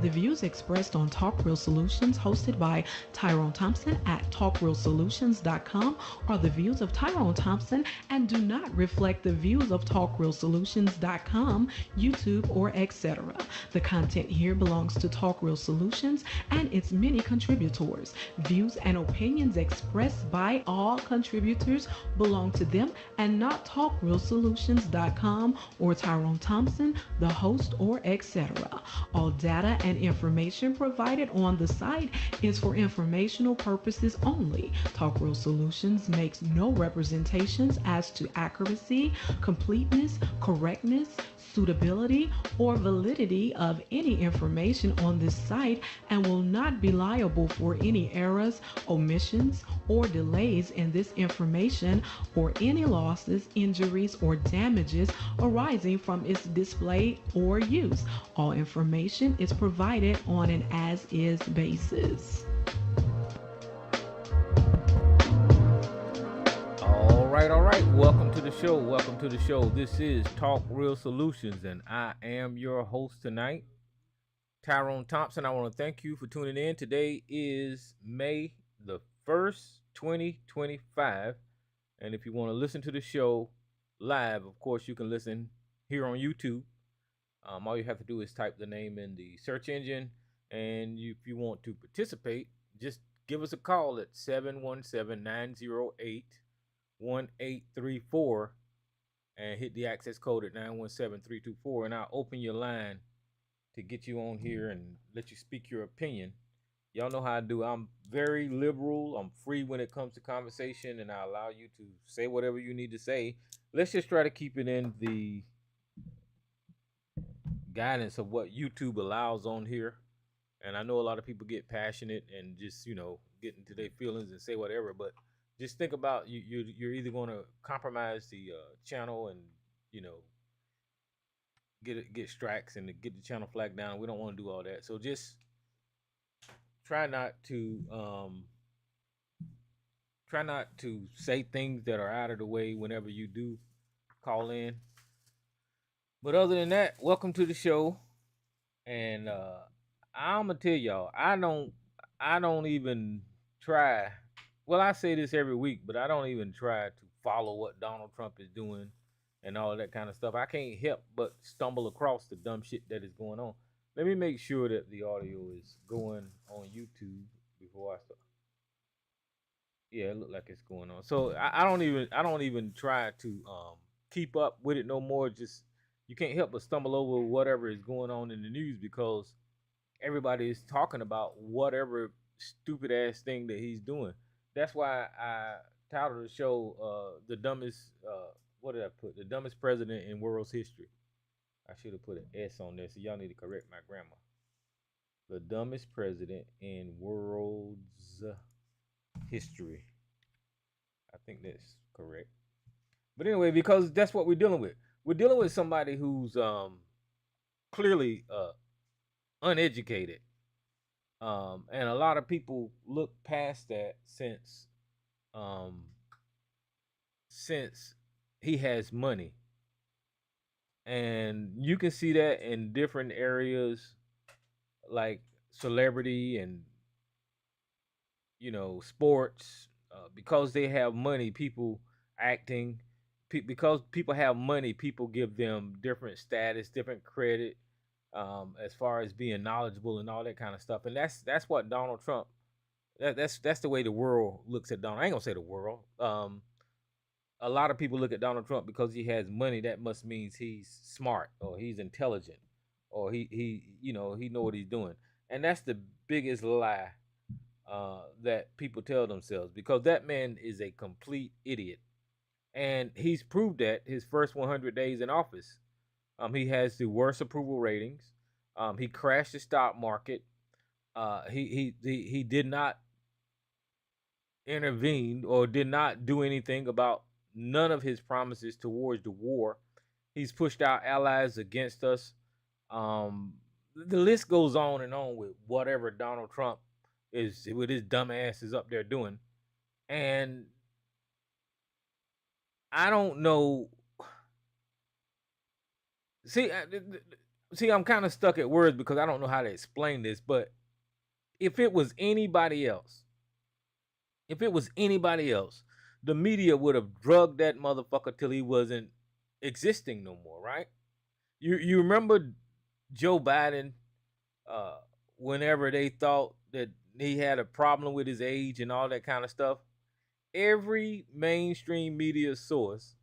The views expressed on Talk Real Solutions, hosted by Tyrone Thompson at talkrealsolutions.com, are the views of Tyrone Thompson and do not reflect the views of talkrealsolutions.com, YouTube, or etc. The content here belongs to Talk Real Solutions and its many contributors. Views and opinions expressed by all contributors belong to them and not talkrealsolutions.com or Tyrone Thompson, the host, or etc. All data and information provided on the site is for informational purposes only. Talk Real Solutions makes no representations as to accuracy, completeness, correctness, suitability, or validity of any information on this site and will not be liable for any errors, omissions, or delays in this information or any losses, injuries, or damages arising from its display or use. All information is provided on an as-is basis. All right. Welcome to the show. This is Talk Real Solutions, and I am your host tonight, Tyrone Thompson. I want to thank you for tuning in. Today is May the 1st, 2025. And if you want to listen to the show live, of course, you can listen here on YouTube. All you have to do is type the name in the search engine. And if you want to participate, just give us a call at 717-908-1834 and hit the access code at 917324, and I'll open your line to get you on here and let you speak your opinion. Y'all know how I do. I'm very liberal. I'm free when it comes to conversation, and I allow you to say whatever you need to say. Let's just try to keep it in the guidance of what YouTube allows on here. And I know a lot of people get passionate and just, get into their feelings and say whatever, but just think about you're either going to compromise the channel and get strikes and get the channel flagged down. We don't want to do all that. So just try not to say things that are out of the way whenever you do call in. But other than that, welcome to the show. And I'm gonna tell y'all, I don't even try. Well, I say this every week, but I don't even try to follow what Donald Trump is doing and all that kind of stuff. I can't help but stumble across the dumb shit that is going on. Let me make sure that the audio is going on YouTube before I start. Yeah, it looks like it's going on. So I don't even try to keep up with it no more. Just you can't help but stumble over whatever is going on in the news because everybody is talking about whatever stupid ass thing that he's doing. That's why I titled the show the dumbest what did I put? The dumbest president in world's history. I should have put an S on there, so y'all need to correct my grammar. The dumbest president in world's history. I think that's correct. But anyway, because that's what we're dealing with. We're dealing with somebody who's clearly uneducated. And a lot of people look past that since he has money. And you can see that in different areas like celebrity and sports. Because they have money, people acting because people have money, people give them different status, different credit, as far as being knowledgeable and all that kind of stuff. And that's what Donald Trump. That's the way the world looks at Donald. I ain't gonna say the world. A lot of people look at Donald Trump because he has money. That must means he's smart or he's intelligent or he know what he's doing. And that's the biggest lie that people tell themselves, because that man is a complete idiot. And he's proved that his first 100 days in office. He has the worst approval ratings. He crashed the stock market. He did not intervene or did not do anything about none of his promises towards the war. He's pushed our allies against us. The list goes on and on with whatever Donald Trump is with his dumb ass is up there doing. And I don't know. See, see, I'm kind of stuck at words because I don't know how to explain this, but if it was anybody else, the media would have drugged that motherfucker till he wasn't existing no more, right? You remember Joe Biden, uh, whenever they thought that he had a problem with his age and all that kind of stuff, every mainstream media source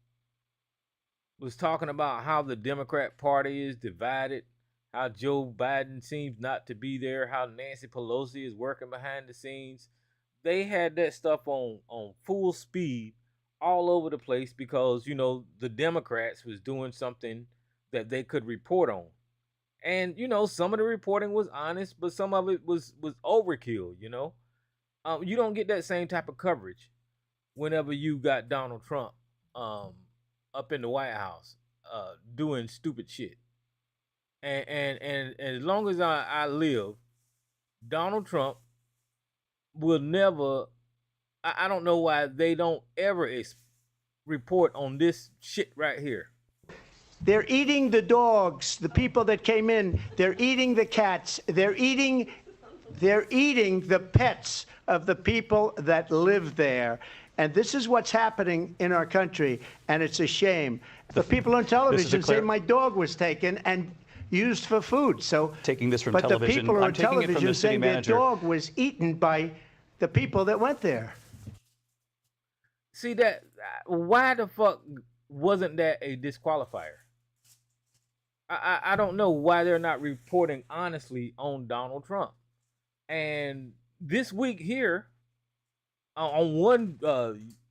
was talking about how the Democrat Party is divided, how Joe Biden seems not to be there, how Nancy Pelosi is working behind the scenes. They had that stuff on full speed all over the place because, you know, the Democrats was doing something that they could report on. And, you know, some of the reporting was honest, but some of it was overkill, you know. You don't get that same type of coverage whenever you got Donald Trump um, up in the White House doing stupid shit. And as long as I live, Donald Trump will never. I don't know why they don't ever report on this shit right here. They're eating the dogs, the people that came in. They're eating the cats. They're eating the pets of the people that live there. And this is what's happening in our country, and it's a shame. The people on television say my dog was taken and used for food. So taking this from but television. The people on television saying their manager. dog was eaten by the people that went there. See that? Why the fuck wasn't that a disqualifier? I don't know why they're not reporting honestly on Donald Trump. And this week here, on one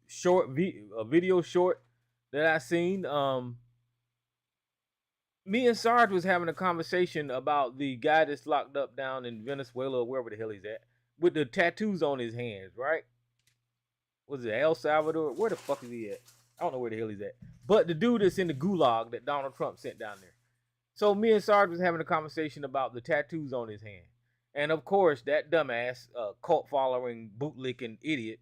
short video short that I seen, me and Sarge was having a conversation about the guy that's locked up down in Venezuela or wherever the hell he's at, with the tattoos on his hands, right? Was it El Salvador? Where the fuck is he at? I don't know where the hell he's at. But the dude that's in the gulag that Donald Trump sent down there. So me and Sarge was having a conversation about the tattoos on his hand. And of course, that dumbass, cult following, bootlicking idiot,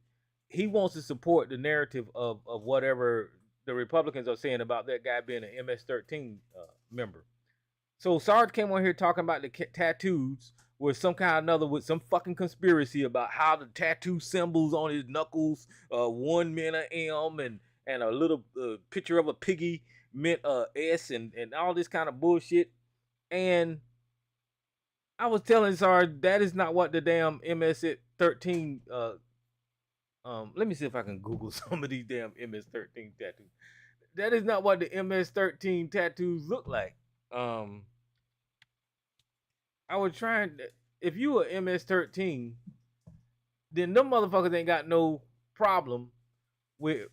he wants to support the narrative of whatever the Republicans are saying about that guy being an MS-13 member. So Sarge came on here talking about the tattoos with some kind or another, with some fucking conspiracy about how the tattoo symbols on his knuckles, one meant an M and a little picture of a piggy meant S and all this kind of bullshit. And I was telling Sarge that is not what the damn MS-13 let me see if I can Google some of these damn MS-13 tattoos. That is not what the MS-13 tattoos look like. I was trying to, if you were MS-13, then them motherfuckers ain't got no problem with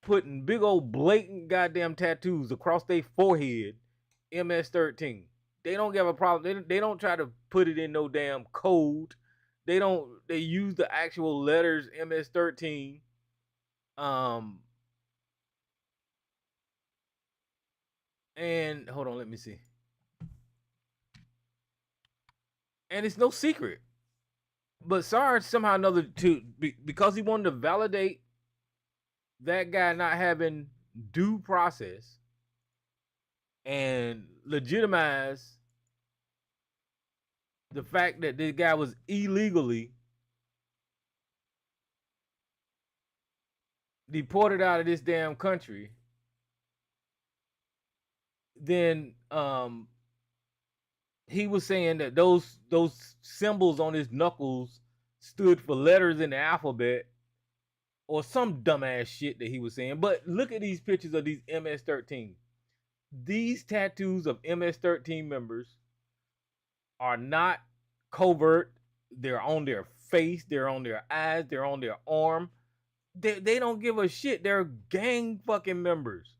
putting big old blatant goddamn tattoos across their forehead, MS-13. They don't have a problem. They don't try to put it in no damn code. They use the actual letters MS-13. And hold on, let me see. And it's no secret. But Sarge somehow or another, because he wanted to validate that guy not having due process and legitimize the fact that this guy was illegally deported out of this damn country, then he was saying that those symbols on his knuckles stood for letters in the alphabet or some dumbass shit that he was saying. But look at these pictures of these MS-13. These tattoos of MS-13 members are not covert. They're on their face, they're on their eyes, they're on their arm. They don't give a shit. They're gang fucking members.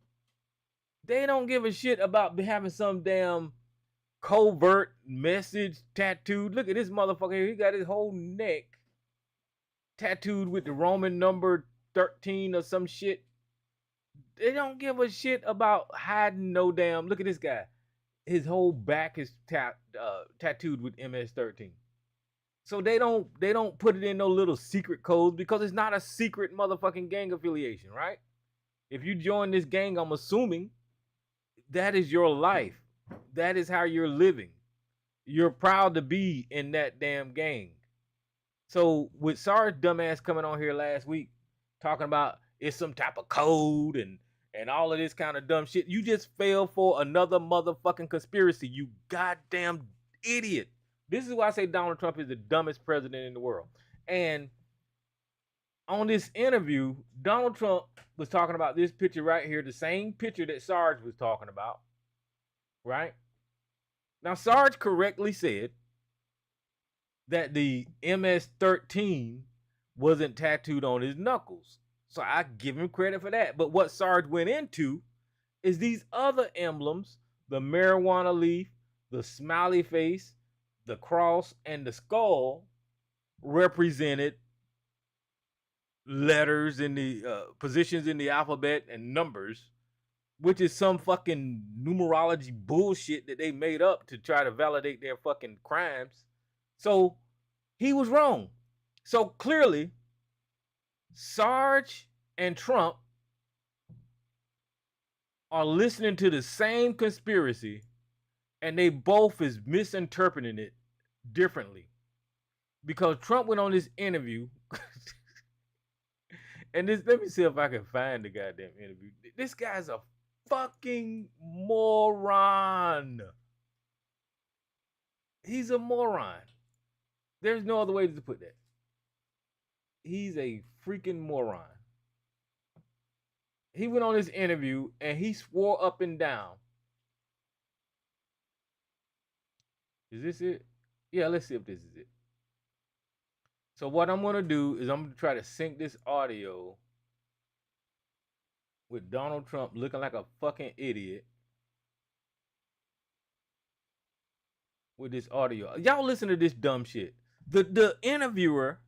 They don't give a shit about having some damn covert message tattooed. Look at this motherfucker here. He got his whole neck tattooed with the Roman number 13 or some shit. They don't give a shit about hiding no damn. Look at this guy. His whole back is tattooed with MS-13. So they don't put it in no little secret codes because it's not a secret motherfucking gang affiliation, right? If you join this gang, I'm assuming that is your life. That is how you're living. You're proud to be in that damn gang. So with Sarge dumbass coming on here last week talking about it's some type of code and all of this kind of dumb shit, you just fell for another motherfucking conspiracy, you goddamn idiot. This is why I say Donald Trump is the dumbest president in the world. And on this interview, Donald Trump was talking about this picture right here, the same picture that Sarge was talking about, right? Now, Sarge correctly said that the MS-13 wasn't tattooed on his knuckles. So I give him credit for that. But what Sarge went into is these other emblems, the marijuana leaf, the smiley face, the cross, and the skull represented letters in the positions in the alphabet and numbers, which is some fucking numerology bullshit that they made up to try to validate their fucking crimes. So he was wrong. So clearly, Sarge and Trump are listening to the same conspiracy, and they both is misinterpreting it differently. Because Trump went on this interview, and this, let me see if I can find the goddamn interview. This guy's a fucking moron. He's a moron. There's no other way to put that. He's a freaking moron. He went on this interview and he swore up and down. Is this it? Yeah, let's see if this is it. So what I'm going to do is I'm going to try to sync this audio with Donald Trump looking like a fucking idiot with this audio. Y'all listen to this dumb shit. The interviewer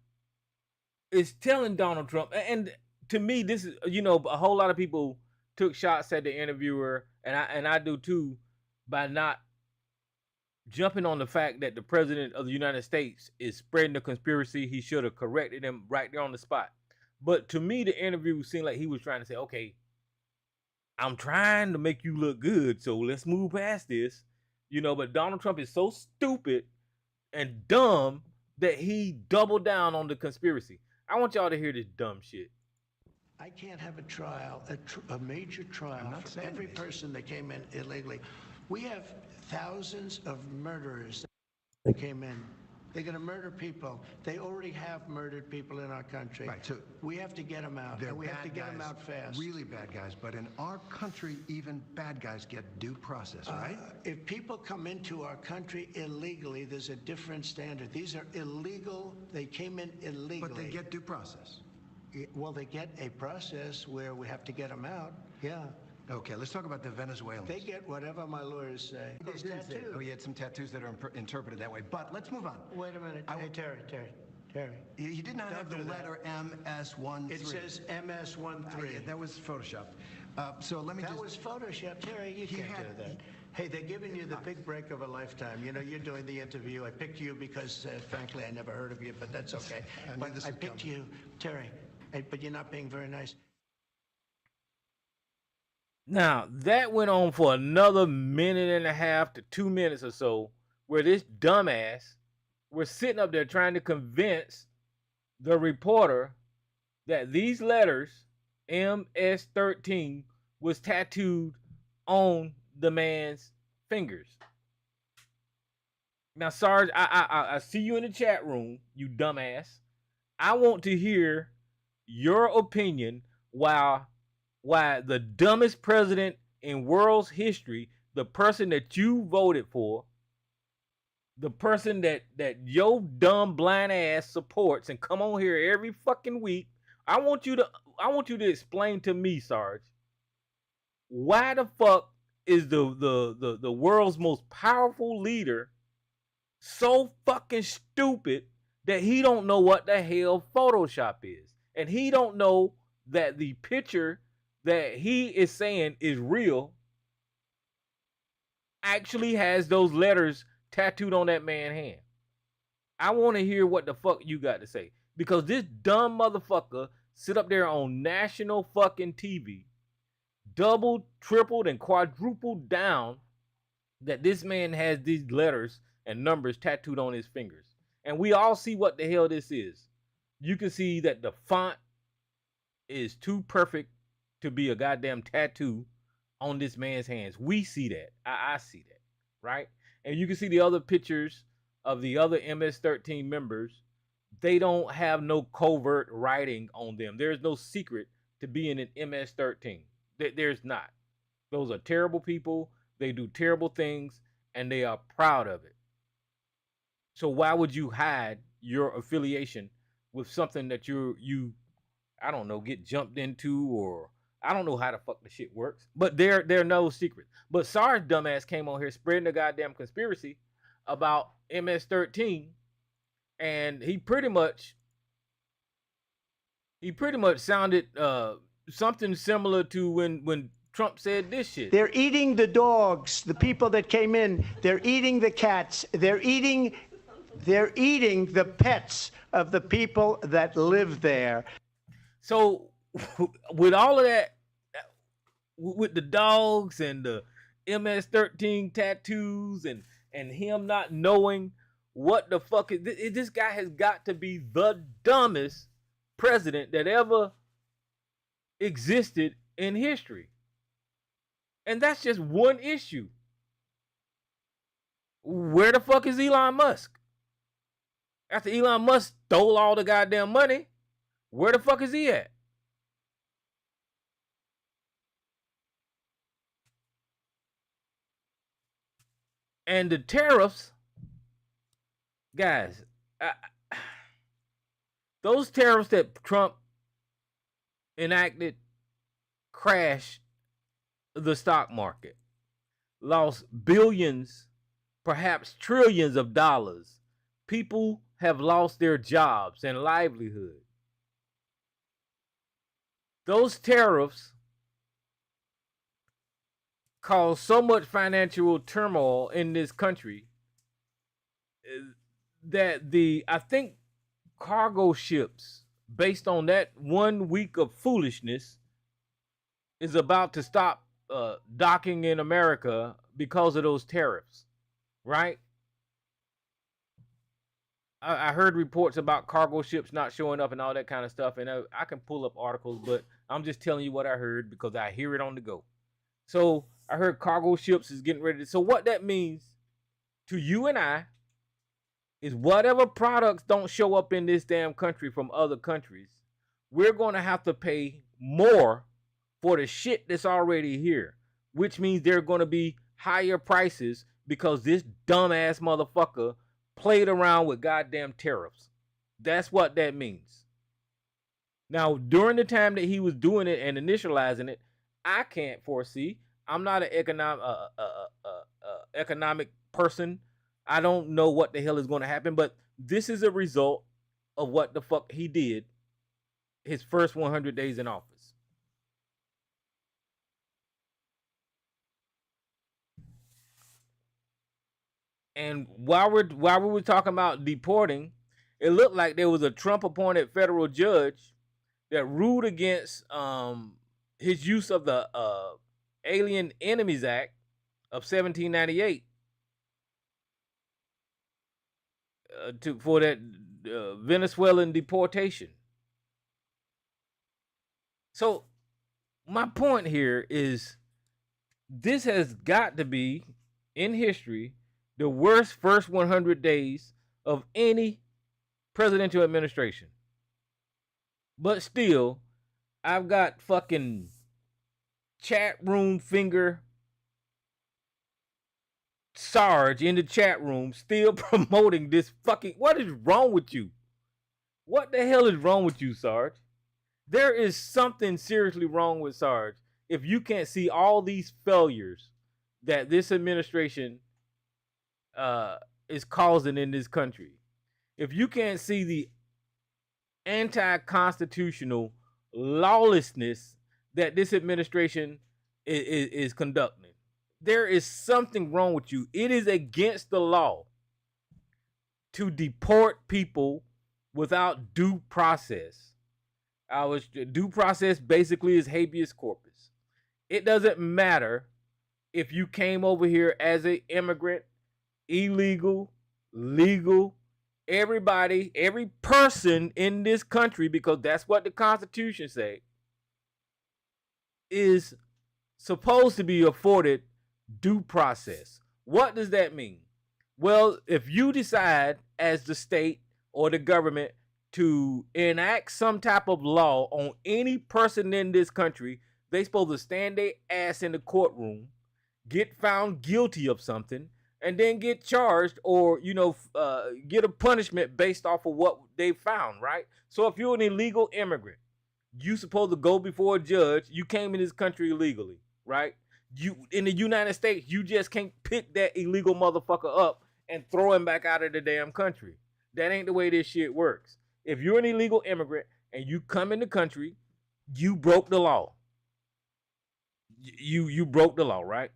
is telling Donald Trump, and to me, this is, you know, a whole lot of people took shots at the interviewer, and I do too, by not jumping on the fact that the president of the United States is spreading the conspiracy. He should have corrected him right there on the spot. But to me, the interview seemed like he was trying to say, okay, I'm trying to make you look good, so let's move past this. You know, but Donald Trump is so stupid and dumb that he doubled down on the conspiracy. I want y'all to hear this dumb shit. I can't have a trial, a major trial for every person that came in illegally. We have thousands of murderers that came in. They're going to murder people. They already have murdered people in our country. Right, so we have to get them out, and we have to get them out fast. Really bad guys, but in our country, even bad guys get due process, right? If people come into our country illegally, there's a different standard. These are illegal. They came in illegally. But they get due process. Well, they get a process where we have to get them out. Yeah. Okay, let's talk about the Venezuelans. They get whatever my lawyers say. These tattoos. Oh, he had some tattoos that are interpreted that way. But let's move on. Wait a minute. Hey, Terry. He did not have the letter MS-13. It says MS-13. Yeah, that was photoshopped. So let me That was photoshopped. Terry, you can't do that. Hey, they're giving you the big break of a lifetime. You know, you're doing the interview. I picked you because, frankly, I never heard of you, but that's okay. But I picked you, Terry, but you're not being very nice. Now, that went on for another minute and a half to 2 minutes or so, where this dumbass was sitting up there trying to convince the reporter that these letters, MS-13, was tattooed on the man's fingers. Now, Sarge, I see you in the chat room, you dumbass. I want to hear your opinion why the dumbest president in world's history, the person that you voted for, the person that your dumb blind ass supports and come on here every fucking week, I want you to explain to me, Sarge, why the fuck is the world's most powerful leader so fucking stupid that he don't know what the hell Photoshop is, and he don't know that the picture that he is saying is real actually has those letters tattooed on that man's hand. I want to hear what the fuck you got to say, because this dumb motherfucker sit up there on national fucking TV, doubled, tripled, and quadrupled down that this man has these letters and numbers tattooed on his fingers. And we all see what the hell this is. You can see that the font is too perfect to be a goddamn tattoo on this man's hands. We see that. I see that, right? And you can see the other pictures of the other MS-13 members. They don't have no covert writing on them. There's no secret to being an MS-13. There's not. Those are terrible people. They do terrible things, and they are proud of it. So why would you hide your affiliation with something that you I don't know, get jumped into, or I don't know how the fuck the shit works. But they're no secret. But Sarge dumbass came on here spreading the goddamn conspiracy about MS-13, and he pretty much sounded something similar to when Trump said this shit. They're eating the dogs, the people that came in. They're eating the cats. They're eating the pets of the people that live there. So with all of that, with the dogs and the MS-13 tattoos and him not knowing what the fuck is this guy has got to be the dumbest president that ever existed in history. And that's just one issue. Where the fuck is Elon Musk? After Elon Musk stole all the goddamn money, where the fuck is he at? And the tariffs, guys, those tariffs that Trump enacted crashed the stock market, lost billions, perhaps trillions of dollars. People have lost their jobs and livelihood. Those tariffs caused so much financial turmoil in this country that I think cargo ships, based on that 1 week of foolishness, is about to stop docking in America because of those tariffs, right? I heard reports about cargo ships not showing up and all that kind of stuff, and I can pull up articles, but I'm just telling you what I heard because I hear it on the go. So I heard cargo ships is getting ready to. So what that means to you and I is whatever products don't show up in this damn country from other countries, we're going to have to pay more for the shit that's already here, which means there are going to be higher prices because this dumbass motherfucker played around with goddamn tariffs. That's what that means. Now, during the time that he was doing it and initializing it, I can't foresee. I'm not an economic person. I don't know what the hell is going to happen, but this is a result of what the fuck he did his first 100 days in office. And while we were talking about deporting, it looked like there was a Trump-appointed federal judge that ruled against his use of the Alien Enemies Act of 1798 for that Venezuelan deportation. So my point here is this has got to be, in history, the worst first 100 days of any presidential administration. But still, I've got fucking chat room finger Sarge in the chat room still promoting this fucking. What is wrong with you? What the hell is wrong with you, Sarge? There is something seriously wrong with Sarge if you can't see all these failures that this administration is causing in this country. If you can't see the anti-constitutional lawlessness that this administration is conducting, there is something wrong with you. It is against the law to deport people without due process. Due process basically is habeas corpus. It doesn't matter if you came over here as an immigrant, illegal, legal, everybody, every person in this country, because that's what the Constitution say, is supposed to be afforded due process. What does that mean? Well, if you decide as the state or the government to enact some type of law on any person in this country, they supposed to stand their ass in the courtroom, get found guilty of something, and then get charged or, get a punishment based off of what they found, right? So if you're an illegal immigrant, you supposed to go before a judge. You came in this country illegally, right? You in the United States, you just can't pick that illegal motherfucker up and throw him back out of the damn country. That ain't the way this shit works. If you're an illegal immigrant and you come in the country, you broke the law. You broke the law, right?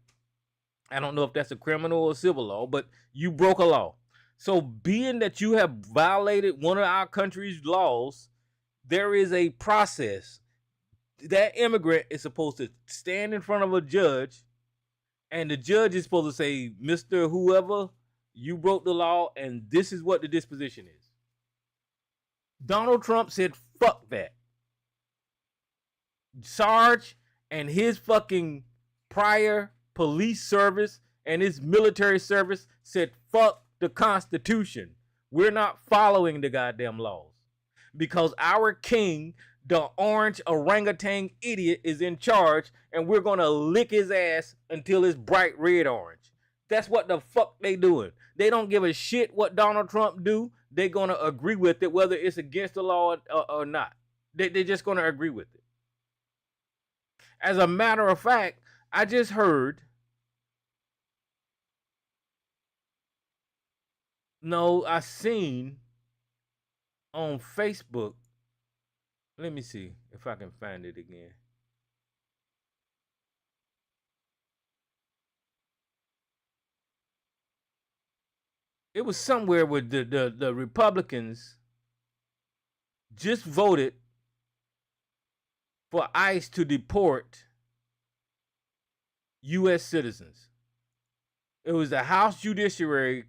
I don't know if that's a criminal or civil law, but you broke a law. So being that you have violated one of our country's laws, there is a process. That immigrant is supposed to stand in front of a judge, and the judge is supposed to say, Mr. Whoever, you broke the law, and this is what the disposition is. Donald Trump said, fuck that. Sarge and his fucking prior police service and his military service said, fuck the Constitution. We're not following the goddamn laws. Because our king, the orange orangutan idiot, is in charge, and we're gonna lick his ass until it's bright red orange. That's what the fuck they doing. They don't give a shit what Donald Trump do. They're gonna agree with it, whether it's against the law or not. They're just gonna agree with it. As a matter of fact, I just heard. No, I seen on Facebook. Let me see if I can find it again. It was somewhere where the Republicans just voted for ICE to deport U.S. citizens. It was the House Judiciary.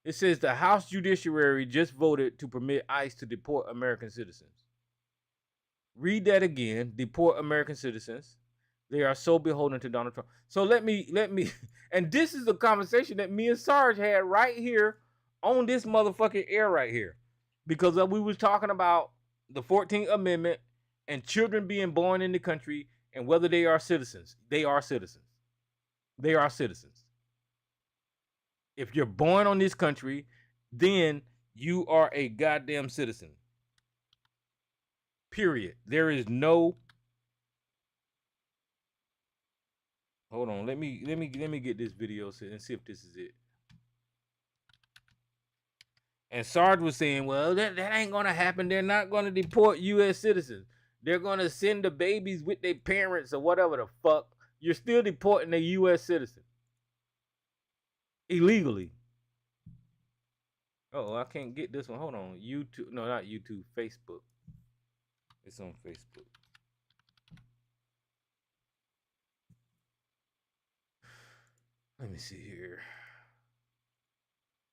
It says the House Judiciary just voted to permit ICE to deport American citizens. Read that again. Deport American citizens. They are so beholden to Donald Trump. So let me, and this is the conversation that me and Sarge had right here on this motherfucking air right here. Because we was talking about the 14th Amendment and children being born in the country and whether they are citizens. They are citizens. They are citizens. If you're born on this country, then you are a goddamn citizen. Period. There is no. Hold on. Let me get this video and see if this is it. And Sarge was saying, well, that ain't gonna happen. They're not gonna deport U.S. citizens. They're gonna send the babies with their parents or whatever the fuck. You're still deporting a U.S. citizen. Illegally. Oh, I can't get this one. Hold on. YouTube. No, not YouTube. Facebook. It's on Facebook. Let me see here.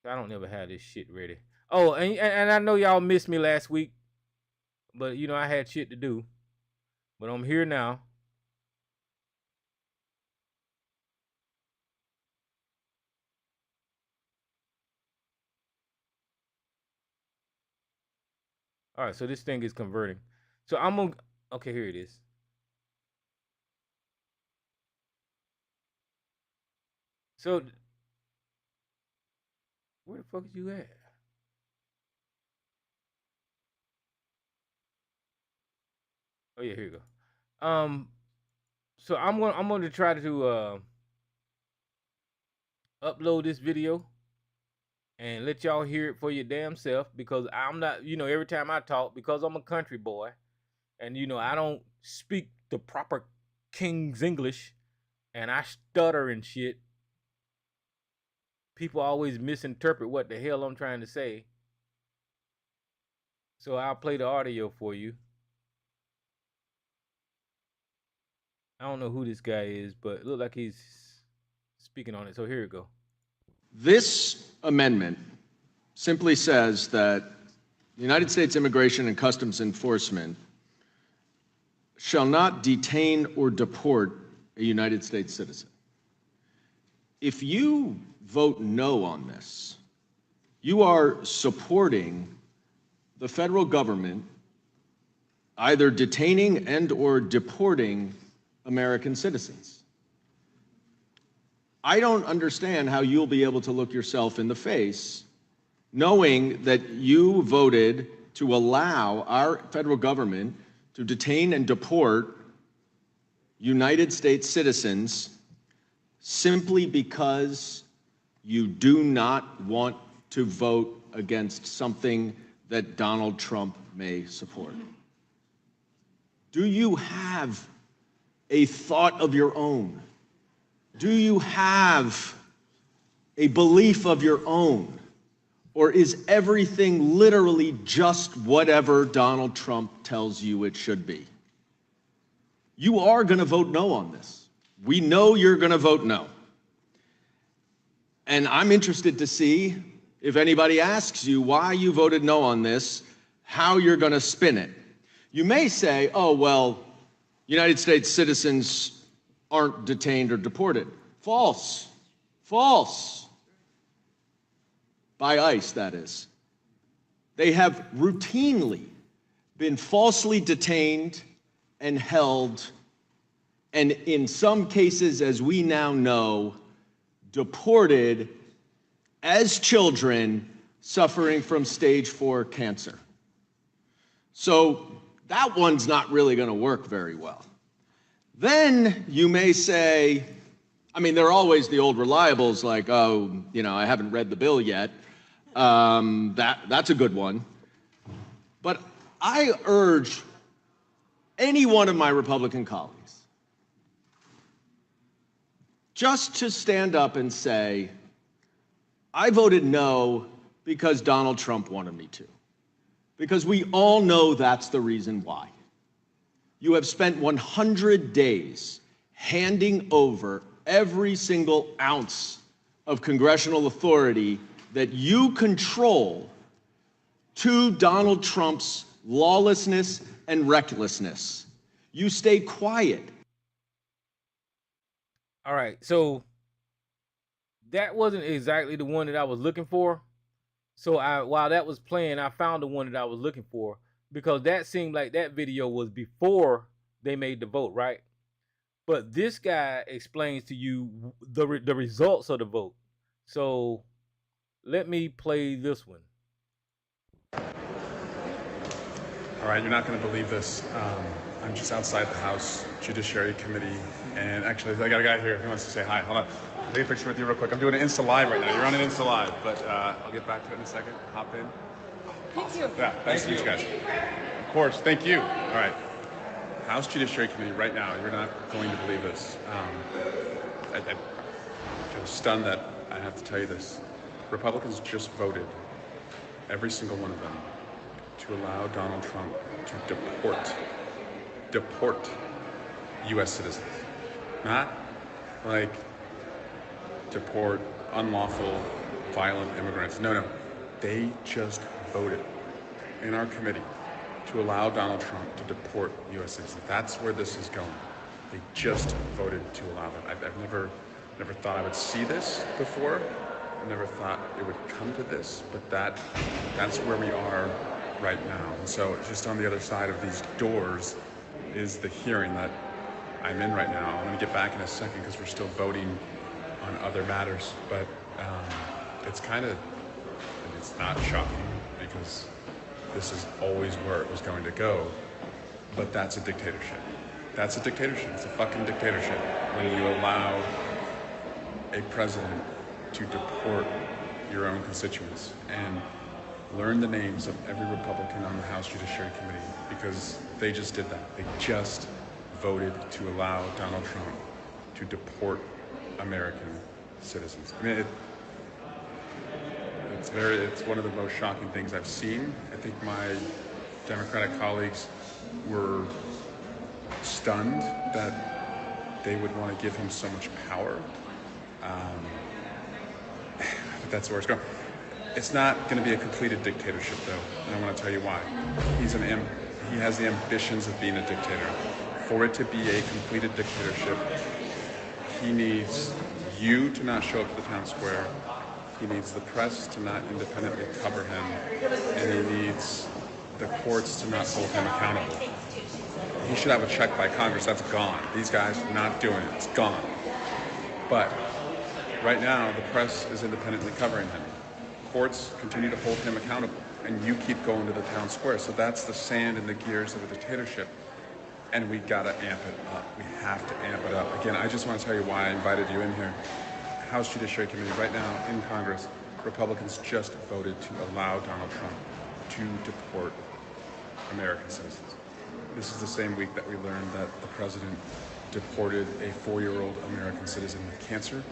I don't never have this shit ready. Oh, and I know y'all missed me last week. But, I had shit to do. But I'm here now. All right, so this thing is converting. So I'm going to... Okay, here it is. So... Where the fuck is you at? Oh, yeah, here you go. So I'm going to try to upload this video and let y'all hear it for your damn self, because I'm not, every time I talk, because I'm a country boy and, I don't speak the proper King's English and I stutter and shit. People always misinterpret what the hell I'm trying to say. So I'll play the audio for you. I don't know who this guy is, but it looked like he's speaking on it. So here we go. This amendment simply says that the United States Immigration and Customs Enforcement shall not detain or deport a United States citizen. If you vote no on this, you are supporting the federal government either detaining and or deporting American citizens. I don't understand how you'll be able to look yourself in the face knowing that you voted to allow our federal government to detain and deport United States citizens simply because you do not want to vote against something that Donald Trump may support. Do you have a thought of your own? Do you have a belief of your own? Or is everything literally just whatever Donald Trump tells you it should be? You are going to vote no on this. We know you're going to vote no. And I'm interested to see if anybody asks you why you voted no on this, how you're going to spin it. You may say, oh, well, United States citizens aren't detained or deported. False. False. By ICE, that is. They have routinely been falsely detained and held, and in some cases, as we now know, deported as children suffering from stage 4 cancer. So that one's not really going to work very well. Then you may say, I mean, there are always the old reliables like, oh, you know, I haven't read the bill yet. That's a good one. But I urge any one of my Republican colleagues just to stand up and say, I voted no because Donald Trump wanted me to. Because we all know that's the reason why. You have spent 100 days handing over every single ounce of congressional authority that you control to Donald Trump's lawlessness and recklessness. You stay quiet. All right, so that wasn't exactly the one that I was looking for. So while that was playing, I found the one that I was looking for because that seemed like that video was before they made the vote, right? But this guy explains to you the results of the vote. So let me play this one. All right, you're not going to believe this. I'm just outside the House Judiciary Committee, and actually, I got a guy here who wants to say hi. Hold on. I'll take a picture with you real quick. I'm doing an Insta Live right now. You're on an Insta Live, but I'll get back to it in a second. Hop in. Thank you. Yeah, thanks to you guys. Of course, thank you. All right. House Judiciary Committee right now. You're not going to believe this. I'm stunned that I have to tell you this. Republicans just voted, every single one of them, to allow Donald Trump to deport U.S. citizens. Not like deport unlawful, violent immigrants. No. They just voted in our committee to allow Donald Trump to deport U.S. citizens. That's where this is going. They just voted to allow that. I've never thought I would see this before. I never thought it would come to this, but that's where we are right now. And so just on the other side of these doors is the hearing that I'm in right now. I'm going to get back in a second because we're still voting on other matters, but it's not shocking because this is always where it was going to go, but that's a dictatorship. That's a dictatorship. It's a fucking dictatorship when you allow a president to deport your own constituents. And learn the names of every Republican on the House Judiciary Committee because they just did that. They just voted to allow Donald Trump to deport American citizens. I mean, it's one of the most shocking things I've seen. I think my Democratic colleagues were stunned that they would want to give him so much power. But that's where it's going. It's not going to be a completed dictatorship, though, and I want to tell you why. He has the ambitions of being a dictator. For it to be a completed dictatorship, he needs you to not show up at the town square. He needs the press to not independently cover him, and he needs the courts to not hold him accountable. He should have a check by Congress. That's gone. These guys are not doing it. It's gone. But right now, the press is independently covering him. Courts continue to hold him accountable, and you keep going to the town square. So that's the sand in the gears of a dictatorship, and we gotta amp it up. We have to amp it up. Again, I just want to tell you why I invited you in here. House Judiciary Committee, right now in Congress, Republicans just voted to allow Donald Trump to deport American citizens. This is the same week that we learned that the president deported a 4-year-old American citizen with cancer.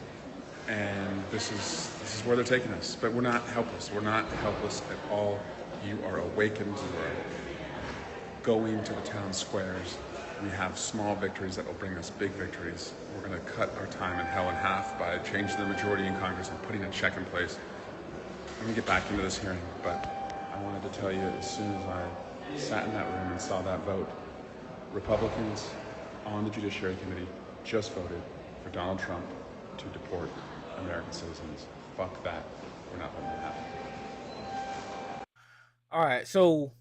And this is where they're taking us. But we're not helpless. We're not helpless at all. You are awakened. You are going to the town squares. We have small victories that will bring us big victories. We're going to cut our time in hell in half by changing the majority in Congress and putting a check in place. Let me get back into this hearing, but I wanted to tell you, as soon as I sat in that room and saw that vote, Republicans on the Judiciary Committee just voted for Donald Trump to deport American citizens. Fuck that. We're not letting that happen. All right, so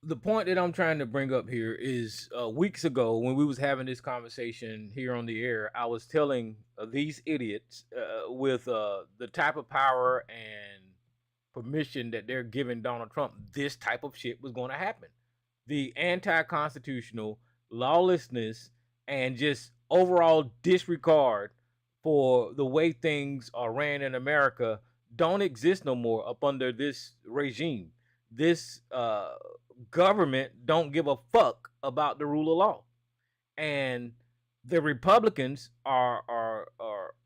the point that I'm trying to bring up here is weeks ago when we was having this conversation here on the air, I was telling these idiots with the type of power and permission that they're giving Donald Trump, this type of shit was going to happen. The anti-constitutional lawlessness and just overall disregard for the way things are ran in America don't exist no more up under this regime. This government don't give a fuck about the rule of law, and the Republicans are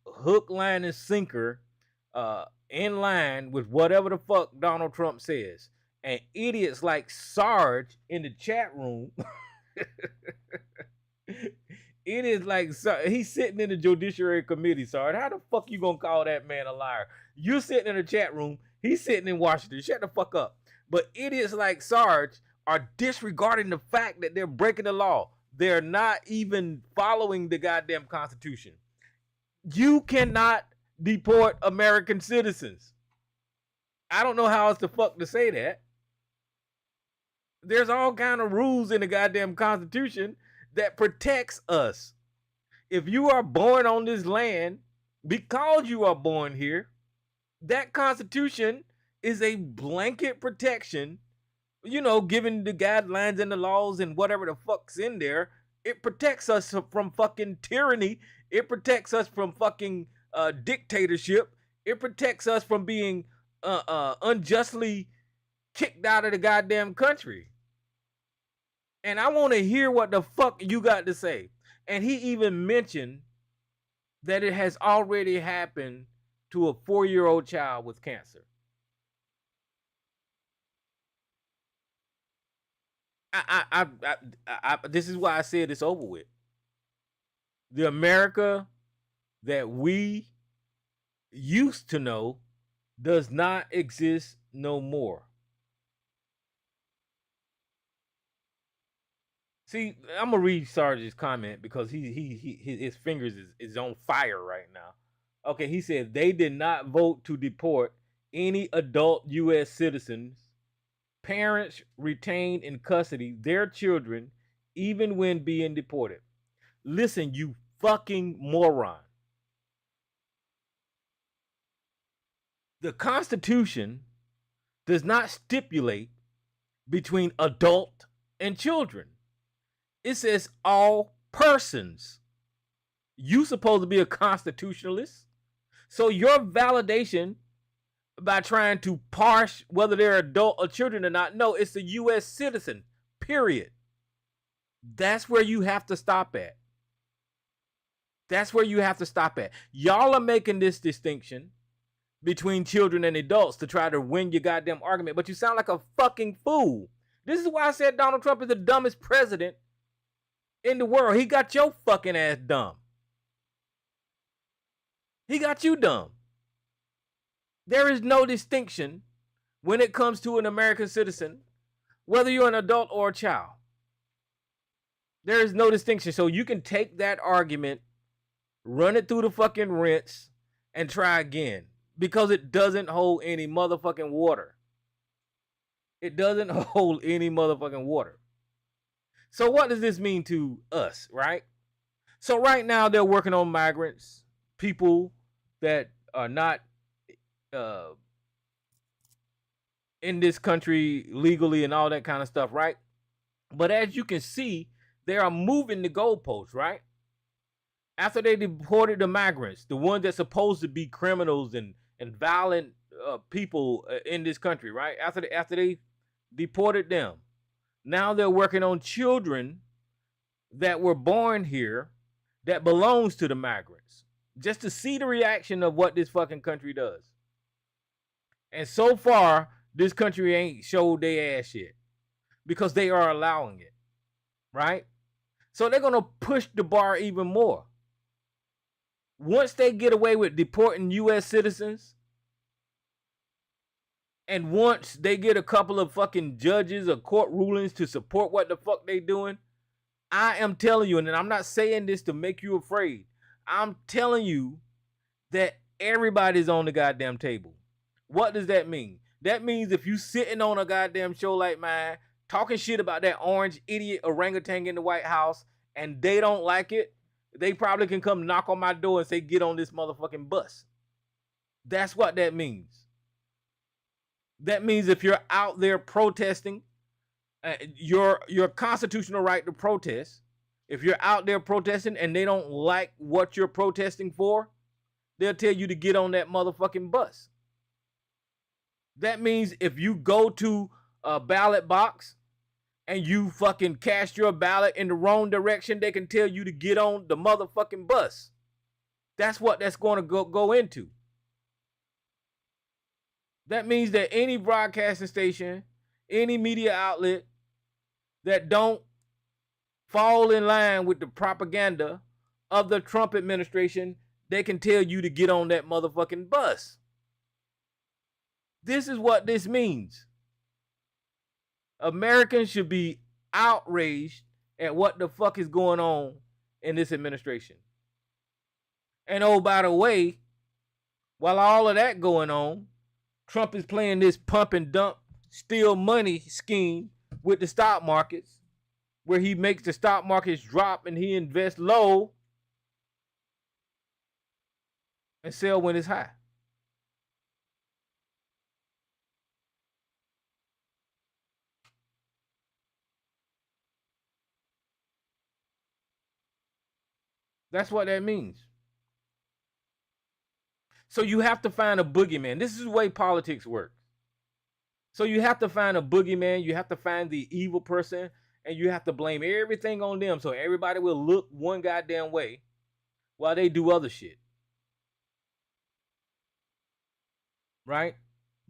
hook, line, and sinker in line with whatever the fuck Donald Trump says. And idiots like Sarge in the chat room. It is like he's sitting in the Judiciary Committee, Sarge. How the fuck you gonna call that man a liar? You're sitting in the chat room. He's sitting in Washington. Shut the fuck up. But idiots like Sarge are disregarding the fact that they're breaking the law. They're not even following the goddamn Constitution. You cannot deport American citizens. I don't know how else the fuck to say that. There's all kind of rules in the goddamn Constitution that protects us. If you are born on this land, because you are born here, that Constitution is a blanket protection, you know, given the guidelines and the laws and whatever the fuck's in there. It protects us from fucking tyranny. It protects us from fucking dictatorship. It protects us from being unjustly kicked out of the goddamn country. And I want to hear what the fuck you got to say. And he even mentioned that it has already happened to a 4-year-old child with cancer. This is why I said it's over with. The America that we used to know does not exist no more. See, I'm gonna read Sarge's comment because his fingers is on fire right now. Okay, he said they did not vote to deport any adult U.S. citizens. Parents retain in custody their children even when being deported. Listen, you fucking moron. The Constitution does not stipulate between adult and children. It says all persons. You supposed to be a constitutionalist. So your validation by trying to parse whether they're adult or children or not, no, it's a U.S. citizen, period. That's where you have to stop at. That's where you have to stop at. Y'all are making this distinction between children and adults to try to win your goddamn argument, but you sound like a fucking fool. This is why I said Donald Trump is the dumbest president in the world. He got your fucking ass dumb. He got you dumb. There is no distinction when it comes to an American citizen, whether you're an adult or a child. There is no distinction. So you can take that argument, run it through the fucking rinse, and try again. Because it doesn't hold any motherfucking water. It doesn't hold any motherfucking water. So what does this mean to us, right? So right now they're working on migrants, people that are not in this country legally and all that kind of stuff, right? But as you can see, they are moving the goalposts, right? After they deported the migrants, the ones that's supposed to be criminals and violent people in this country, right? After they deported them, now they're working on children that were born here that belongs to the migrants, just to see the reaction of what this fucking country does. And so far, this country ain't showed their ass yet because they are allowing it, right? So they're going to push the bar even more. Once they get away with deporting U.S. citizens, and once they get a couple of fucking judges or court rulings to support what the fuck they doing, I am telling you, and I'm not saying this to make you afraid. I'm telling you that everybody's on the goddamn table. What does that mean? That means if you sitting on a goddamn show like mine, talking shit about that orange idiot orangutan in the White House, and they don't like it, they probably can come knock on my door and say, get on this motherfucking bus. That's what that means. That means if you're out there protesting, your constitutional right to protest, if you're out there protesting and they don't like what you're protesting for, they'll tell you to get on that motherfucking bus. That means if you go to a ballot box and you fucking cast your ballot in the wrong direction, they can tell you to get on the motherfucking bus. That's what that's going to go into. That means that any broadcasting station, any media outlet that don't fall in line with the propaganda of the Trump administration, they can tell you to get on that motherfucking bus. This is what this means. Americans should be outraged at what the fuck is going on in this administration. And oh, by the way, while all of that going on, Trump is playing this pump and dump, steal money scheme with the stock markets, where he makes the stock markets drop and he invests low and sell when it's high. That's what that means. So you have to find a boogeyman. This is the way politics works. So you have to find a boogeyman. You have to find the evil person, and you have to blame everything on them so everybody will look one goddamn way while they do other shit. Right?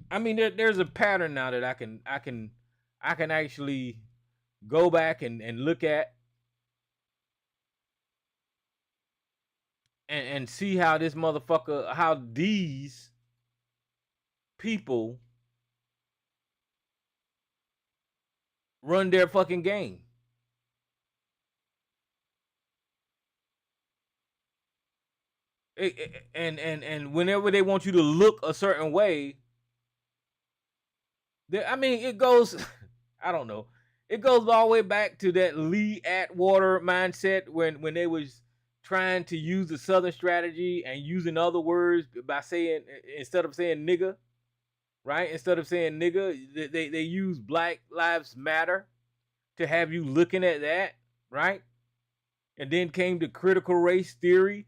I mean, there's a pattern now that I can actually go back and look at and see how this motherfucker, how these people run their fucking game. And whenever they want you to look a certain way, I mean, it goes, I don't know. It goes all the way back to that Lee Atwater mindset when they was trying to use the Southern strategy and using other words by saying, instead of saying nigga, right? Instead of saying nigga, they use Black Lives Matter to have you looking at that, right? And then came the critical race theory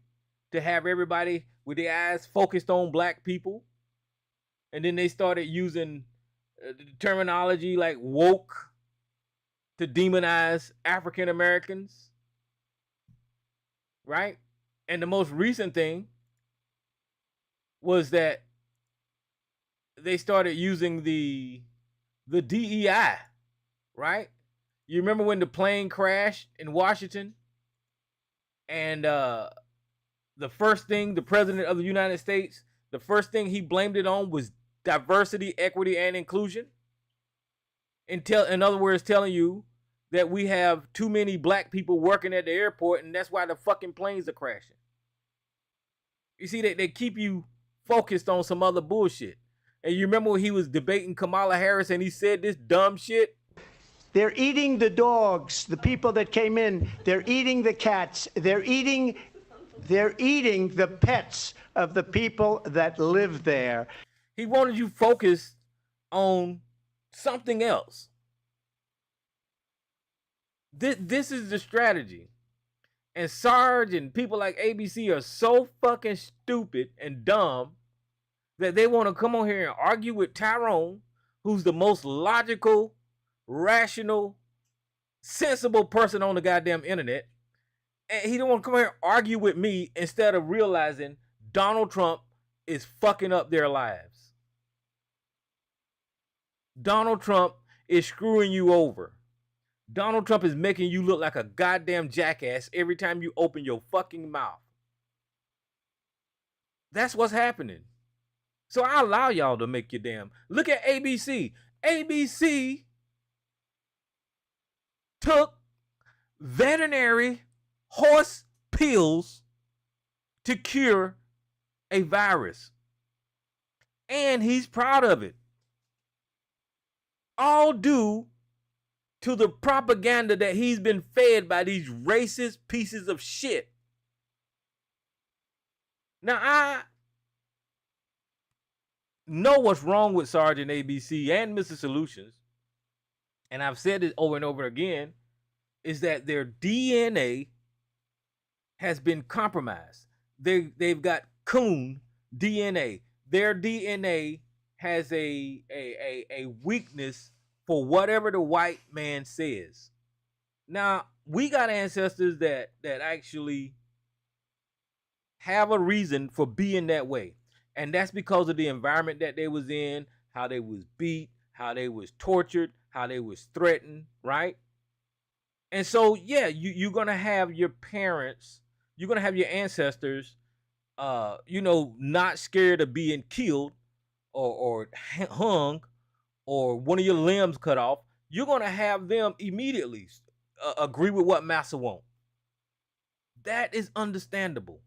to have everybody with their eyes focused on black people. And then they started using terminology like woke to demonize African Americans, right? And the most recent thing was that they started using the DEI, right? You remember when the plane crashed in Washington and the first thing the president of the United States, the first thing he blamed it on was diversity, equity, and inclusion. In other words, telling you that we have too many black people working at the airport, and that's why the fucking planes are crashing. You see, they keep you focused on some other bullshit. And you remember when he was debating Kamala Harris and he said this dumb shit? They're eating the dogs, the people that came in. They're eating the cats. They're eating the pets of the people that live there. He wanted you focused on something else. This is the strategy. And Sarge and people like ABC are so fucking stupid and dumb that they want to come on here and argue with Tyrone, who's the most logical, rational, sensible person on the goddamn internet. And he don't want to come here and argue with me instead of realizing Donald Trump is fucking up their lives. Donald Trump is screwing you over. Donald Trump is making you look like a goddamn jackass every time you open your fucking mouth. That's what's happening. So I allow y'all to make your damn. Look at ABC. ABC took veterinary horse pills to cure a virus. And he's proud of it. All due to the propaganda that he's been fed by these racist pieces of shit. Now, I know what's wrong with Sergeant ABC and Mr. Solutions, and I've said it over and over again, is that their DNA has been compromised. They've got coon DNA. Their DNA has a weakness for whatever the white man says. Now, we got ancestors that actually have a reason for being that way. And that's because of the environment that they was in, how they was beat, how they was tortured, how they was threatened, right? And so, yeah, you're going to have your parents, you're going to have your ancestors, not scared of being killed or hung, or one of your limbs cut off. You're going to have them immediately agree with what Massa wants. That is understandable.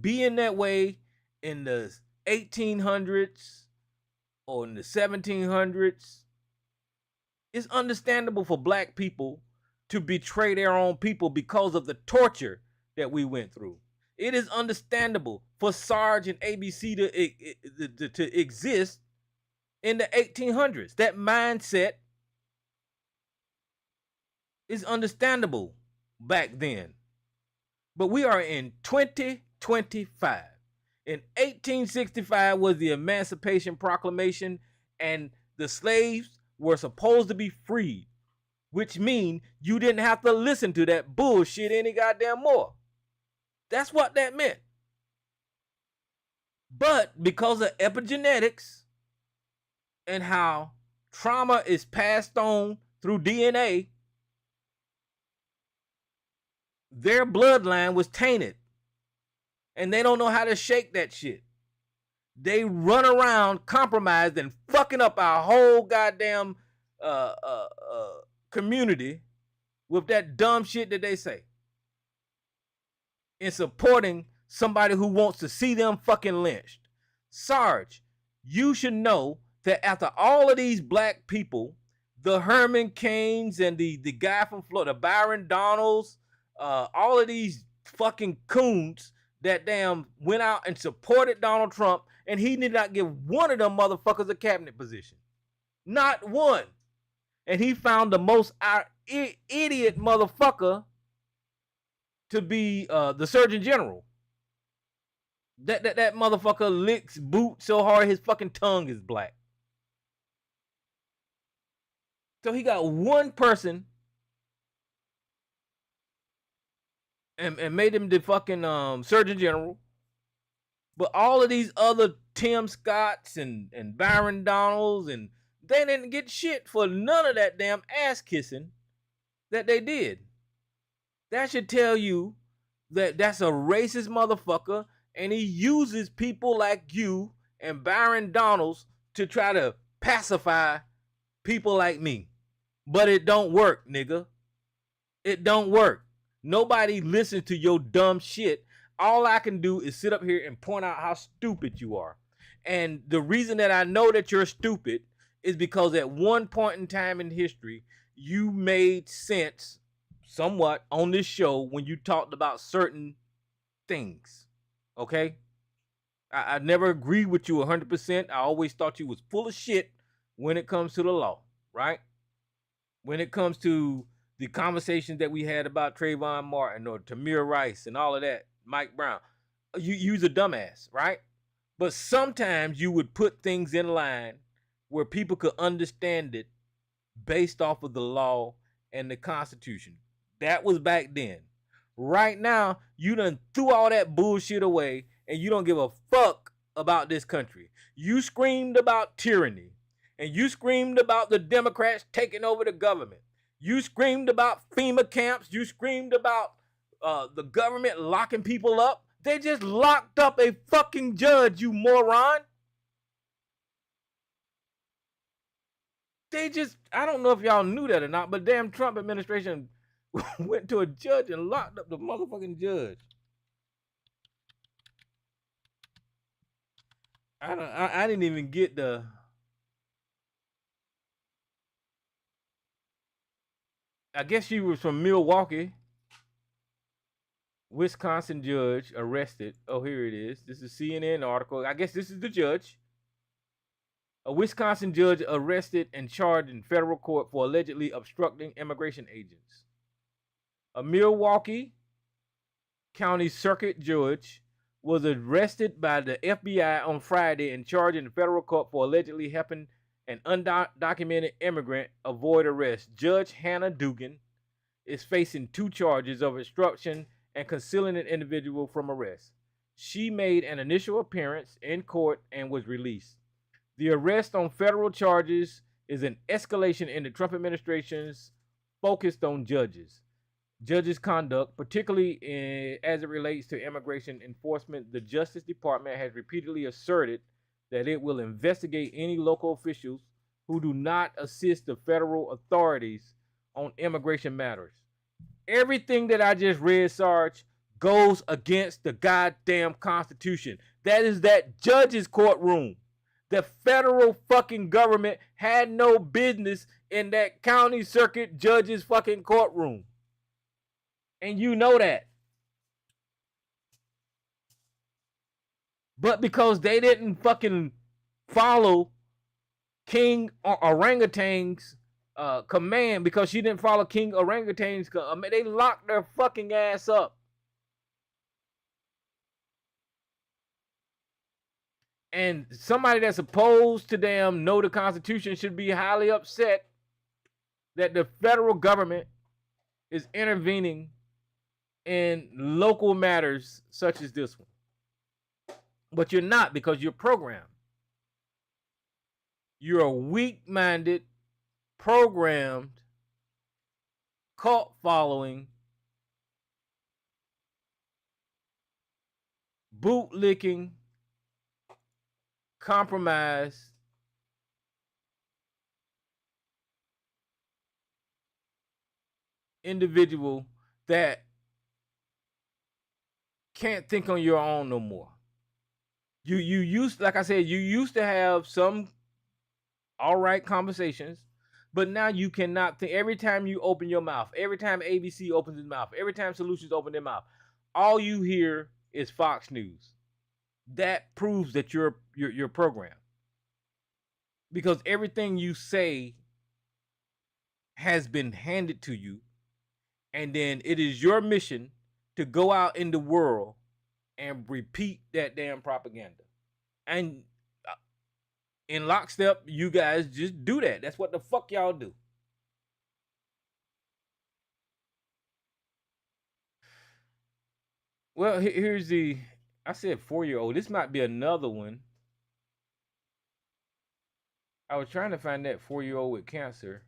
Being that way in the 1800s or in the 1700s, it's understandable for black people to betray their own people because of the torture that we went through. It is understandable for Sarge and ABC to exist in the 1800s. That mindset is understandable back then. But we are in 2025. In 1865 was the Emancipation Proclamation, and the slaves were supposed to be freed, which means you didn't have to listen to that bullshit any goddamn more. That's what that meant. But because of epigenetics and how trauma is passed on through DNA, their bloodline was tainted. And they don't know how to shake that shit. They run around compromised and fucking up our whole goddamn community with that dumb shit that they say. In supporting somebody who wants to see them fucking lynched. Sarge, you should know that after all of these black people, the Herman Cains and the guy from Florida, Byron Donalds, all of these fucking coons that damn went out and supported Donald Trump, and he did not give one of them motherfuckers a cabinet position. Not one. And he found the most idiot motherfucker to be the Surgeon General. That motherfucker licks boot so hard his fucking tongue is black. So he got one person and made him the fucking Surgeon General. But all of these other Tim Scotts and Byron Donalds, and they didn't get shit for none of that damn ass kissing that they did. That should tell you That's a racist motherfucker, and he uses people like you and Byron Donalds to try to pacify people like me. But it don't work, nigga. It don't work. Nobody listens to your dumb shit. All I can do is sit up here and point out how stupid you are. And the reason that I know that you're stupid is because at one point in time in history, you made sense somewhat on this show when you talked about certain things. Okay? I never agreed with you 100%. I always thought you was full of shit when it comes to the law, right? When it comes to the conversations that we had about Trayvon Martin or Tamir Rice and all of that, Mike Brown, you's a dumbass, right? But sometimes you would put things in line where people could understand it based off of the law and the Constitution. That was back then. Right now, you done threw all that bullshit away and you don't give a fuck about this country. You screamed about tyranny and you screamed about the Democrats taking over the government. You screamed about FEMA camps. You screamed about the government locking people up. They just locked up a fucking judge, you moron. I don't know if y'all knew that or not, but damn Trump administration went to a judge and locked up the motherfucking judge. I didn't even get the... I guess she was from Milwaukee. Wisconsin judge arrested. Oh, here it is. This is a CNN article. I guess this is the judge. A Wisconsin judge arrested and charged in federal court for allegedly obstructing immigration agents. A Milwaukee County Circuit judge was arrested by the FBI on Friday and charged in federal court for allegedly helping an undocumented immigrant avoid arrest. Judge Hannah Dugan is facing 2 charges of obstruction and concealing an individual from arrest. She made an initial appearance in court and was released. The arrest on federal charges is an escalation in the Trump administration's focused on judges. Judges' conduct, particularly as it relates to immigration enforcement. The Justice Department has repeatedly asserted that it will investigate any local officials who do not assist the federal authorities on immigration matters. Everything that I just read, Sarge, goes against the goddamn Constitution. That is that judge's courtroom. The federal fucking government had no business in that county circuit judge's fucking courtroom. And you know that. But because they didn't fucking follow King Orangutan's command, because she didn't follow King Orangutan's command, they locked their fucking ass up. And somebody that's opposed to damn know the Constitution should be highly upset that the federal government is intervening in local matters such as this one. But you're not, because you're programmed. You're a weak-minded, programmed, cult-following, bootlicking, compromised, individual that can't think on your own no more. You used, like I said, you used to have some all right conversations, but now you cannot think. Every time you open your mouth, every time ABC opens his mouth, every time Solutions open their mouth, all you hear is Fox News. That proves that you're programmed, because everything you say has been handed to you, and then it is your mission to go out in the world and repeat that damn propaganda. And in lockstep, you guys just do that. That's what the fuck y'all do. Well, here's I said 4-year-old. This might be another one. I was trying to find that 4-year-old with cancer.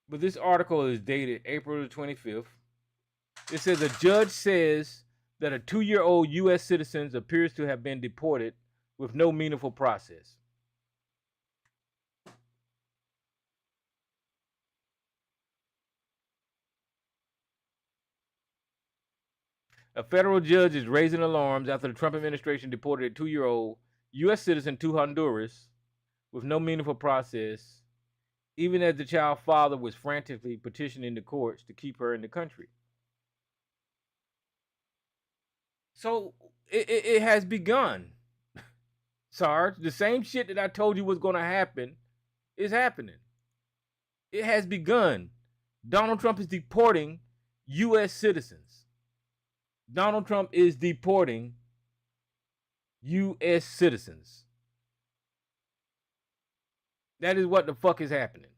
But this article is dated April the 25th. It says a judge says that a 2-year-old U.S. citizen appears to have been deported with no meaningful process. A federal judge is raising alarms after the Trump administration deported a 2-year-old U.S. citizen to Honduras with no meaningful process, even as the child's father was frantically petitioning the courts to keep her in the country. So it has begun, Sarge. The same shit that I told you was going to happen is happening. It has begun. Donald Trump is deporting U.S. citizens. Donald Trump is deporting U.S. citizens. That is what the fuck is happening.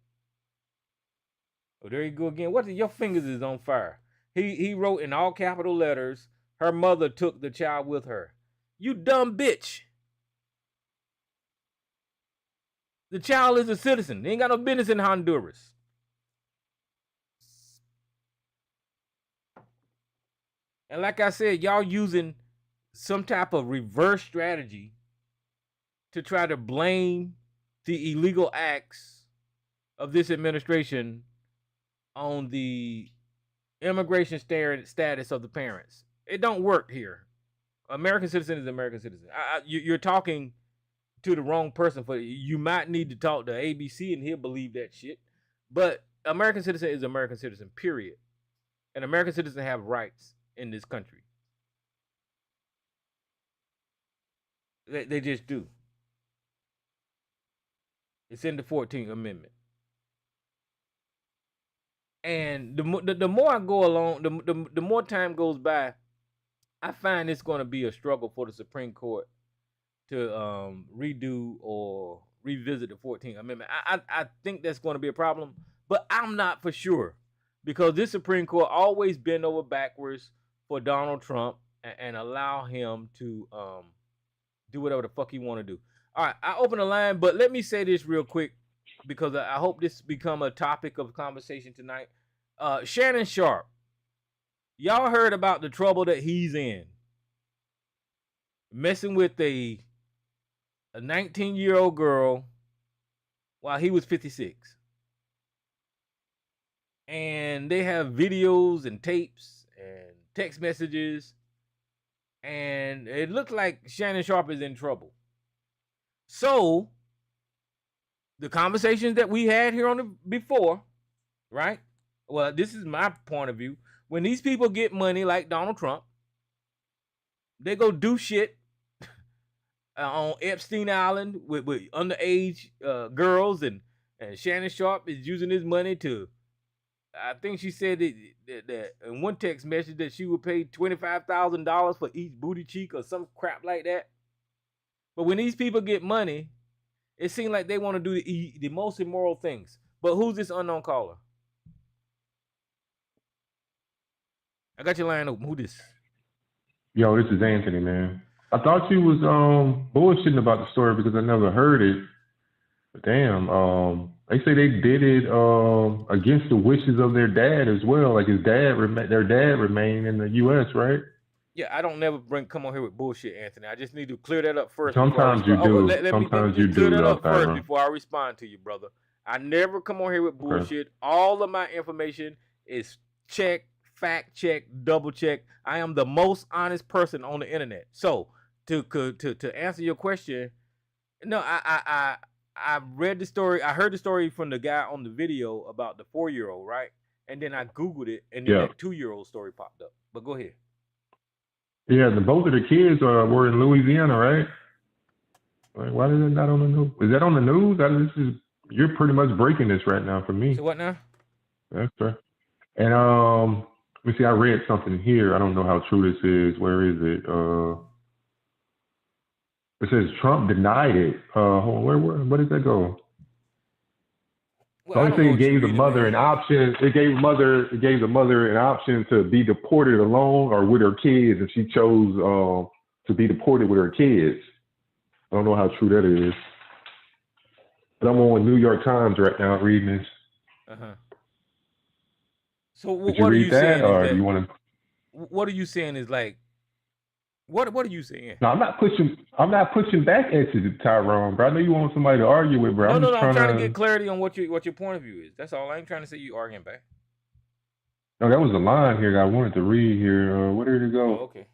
Oh, there you go again. Your fingers is on fire. He wrote in all capital letters, her mother took the child with her. You dumb bitch. The child is a citizen. They ain't got no business in Honduras. And like I said, y'all using some type of reverse strategy to try to blame the illegal acts of this administration on the immigration status of the parents. It don't work here. American citizen is American citizen. You're talking to the wrong person. You might need to talk to ABC and he'll believe that shit. But American citizen is American citizen, period. And American citizens have rights in this country. They just do. It's in the 14th Amendment. And the more I go along, the more time goes by, I find it's going to be a struggle for the Supreme Court to redo or revisit the 14th Amendment. I think that's going to be a problem, but I'm not for sure because this Supreme Court always bend over backwards for Donald Trump and allow him to do whatever the fuck he want to do. All right, I open the line, but let me say this real quick because I hope this become a topic of conversation tonight. Shannon Sharp, y'all heard about the trouble that he's in, messing with a 19-year-old girl while he was 56. And they have videos and tapes and text messages, and it looked like Shannon Sharp is in trouble. So, the conversations that we had here before, right? Well, this is my point of view. When these people get money like Donald Trump, they go do shit on Epstein Island with underage girls, and Shannon Sharp is using his money to, I think she said that in one text message that she would pay $25,000 for each booty cheek or some crap like that. But when these people get money, it seems like they want to do the most immoral things. But who's this unknown caller? I got your line open. Who this? Yo, this is Anthony, man. I thought you was bullshitting about the story because I never heard it. But damn, they say they did it against the wishes of their dad as well. Like their dad remained in the U.S., right? Yeah, I don't never come on here with bullshit, Anthony. I just need to clear that up first. Sometimes you do. Sometimes you do. Clear that up first before I respond to you, brother. I never come on here with bullshit. Okay. All of my information is check, fact check, double check. I am the most honest person on the internet. So to answer your question, no, I read the story. I heard the story from the guy on the video about the 4-year-old, right? And then I Googled it, and then that 2-year-old story popped up. But go ahead. Yeah, both of the kids were in Louisiana, right? Like, why is it not on the news? Is that on the news? You're pretty much breaking this right now for me. So what now? That's right. And let me see. I read something here. I don't know how true this is. Where is it? It says Trump denied it. Where did that go? Well, I say it gave the mother an option. It gave the mother an option to be deported alone or with her kids, and she chose to be deported with her kids. I don't know how true that is, but I'm on New York Times right now reading this. So Did you read that, or do you want to? what are you saying is like, what are you saying? No, I'm not pushing back at you, Tyrone, bro. I know you want somebody to argue with, bro. No, I'm no, just no. I'm trying to to. get clarity on what your point of view is. That's all. I ain't trying to say you arguing back. No, that was a line here that I wanted to read here. Where did it Oh, go? okay.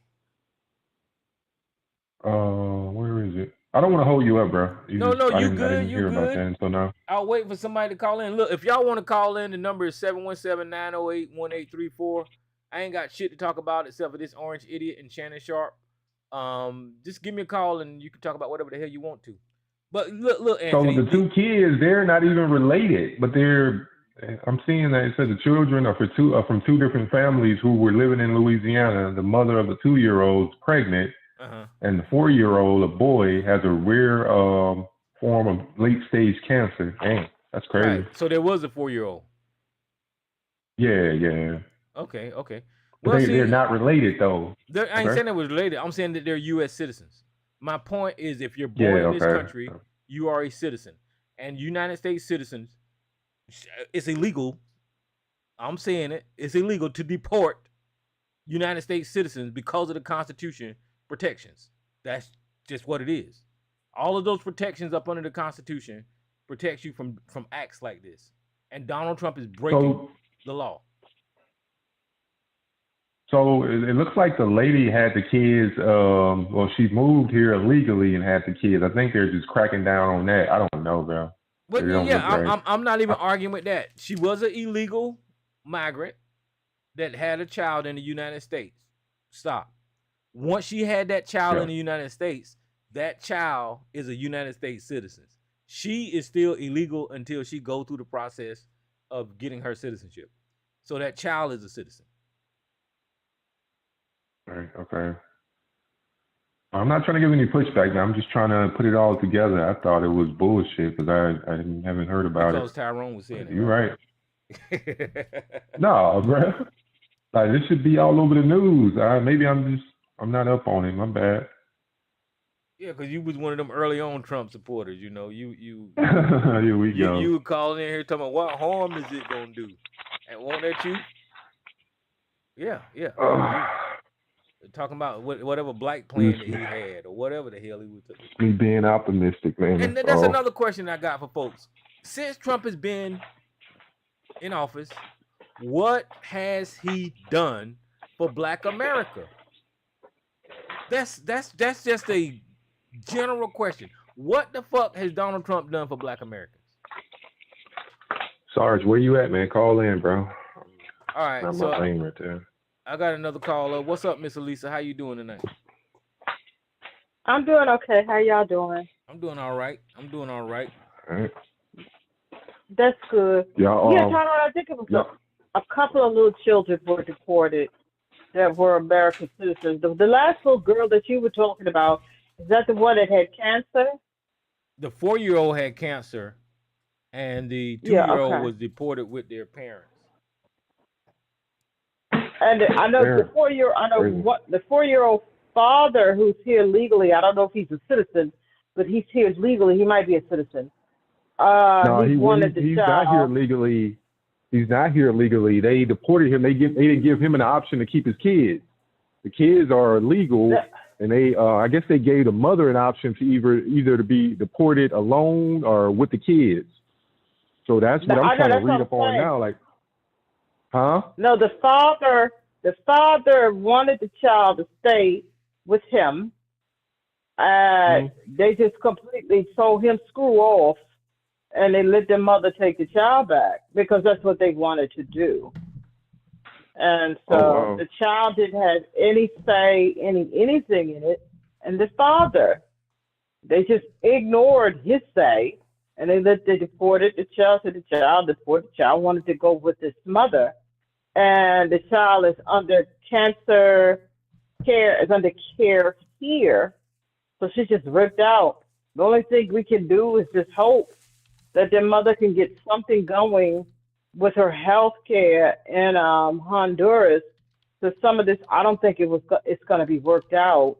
Where is it? I don't want to hold you up, bro. No, I you didn't good. You hear about good. that until now. I'll wait for somebody to call in. Look, if y'all want to call in, the number is 717-908-1834. I ain't got shit to talk about except for this orange idiot and Shannon Sharp. Just give me a call and you can talk about whatever the hell you want to. But look, Anthony. So the two kids, they're not even related, but I'm seeing that it says the children are from two different families who were living in Louisiana. The mother of the 2-year-old is pregnant, and the 4-year-old, a boy, has a rare form of late-stage cancer. Dang, that's crazy. Right. So there was a 4-year-old. Yeah. Okay. Well, they're not related, though. I ain't saying they was related. I'm saying that they're U.S. citizens. My point is, if you're born in this country, you are a citizen. And United States citizens, it's illegal. I'm saying it's illegal to deport United States citizens because of the Constitution protections. That's just what it is. All of those protections up under the Constitution protects you from acts like this. And Donald Trump is breaking the law. So it looks like the lady had the kids. She moved here illegally and had the kids. I think they're just cracking down on that. I don't know, bro. But I'm not even arguing with that. She was an illegal migrant that had a child in the United States. Stop. Once she had that child in the United States, that child is a United States citizen. She is still illegal until she goes through the process of getting her citizenship. So that child is a citizen. Right, okay. I'm not trying to give any pushback now. I'm just trying to put it all together. I thought it was bullshit because I haven't heard about because Tyrone was saying it. You're right. No, bro. Like, this should be all over the news. Maybe I'm not up on it. My bad. Yeah, because you was one of them early on Trump supporters. You know, you Here we go. You were calling in here talking about what harm is it gonna do, and won't that you? Yeah. Talking about whatever black plan that he had or whatever the hell he was doing. Me being optimistic, man. And that's another question I got for folks. Since Trump has been in office, what has he done for Black America? That's just a general question. What the fuck has Donald Trump done for Black Americans? Sarge, where you at, man? Call in, bro. All right, Not my lane right there. I got another caller. What's up, Miss Elisa? How you doing tonight? I'm doing okay. How y'all doing? I'm doing all right. All right. That's good. Y'all, Tyrone, I think it was a couple of little children were deported that were American citizens. The last little girl that you were talking about, is that the one that had cancer? The 4-year-old had cancer, and the 2-year-old was deported with their parents. And I know the 4-year-old father who's here legally. I don't know if he's a citizen, but he's here legally. He might be a citizen. No, he's not here legally. He's not here legally. They deported him. They didn't give him an option to keep his kids. The kids are legal, and I guess they gave the mother an option to either to be deported alone or with the kids. So that's what I'm trying to read up on now. Like, huh? No, the father wanted the child to stay with him. They just completely told him screw off, and they let their mother take the child back because that's what they wanted to do. And so the child didn't have any say, anything in it. And the father, they just ignored his say, and they deported the child to the child. The child wanted to go with his mother. And the child is under cancer care, is under care here. So she's just ripped out. The only thing we can do is just hope that their mother can get something going with her health care in Honduras. So some of this, I don't think it's going to be worked out.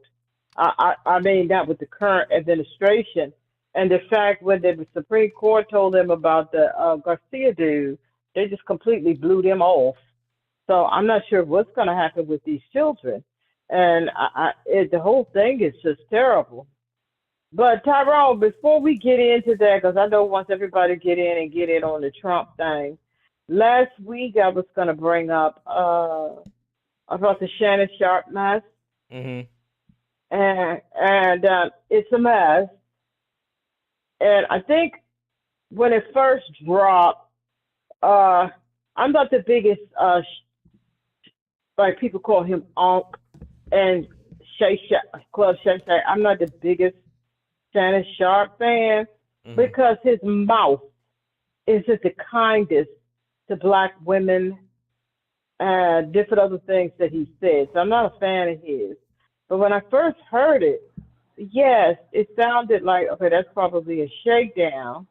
I mean, not with the current administration. And the fact when the Supreme Court told them about the Garcia dude, they just completely blew them off. So I'm not sure what's going to happen with these children. And the whole thing is just terrible. But Tyrone, before we get into that, because I know once everybody get in on the Trump thing, last week I was going to bring up about the Shannon Sharp mess, Mm-hmm. and it's a mess. And I think when it first dropped, I'm not the biggest, like people call him Onk and Club Shay Shay. I'm not the biggest Shannon Sharp fan because his mouth isn't the kindest to black women and different other things that he said. So I'm not a fan of his. But when I first heard it, yes, it sounded like, okay, that's probably a shakedown.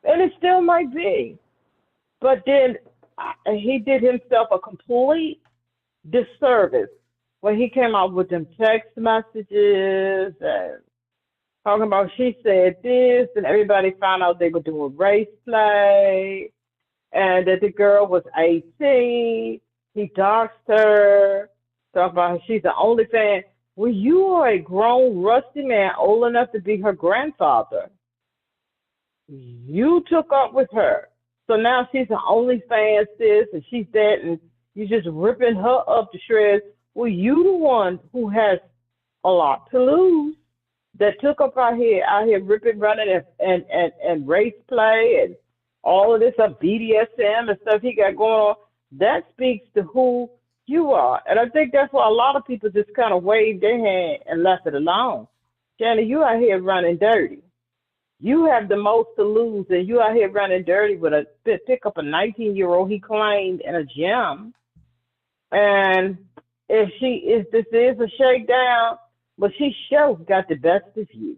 And it still might be. But then he did himself a complete disservice when he came out with them text messages and talking about she said this, and everybody found out they were doing race play, and that the girl was 18. He doxed her, talking about she's the only fan. Well, you are a grown, rusty man old enough to be her grandfather. You took up with her. So now she's the only fan, sis, and she's dead, and you're just ripping her up to shreds. Well, you the one who has a lot to lose that took up out here ripping, running, and race play and all of this BDSM and stuff he got going on. That speaks to who you are. And I think that's why a lot of people just kind of waved their hand and left it alone. Shannon, you out here running dirty. You have the most to lose, and you out here running dirty with pick up a 19-year-old he claimed in a gym. And if this is a shakedown, but she sure got the best of you.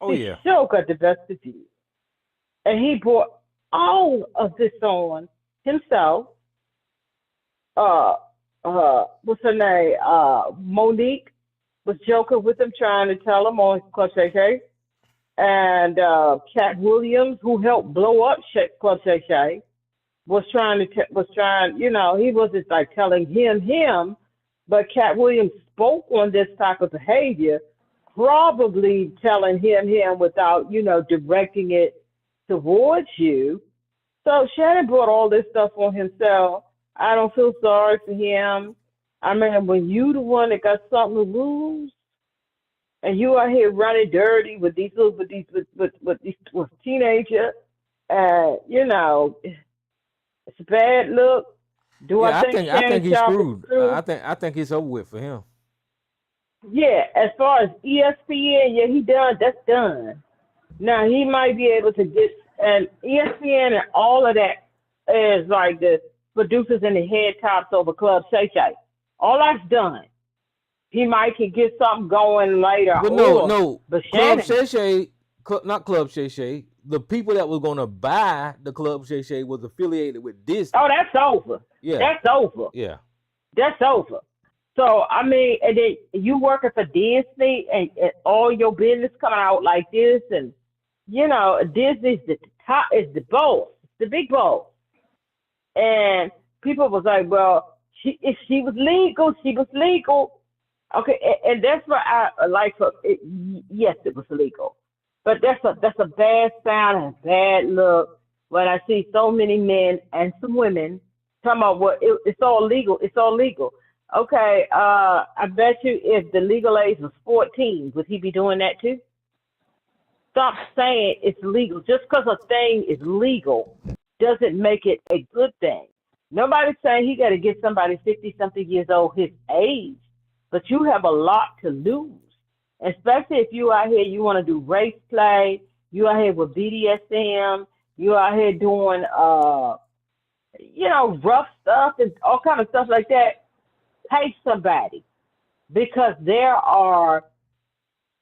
Oh, she yeah. sure got the best of you. And he brought all of this on himself. What's her name? Monique was joking with him, trying to tell him on Club Shay Shay. And Cat Williams, who helped blow up Club Shay Shay, was trying, you know, he wasn't like telling him, but Cat Williams spoke on this type of behavior, probably telling him without, you know, directing it towards you. So Shannon brought all this stuff on himself. I don't feel sorry for him. I mean, when you the one that got something to lose, and you are here running dirty with these teenagers, you know, it's a bad look. I think he's screwed. I think it's over with for him. Yeah, as far as ESPN, yeah, he done. That's done. Now he might be able to get, and ESPN and all of that is like the producers and the head tops over Club Shay Shay. All that's done. He might can get something going later. But no. But Club Shay Shay, not Club Shay Shay. The people that was going to buy the Club Shay Shay was affiliated with Disney. Oh, that's over. Yeah. That's over. Yeah. That's over. So, I mean, and then you working for Disney and all your business coming out like this, and, you know, Disney's the top, is the boss, the big boss. And people was like, well, if she was legal, she was legal. Okay, and that's what I like her. Yes, it was illegal, but that's a bad sound and a bad look when I see so many men and some women talking about what it's all legal. It's all legal. Okay, I bet you if the legal age was 14, would he be doing that too? Stop saying it's legal. Just because a thing is legal doesn't make it a good thing. Nobody's saying he got to get somebody 50-something years old his age. But you have a lot to lose, especially if you out here, you want to do race play, you out here with BDSM, you out here doing, you know, rough stuff and all kind of stuff like that. Pay somebody, because there are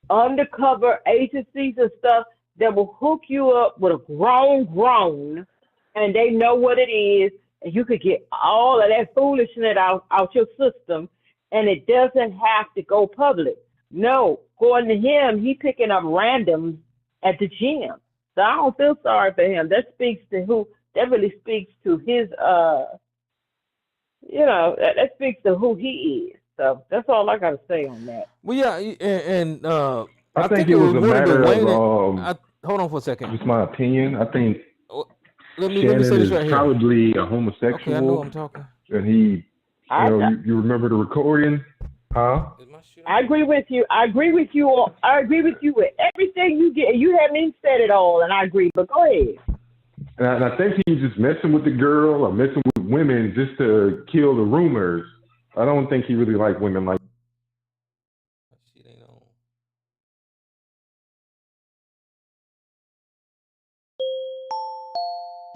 undercover agencies and stuff that will hook you up with a grown, and they know what it is, and you could get all of that foolishness out your system. And it doesn't have to go public. No, according to him, he picking up randoms at the gym. So I don't feel sorry for him. That really speaks to his That speaks to who he is. So that's all I got to say on that. Well, yeah, and I I think think it it was was a one of the matter of Wayne. Hold on for a second. just my opinion. I think Oh, let me say Shannon this is right here. probably a Okay, I know homosexual, I'm talking. and he, I you remember the recording, huh? Is my shit I on? agree with you. I agree with you. I agree with you with everything you get. You haven't even said it all, and I agree. But go ahead. And I think he's just messing with the girl or messing with women just to kill the rumors. I don't think he really liked women like. My shit ain't on.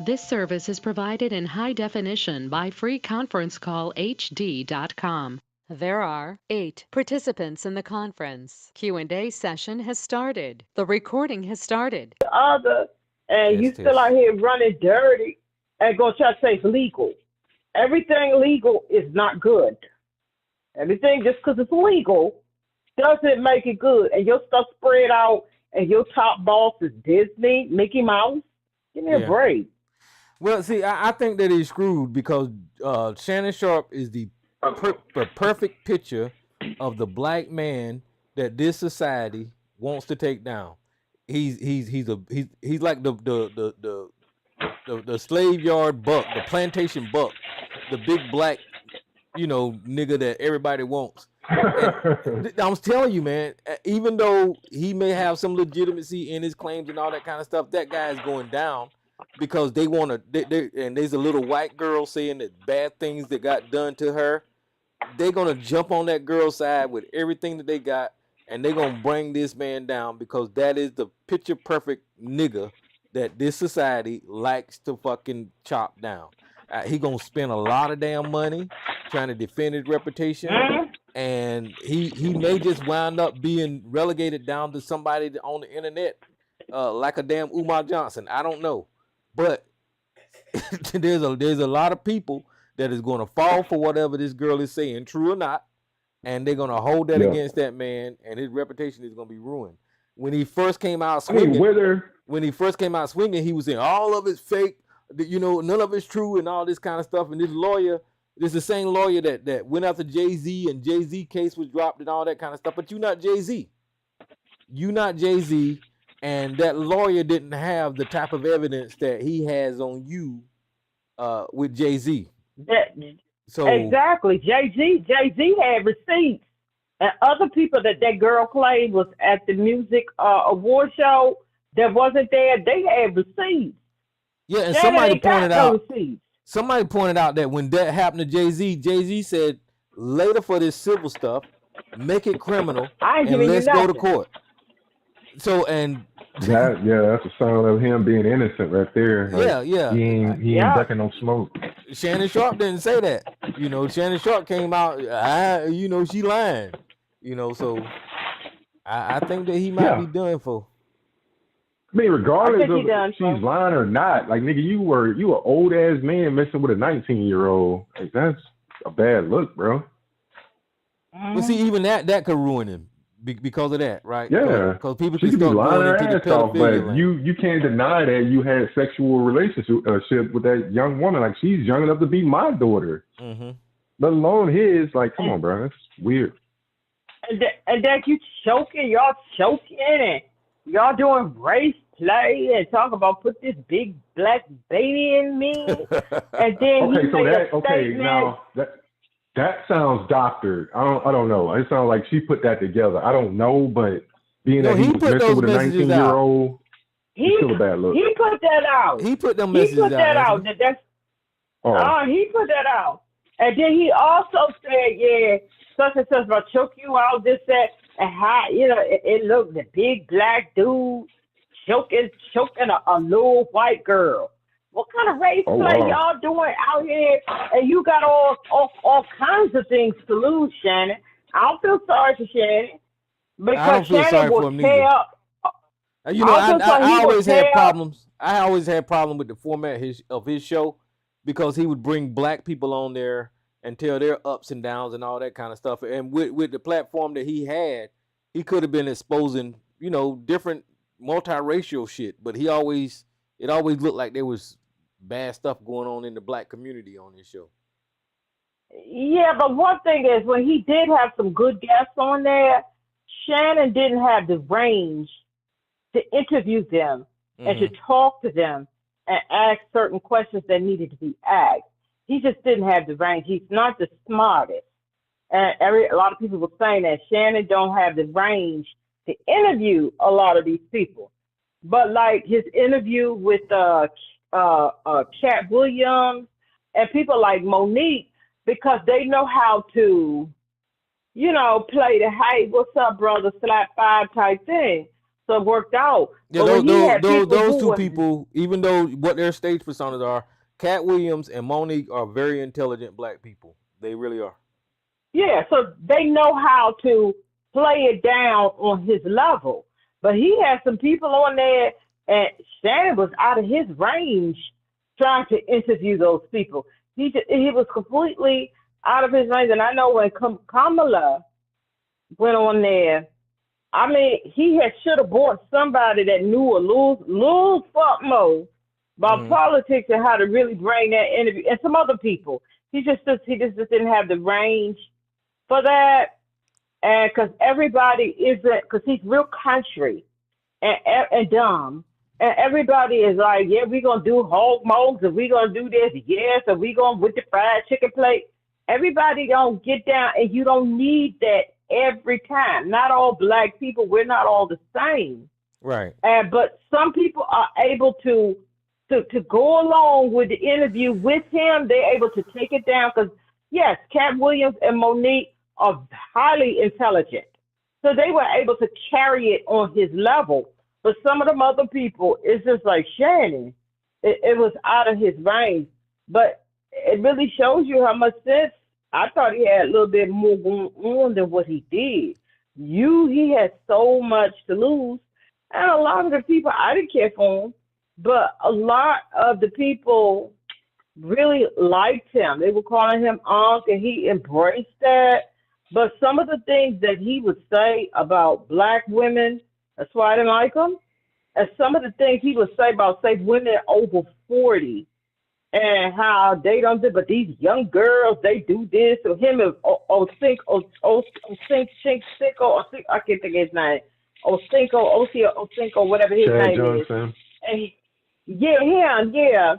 This service is provided in high definition by freeconferencecallhd.com. There are 8 participants in the conference. Q&A session has started. The recording has started. The other, and you Test, still out test. here running dirty and go try to say it's legal. Everything legal is not good. Everything just because it's legal doesn't make it good. And your stuff spread out, and your top boss is Disney, Mickey Mouse. Give me a Yeah. break. Well, see, I think that he's screwed because Shannon Sharp is the perfect picture of the black man that this society wants to take down. He's like the slave yard buck, the plantation buck, the big black, nigga that everybody wants. And I'm telling you, man, even though he may have some legitimacy in his claims and all that kind of stuff, that guy is going down because they want to. And there's a little white girl saying that bad things that got done to her. They're gonna jump on that girl's side with everything that they got, and they're gonna bring this man down because that is the picture perfect nigga that this society likes to fucking chop down. He gonna spend a lot of damn money trying to defend his reputation, and he may just wind up being relegated down to somebody on the internet, like a damn Umar Johnson. I don't know, but there's a lot of people that is going to fall for whatever this girl is saying, true or not, and they're going to hold that against that man, and his reputation is going to be ruined. When he first came out swinging, he was saying all of it's fake, none of it's true, and all this kind of stuff. And this lawyer, this is the same lawyer that went after Jay-Z, and Jay-Z case was dropped and all that kind of stuff. But you're not Jay-Z. You're not Jay-Z, and that lawyer didn't have the type of evidence that he has on you with Jay-Z. So exactly, Jay-Z had receipts, and other people that girl claimed was at the music award show that wasn't there, they had receipts. Yeah, and somebody pointed out that when that happened to Jay-Z, Jay-Z said later for this civil stuff, make it criminal and let's go to court. So and that's a sign of him being innocent right there. Like, yeah. He ain't ducking no smoke. Shannon Sharp didn't say that. Shannon Sharp came out, she lying. So I think that he might be done for. I mean, regardless of if she's lying or not, like nigga, you an old ass man messing with a 19-year-old. Like that's a bad look, bro. But see, even that could ruin him because of that, right? Yeah, because people she can could be start lying going her into the ass off, pedophilia but you can't deny that you had sexual relationship with that young woman. Like she's young enough to be my daughter, let alone his. Like, come on, bro, that's weird. And that y'all choking, and y'all doing race play and talk about put this big black baby in me, and then now that sounds doctored. I don't know. It sounds like she put that together. I don't know, but being that he was messing with a 19-year-old, it's still a bad look. He put that out. He put them messages out. He put that out. He put that out, and then he also said, such and such about choke you out, this, that, and how, it looked the big black dude choking a little white girl. What kind of race play y'all doing out here? And you got all kinds of things to lose, Shannon. I don't feel sorry for Shannon. Because I don't feel Shannon sorry for him neither. I always had problems. I always had problem with the format of his show because he would bring black people on there and tell their ups and downs and all that kind of stuff. And with the platform that he had, he could have been exposing, different multiracial shit. But it always looked like there was bad stuff going on in the black community on this show. Yeah, but one thing is when he did have some good guests on there, Shannon didn't have the range to interview them and to talk to them and ask certain questions that needed to be asked. He just didn't have the range. He's not the smartest. And a lot of people were saying that Shannon don't have the range to interview a lot of these people. But like his interview with Cat Williams and people like Monique, because they know how to, play the hey, what's up, brother, slap five type thing. So it worked out. Yeah, those two people, even though what their stage personas are, Cat Williams and Monique are very intelligent black people. They really are. Yeah, so they know how to play it down on his level. But he had some people on there, and Shannon was out of his range trying to interview those people. He was completely out of his range. And I know when Kamala went on there, I mean, he should have brought somebody that knew a little fuck more about politics and how to really bring that interview, and some other people. He just didn't have the range for that, and because everybody isn't, because he's real country and dumb, and everybody is like, yeah, we're gonna do hog mugs, and we're gonna do this, yes, and we're gonna with the fried chicken plate. Everybody don't get down, and you don't need that every time. Not all black people, we're not all the same. Right. But some people are able to go along with the interview with him. They're able to take it down because, yes, Cat Williams and Monique are highly intelligent. So they were able to carry it on his level. But some of them other people, it's just like Shannon. It was out of his range. But it really shows you how much sense. I thought he had a little bit more going on than what he did. He had so much to lose. And a lot of the people, I didn't care for him, but a lot of the people really liked him. They were calling him Unc, and he embraced that. But some of the things that he would say about black women, that's why I didn't like him. And some of the things he would say about, say, women over 40, and how they don't do, but these young girls, they do this. So him and Osinko, I can't think of his name. Osinko, whatever his Chad name Johnson. is. And yeah.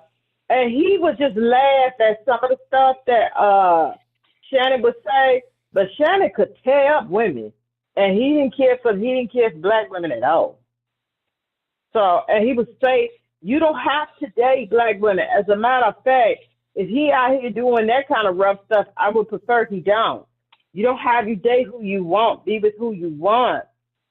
And he would just laugh at some of the stuff that Shannon would say, but Shannon could tear up women, and he didn't care for black women at all. So, and he would say, you don't have to date black women. As a matter of fact, if he out here doing that kind of rough stuff, I would prefer he don't. You don't have to date who you want, be with who you want,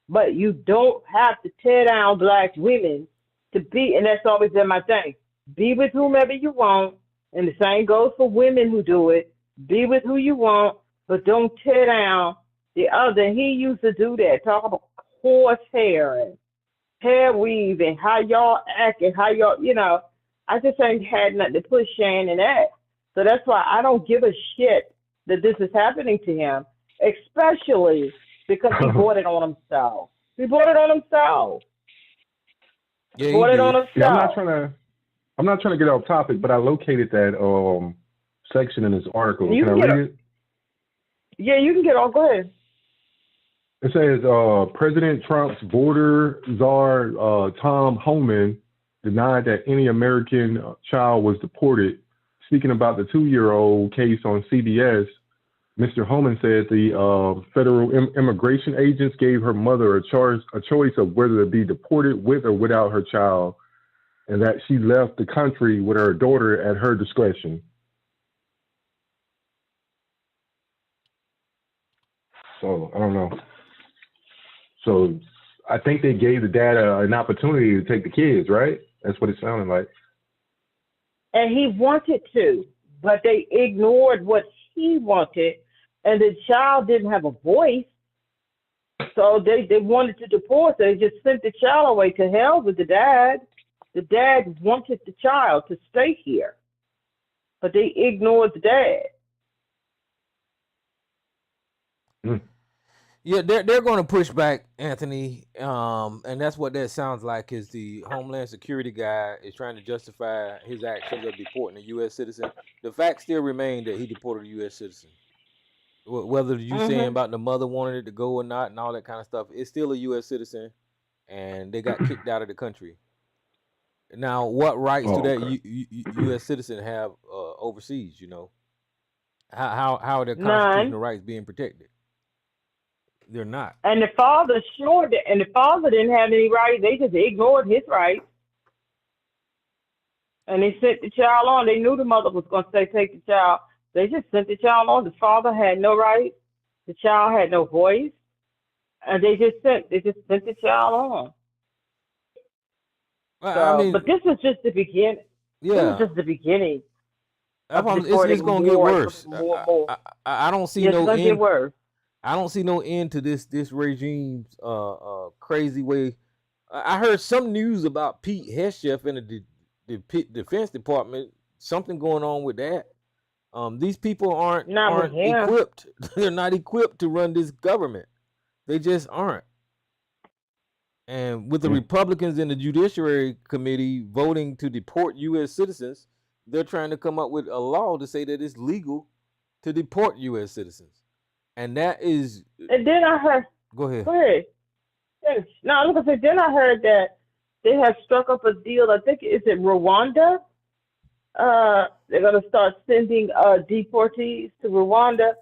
but you don't have to tear down black women to be, and that's always been my thing. Be with whomever you want, and the same goes for women who do it. Be with who you want, but don't tear down the other. He used to do that, talk about horsehair and hair weave and how y'all act and how y'all, I just ain't had nothing to push Shannon at. So that's why I don't give a shit that this is happening to him, especially because he brought it on himself. He brought it on himself. Yeah, brought it on himself. Yeah, I'm not trying to get off topic, but I located that section in this article. Can I read it? Yeah, you can get on. Go ahead. It says President Trump's border czar, Tom Homan, denied that any American child was deported. Speaking about the 2-year-old case on CBS, Mr. Homan said the federal immigration agents gave her mother a choice of whether to be deported with or without her child, and that she left the country with her daughter at her discretion. So, I don't know. So I think they gave the dad an opportunity to take the kids, right? That's what it sounded like. And he wanted to, but they ignored what he wanted, and the child didn't have a voice. So they wanted to deport, so they just sent the child away. To hell with the dad. The dad wanted the child to stay here, but they ignored the dad. Yeah, they're going to push back, Anthony, and that's what that sounds like. Is the Homeland Security guy is trying to justify his actions of deporting a U.S. citizen? The fact still remain that he deported a U.S. citizen. Whether you saying about the mother wanted it to go or not, and all that kind of stuff, it's still a U.S. citizen, and they got kicked out of the country. Now, what rights do that U.S. citizen have overseas? You know, how are their None. constitutional rights being protected? They're not. And the father and the father didn't have any rights. They just ignored his rights. And they sent the child on. They knew the mother was going to say, take the child. They just sent the child on. The father had no rights. The child had no voice. And they just sent the child on. Well, So, I mean, but this was just the beginning. yeah, This was just the beginning. it's going to get worse. More. I don't see It's no going to get end. worse. I don't see no end to this regime's crazy way. I heard some news about Pete Hegseth in the Defense Department. Something going on with that. These people aren't equipped. They're not equipped to run this government. They just aren't. And with the Republicans in the Judiciary Committee voting to deport U.S. citizens, they're trying to come up with a law to say that it's legal to deport U.S. citizens. And that is. And then I heard. Go ahead. Yes. No, I was gonna say. Then I heard that they have struck up a deal. I think is it Rwanda? They're gonna start sending deportees to Rwanda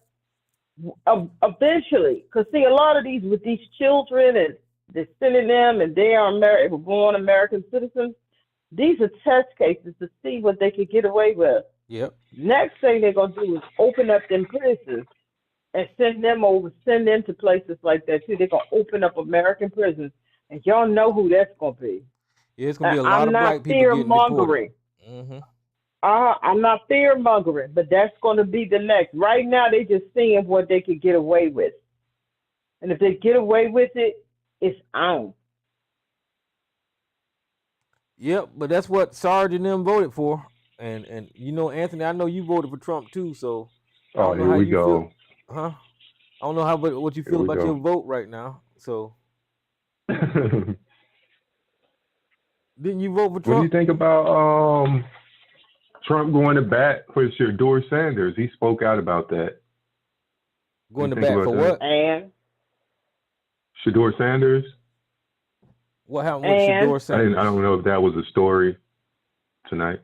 eventually. Cause see, a lot of these with these children and they're sending them, and they are born American citizens. These are test cases to see what they could get away with. Yep. Next thing they're gonna do is open up them prisons. And send them to places like that too. They're gonna open up American prisons, and y'all know who that's gonna be. Yeah, it's gonna be a lot of black people getting deported. I'm not fear mongering, but that's gonna be the next. Right now, they just seeing what they could get away with, and if they get away with it, it's on. Yep, but that's what Sarge and them voted for, and you know, Anthony, I know you voted for Trump too, so. Oh, here we go. Feel. Huh? I don't know what you feel about your vote right now. So, didn't you vote for Trump? What do you think about Trump going to bat for Shedeur Sanders? He spoke out about that. Going to bat for what? And Shedeur Sanders. What happened with Shedeur Sanders? I don't know if that was a story tonight.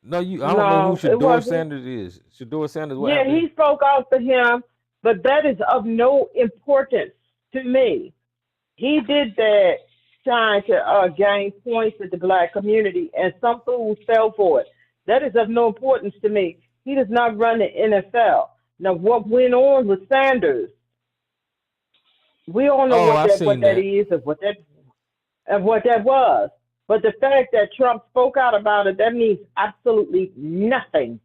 No, I don't know who Shedeur Sanders is. Shedeur Sanders, what happened? He spoke out for him, but that is of no importance to me. He did that trying to gain points with the black community, and some fools fell for it. That is of no importance to me. He does not run the NFL. Now, what went on with Sanders, we all know what that is and what that was. But the fact that Trump spoke out about it, that means absolutely nothing.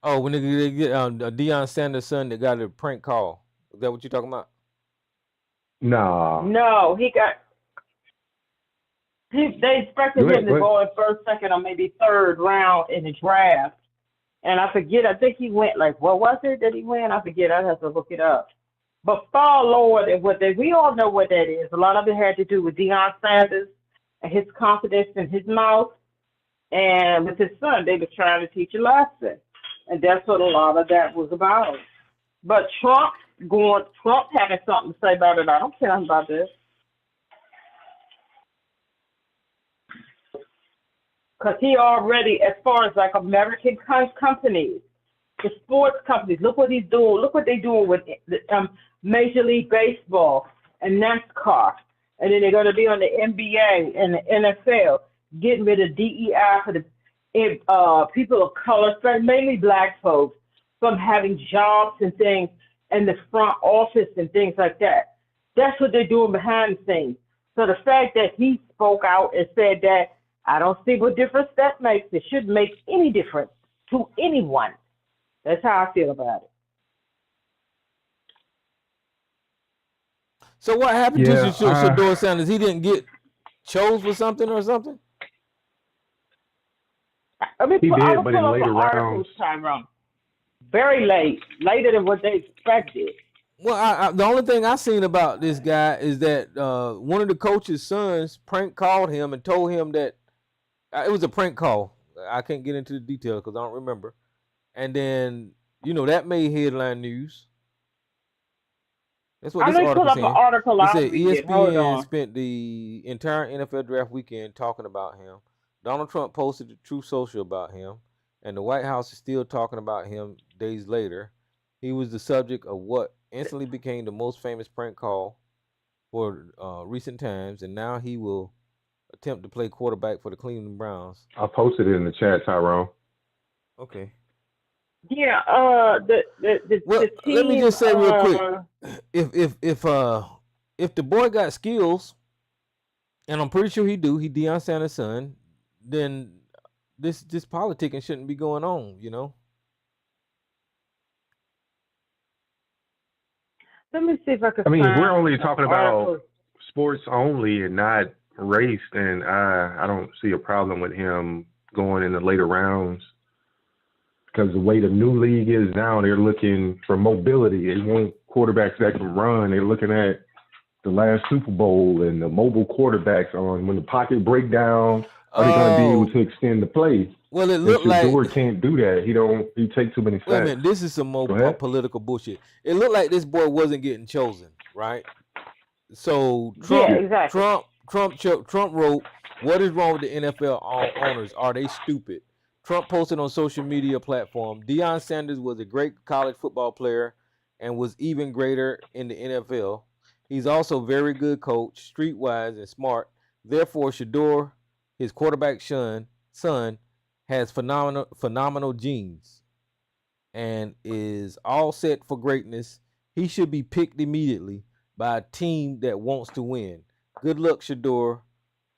Oh, when they get Deion Sanders' son that got a prank call. Is that what you're talking about? Nah. No, they expected him to go in first, second, or maybe third round in the draft. And I forget, I think he went what was it that he went? I forget, I'd have to look it up. But far lower than we all know what that is. A lot of it had to do with Deion Sanders and his confidence in his mouth. And with his son, they were trying to teach a lesson. And that's what a lot of that was about. But Trump having something to say about it, I don't care about this. Because he already, as far as American companies, the sports companies, look what he's doing. Look what they're doing with Major League Baseball and NASCAR. And then they're going to be on the NBA and the NFL, getting rid of DEI for the people of color, mainly black folks, from having jobs and things in the front office and things like that. That's what they're doing behind the scenes. So the fact that he spoke out and said that, I don't see what difference that makes. It shouldn't make any difference to anyone. That's how I feel about it. So what happened to Shedeur Sanders? He didn't get chose for something or something? He did, but in later rounds. Very late, later than what they expected. Well, the only thing I seen about this guy is that one of the coach's sons prank called him and told him that it was a prank call. I can't get into the details because I don't remember. And then that made headline news. That's what I this may pull article up an saying. article. It I'll said read it. Hold ESPN on. spent the entire NFL draft weekend talking about him. Donald Trump posted the Truth Social about him, and the White House is still talking about him days later. He was the subject of what instantly became the most famous prank call for recent times, and now he will attempt to play quarterback for the Cleveland Browns. I posted it in the chat, Tyrone. Okay. Yeah, the team. Let me just say real quick, if the boy got skills, and I'm pretty sure he do, he Deion Sanders' son, then this politicking shouldn't be going on, Let me see if I can. I mean, if we're find only an talking article. about sports only and not race, then I don't see a problem with him going in the later rounds. Because the way the new league is now, they're looking for mobility. They want quarterbacks that can run. They're looking at the last Super Bowl and the mobile quarterbacks on when the pocket break down. Are they going to be able to extend the play? Well, it looked like Shador can't do that. He takes too many sacks. Wait a minute, this is some more political bullshit. It looked like this boy wasn't getting chosen, right? So Trump wrote, "What is wrong with the NFL owners? Are they stupid?" Trump posted on social media platform, "Deion Sanders was a great college football player and was even greater in the NFL. He's also very good coach, streetwise and smart. Therefore, Shador, his quarterback son, has phenomenal genes and is all set for greatness. He should be picked immediately by a team that wants to win. Good luck, Shador,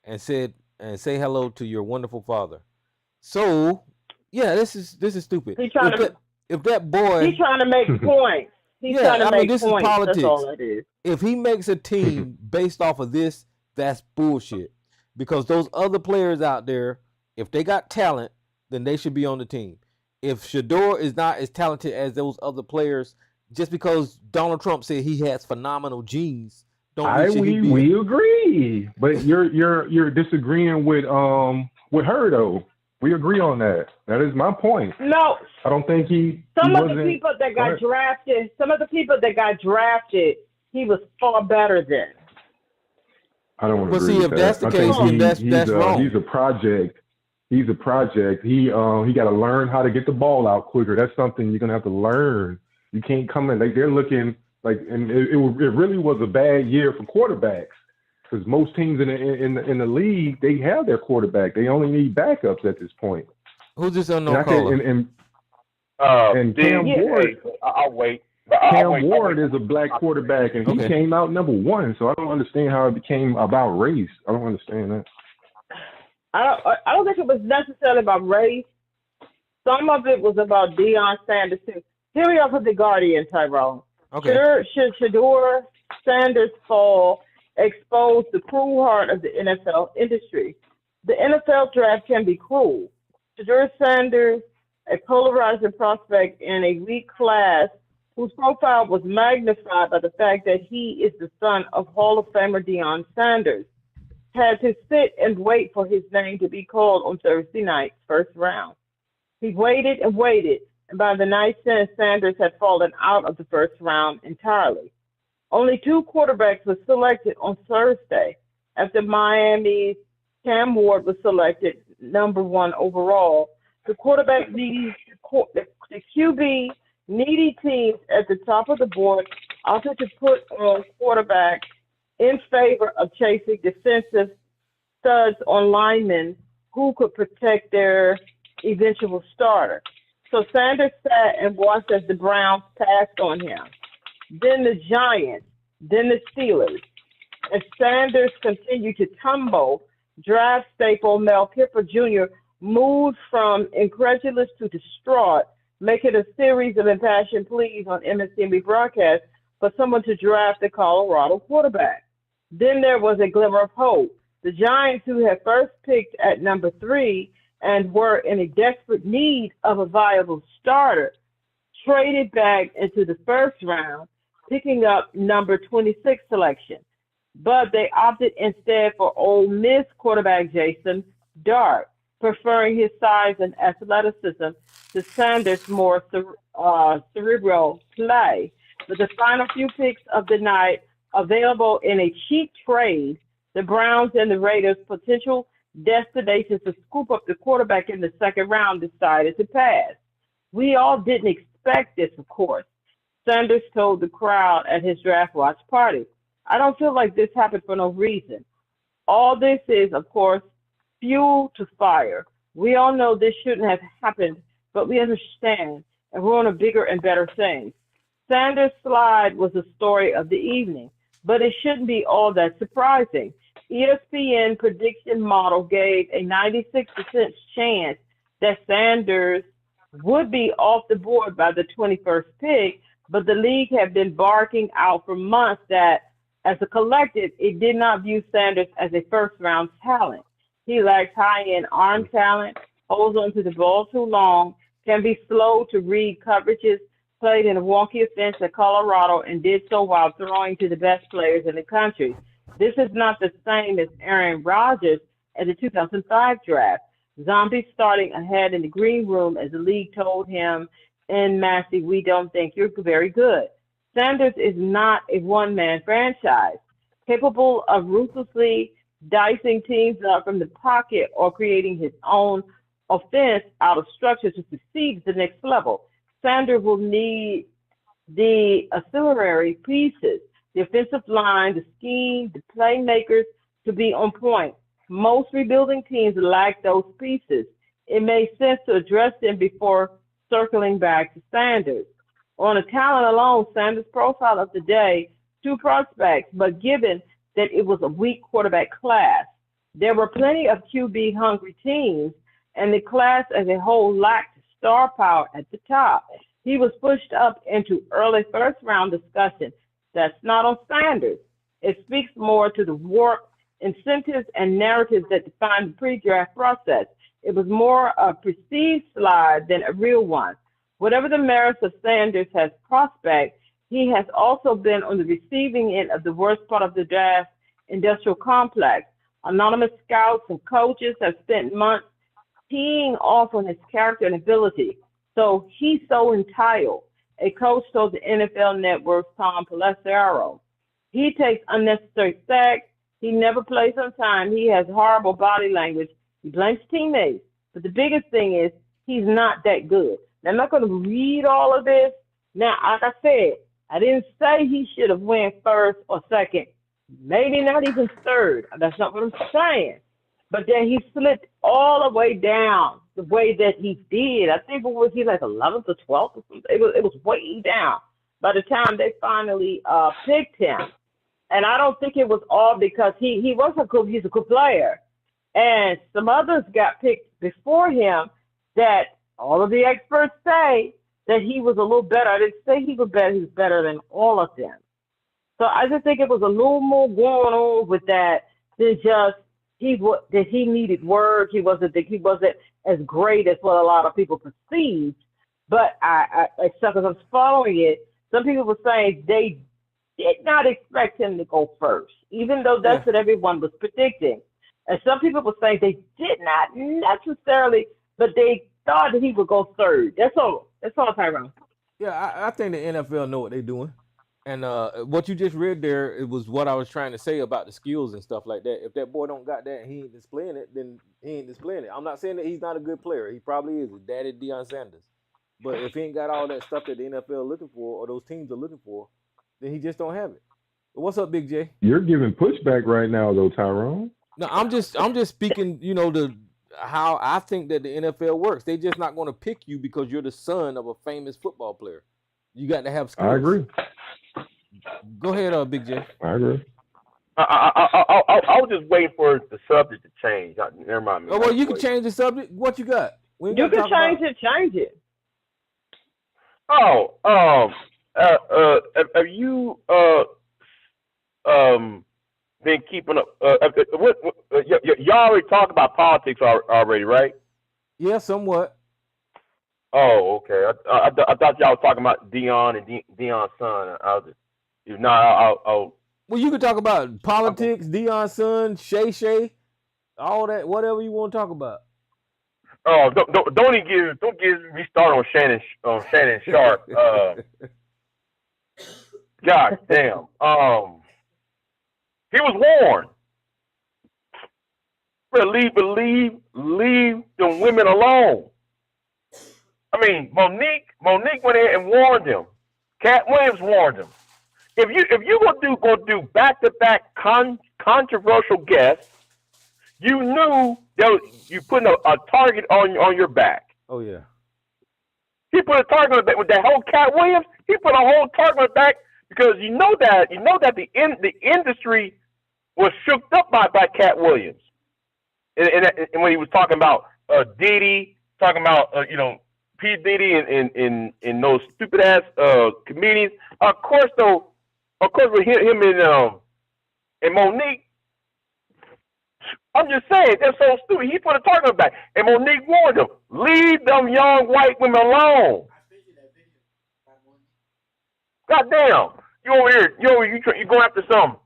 and say hello to your wonderful father." So, yeah, this is stupid. If that boy, he's trying to make points. He's trying to make this points. is politics. That's all it is. If he makes a team based off of this, that's bullshit. Because those other players out there, if they got talent, then they should be on the team. If Shador is not as talented as those other players, just because Donald Trump said he has phenomenal genes, we agree. But you're disagreeing with her though. We agree on that. That is my point. No, I don't think Some of the people that got drafted, he was far better than. I don't want to agree with that. If that's the case, then that's wrong. He's a project. He got to learn how to get the ball out quicker. That's something you're gonna have to learn. You can't come in like they're looking like, and it really was a bad year for quarterbacks because most teams in the league, they have their quarterback. They only need backups at this point. Who's this unknown caller? And Cam Ward. I'll wait. Cam Ward is a black quarterback, and he came out number one. So I don't understand how it became about race. I don't understand that. I don't think it was necessarily about race. Some of it was about Deion Sanders too. Here we are for the Guardian, Tyrone. Okay. Shador Sanders' fall exposed the cruel heart of the NFL industry. The NFL draft can be cruel. Shador Sanders, a polarizing prospect in a weak class whose profile was magnified by the fact that he is the son of Hall of Famer Deion Sanders, had to sit and wait for his name to be called on Thursday night's first round. He waited and waited, and by the night since, Sanders had fallen out of the first round entirely. Only 2 quarterbacks were selected on Thursday after Miami's Cam Ward was selected number 1 overall. The QB needy teams at the top of the board opted to put on quarterback in favor of chasing defensive studs on linemen who could protect their eventual starter. So Sanders sat and watched as the Browns passed on him. Then the Giants, then the Steelers. As Sanders continued to tumble, draft staple Mel Kiper Jr. moved from incredulous to distraught, making a series of impassioned pleas on MSNBC broadcast for someone to draft the Colorado quarterback. Then there was a glimmer of hope. The Giants, who had first picked at number 3 and were in a desperate need of a viable starter, traded back into the first round, picking up number 26 selection. But they opted instead for Ole Miss quarterback Jason Dart, preferring his size and athleticism to Sanders' more cerebral play. With the final few picks of the night available in a cheap trade, the Browns and the Raiders' potential destinations to scoop up the quarterback in the second round decided to pass. We all didn't expect this, of course. Sanders told the crowd at his draft watch party, "I don't feel like this happened for no reason. All this is, of course, fuel to fire. We all know this shouldn't have happened, but we understand, and we're on a bigger and better thing." Sanders' slide was the story of the evening, but it shouldn't be all that surprising. ESPN prediction model gave a 96% chance that Sanders would be off the board by the 21st pick, but the league had been barking out for months that, as a collective, it did not view Sanders as a first-round talent. He lacks high-end arm talent, holds on to the ball too long, can be slow to read coverages, played in a wonky offense at Colorado, and did so while throwing to the best players in the country. This is not the same as Aaron Rodgers at the 2005 draft. Zombie starting ahead in the green room as the league told him in Massey, "We don't think you're very good." Sanders is not a one-man franchise, capable of ruthlessly dicing teams up from the pocket or creating his own offense out of structure to succeed at the next level. Sanders will need the auxiliary pieces, the offensive line, the scheme, the playmakers to be on point. Most rebuilding teams lack those pieces. It makes sense to address them before circling back to Sanders. On a talent alone, Sanders' profile of the day, 2 prospects, but given that it was a weak quarterback class, there were plenty of QB-hungry teams, and the class as a whole lacked star power at the top. He was pushed up into early first-round discussion. That's not on Sanders. It speaks more to the warped incentives and narratives that define the pre-draft process. It was more a perceived slide than a real one. Whatever the merits of Sanders has prospect, he has also been on the receiving end of the worst part of the draft industrial complex. Anonymous scouts and coaches have spent months teeing off on his character and ability. So he's so entitled. A coach told the NFL Network's Tom Pelissero, "He takes unnecessary sacks. He never plays on time. He has horrible body language. He blames teammates. But the biggest thing is he's not that good." Now, I'm not going to read all of this. Now, like I said, I didn't say he should have went first or second, maybe not even third. That's not what I'm saying. But then he slipped all the way down the way that he did. I think it was he like 11th or 12th or something. It was way down by the time they finally picked him. And I don't think it was all because he's a good player. And some others got picked before him that all of the experts say that he was a little better. I didn't say he was better. He was better than all of them. So I just think it was a little more going on with that than just that he needed work. He wasn't as great as what a lot of people perceived. But except as I was following it, some people were saying they did not expect him to go first, even though that's what everyone was predicting. And some people were saying they did not necessarily, but they thought that he would go third. That's all, Tyrone. Yeah, I think the NFL know what they're doing. And what you just read there, it was what I was trying to say about the skills and stuff like that. If that boy don't got that and he ain't displaying it, then he ain't displaying it. I'm not saying that he's not a good player. He probably is. His daddy Deion Sanders. But if he ain't got all that stuff that the NFL looking for or those teams are looking for, then he just don't have it. What's up, Big J? You're giving pushback right now, though, Tyrone. No, I'm just speaking, how I think that the NFL works. They just not going to pick you because you're the son of a famous football player. You got to have skills. I agree. Go ahead, Big J. I agree. I was just waiting for the subject to change. Never mind. Oh, well, you can change the subject. What you got? You can change it. Oh, have you been keeping up? Y'all already talked about politics already, right? Yeah, somewhat. Oh, okay. I thought y'all was talking about Deion and Deion's son. If not, I'll Well, you can talk about politics, Deion's son, Shay, all that, whatever you want to talk about. Oh, don't even get me started on Shannon Sharp. God damn. He was warned. Leave the women alone. I mean, Monique went in and warned him. Cat Williams warned him. If you gonna do back-to-back controversial guests, you knew that you putting a target on your back. Oh yeah. He put a target on the back with that whole Cat Williams. He put a whole target on the back because you know that the industry was shook up by Cat Williams, and when he was talking about Diddy, talking about P Diddy and those stupid ass comedians. Of course with him and Monique. I'm just saying, they're so stupid. He put a target on the back. And Monique warned him, leave them young white women alone. God damn. You over here, you're going after some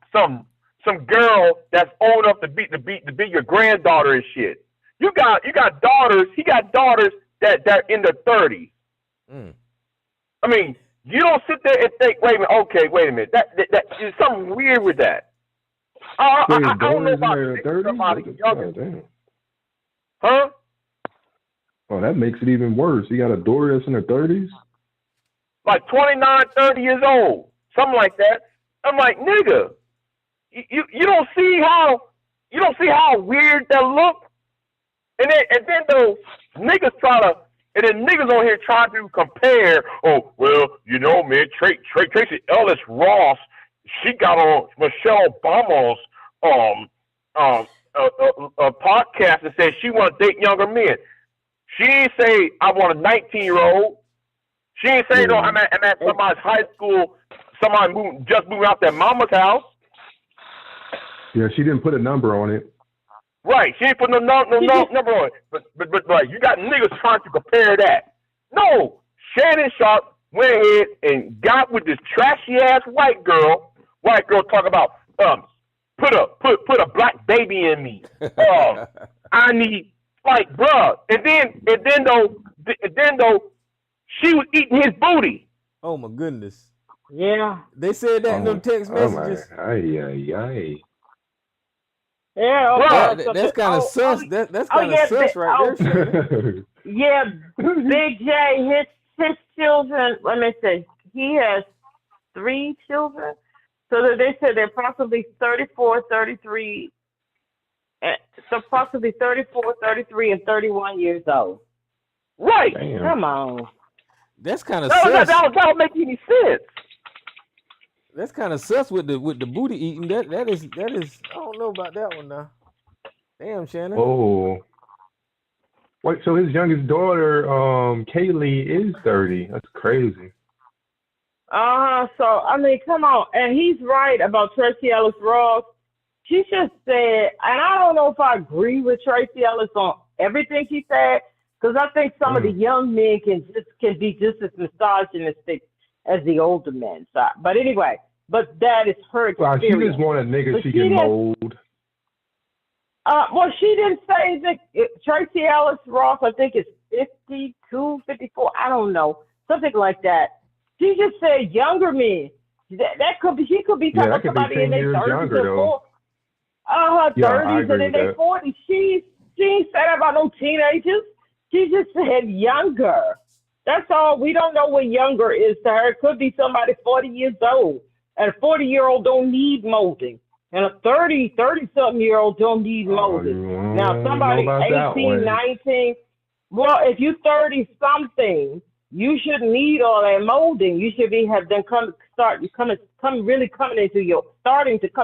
girl that's old enough to be your granddaughter and shit. You got daughters, he got daughters that in their 30s. I mean, you don't sit there and think, wait a minute, that there's something weird with that. I don't know about damn. Huh? Oh, that makes it even worse. You got a daughter that's in her 30s? Like 29, 30 years old. Something like that. I'm like, nigga, you don't see how weird that look? And then those niggas niggas on here trying to compare, oh, well, man, Tracy Ellis Ross, she got on Michelle Obama's podcast and said she want to date younger men. She didn't say I want a 19-year-old. She didn't say no. I'm at somebody's high school. Somebody just moved out their mama's house. Yeah, she didn't put a number on it. Right, she didn't put no number on it. But like, you got niggas trying to compare that. No, Shannon Sharp went ahead and got with this trashy ass white girl. White girl talk about put a black baby in me. I need, like, bruh. And then though she was eating his booty. Oh my goodness. Yeah. They said that in them text messages. Yeah, that's kind of sus. That's kind of sus right there. Yeah, Big J, his children. Let me see. He has 3 children. So that they said they're possibly 34, 33. So possibly 34, 33, and 31 years old. Right. Damn. Come on. That's kind of sus. That don't make any sense. That's kind of sus with the booty eating. That is. I don't know about that one now. Damn, Shannon. Oh. Wait, so his youngest daughter, Kaylee, is 30. That's crazy. So I mean, come on, and he's right about Tracy Ellis Ross. She just said, and I don't know if I agree with Tracy Ellis on everything she said, because I think some of the young men can be just as misogynistic as the older men. So, but anyway, that is her experience. Well, she just want a nigga she can mold. Well, she didn't say that. Tracy Ellis Ross, I think, is 52, 54. I don't know, something like that. She just said younger men. That could be. She could be talking about somebody in their 30s or 40s. 30s and in their 40s. She ain't said about no teenagers. She just said younger. That's all. We don't know what younger is to her. It could be somebody 40 years old. And a 40-year-old don't need molding. And a 30-something-year-old don't need molding. Now, somebody 18, 19. Well, if you're 30-something, you shouldn't need all that molding. You should have then starting to come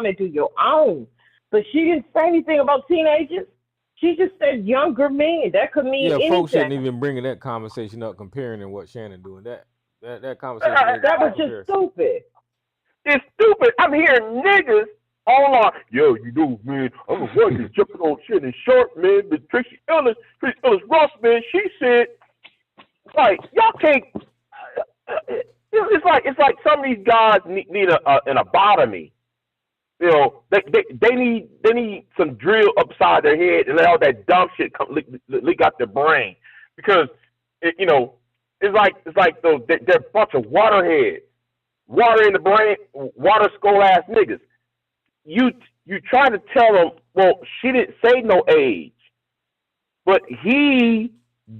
into your own. But she didn't say anything about teenagers. She just said younger men. That could mean anything. Folks shouldn't even bringing that conversation up, comparing and what Shannon doing. That conversation. That was just stupid. It's stupid. I'm hearing niggas online. Yo, man, I'm a worker jumping on shit and short, man. But Tracy Ellis Ross, man, she said, like, y'all can't. It's like some of these guys need an abotomy. You know, they need some drill upside their head and let all that dumb shit leak out their brain, because you know, it's like those they're a bunch of waterheads, water in the brain, water skull ass niggas. You try to tell them, well, she didn't say no age, but he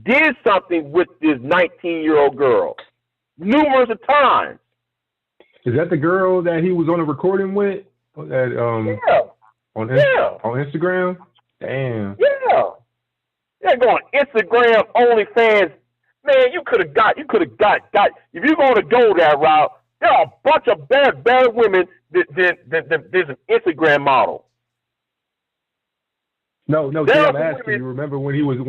did something with this 19-year-old girl numerous of times. Is that the girl that he was on a recording with? Yeah. On Instagram? Damn. Yeah, going Instagram, OnlyFans. Man, you could have got. If you're going to go that route, there are a bunch of better women than there's an Instagram model. No, I'm asking you. Remember when he was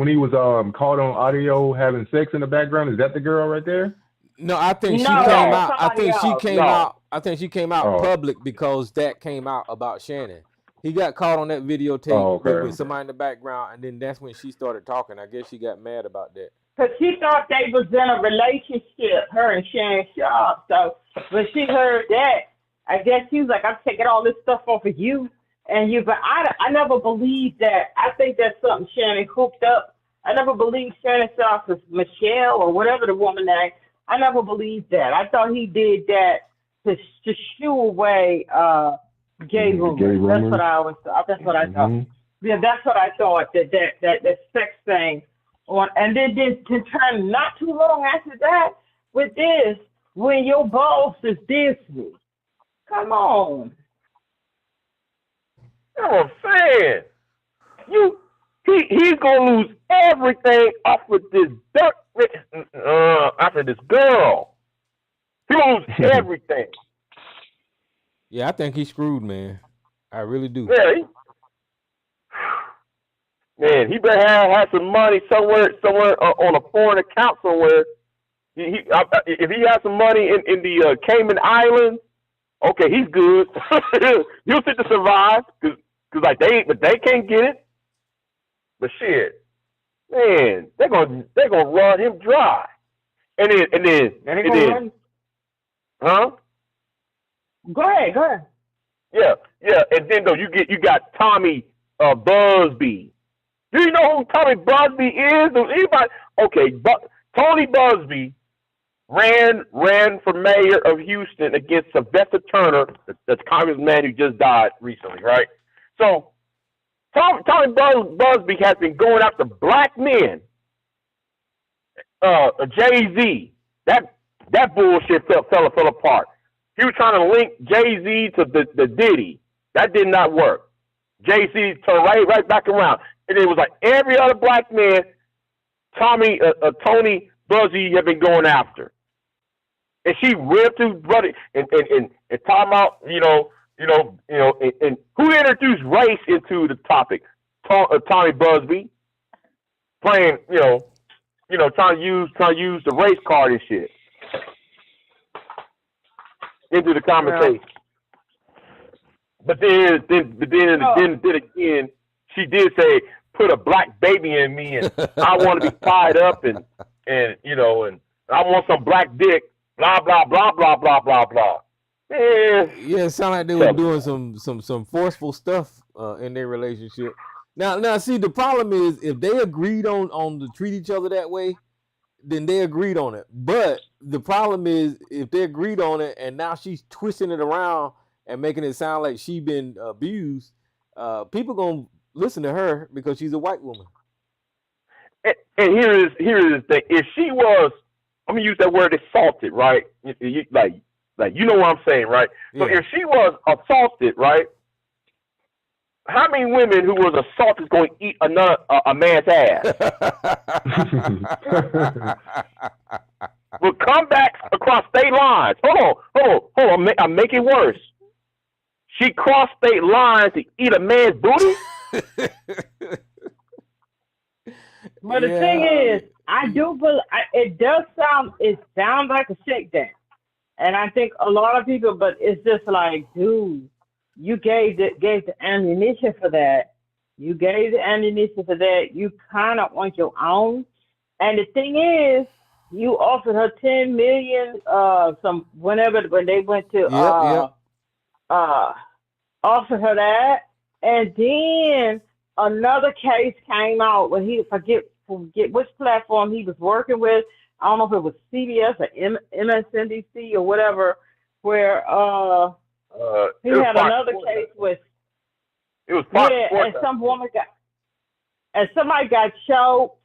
caught on audio having sex in the background? Is that the girl right there? No, I think she came out. I think she came out public because that came out about Shannon. He got caught on that videotape with somebody in the background, and then that's when she started talking. I guess she got mad about that. Because she thought they was in a relationship, her and Shannon Sharp. So when she heard that, I guess she was like, I'm taking all this stuff off of you and you. But I never believed that. I think that's something Shannon hooked up. I never believed Shannon Sharp was Michelle or whatever the woman name. I never believed that. I thought he did that to shoo away gay rumors. That's what I always thought. That's what I thought. Yeah, that's what I thought. That sex thing. And then to turn not too long after that with this, when your boss is Disney. Come on. That's what I'm saying. He's gonna lose everything off of this after this girl. He gonna lose everything. Yeah, I think he's screwed, man. I really do. Yeah. Man, he better have some money somewhere on a foreign account somewhere. If he has some money in the Cayman Islands, okay, he's good. He'll sit to survive because like they can't get it. But shit, man, they're gonna run him dry. And then, huh? Go ahead. Yeah. And then though you got Tommy Busby. Do you know who Tommy Busby is? Does anybody? Okay, but Tony Busby ran for mayor of Houston against Sylvester Turner, the congressman who just died recently, right? So Tommy Busby has been going after black men. Jay-Z, that bullshit fell apart. He was trying to link Jay-Z to the Diddy. That did not work. Jay-Z turned right back around. And it was like every other black man, Tony Busby had been going after. And she ripped his brother and talking about, and who introduced race into the topic? Tommy Busby playing, trying to use the race card and shit into the conversation. But then again, she did say, "Put a black baby in me, and I want to be tied up, and I want some black dick." Blah blah blah blah blah blah blah. Yeah, it sounded like they were doing some forceful stuff in their relationship. Now, see, the problem is if they agreed on to treat each other that way, then they agreed on it. But the problem is if they agreed on it and now she's twisting it around and making it sound like she been abused, people gonna listen to her because she's a white woman. And here is the thing: if she was, I'm gonna use that word assaulted, right? Like you know what I'm saying, right? So if she was assaulted, right? How many women who was assaulted is going to eat a man's ass? Will come back across state lines. Hold on. I'm making it worse. She crossed state lines to eat a man's booty? But the thing is, I do believe it sounds like a shakedown. And I think a lot of people, but it's just like, dude, you gave the ammunition for that. You gave the ammunition for that. You kind of on your own. And the thing is, You offered her 10 million. When they went to offered her that, and then another case came out when he forget which platform he was working with. I don't know if it was CBS or MSNBC or whatever, where he had another case with. It was Fox and somebody got choked,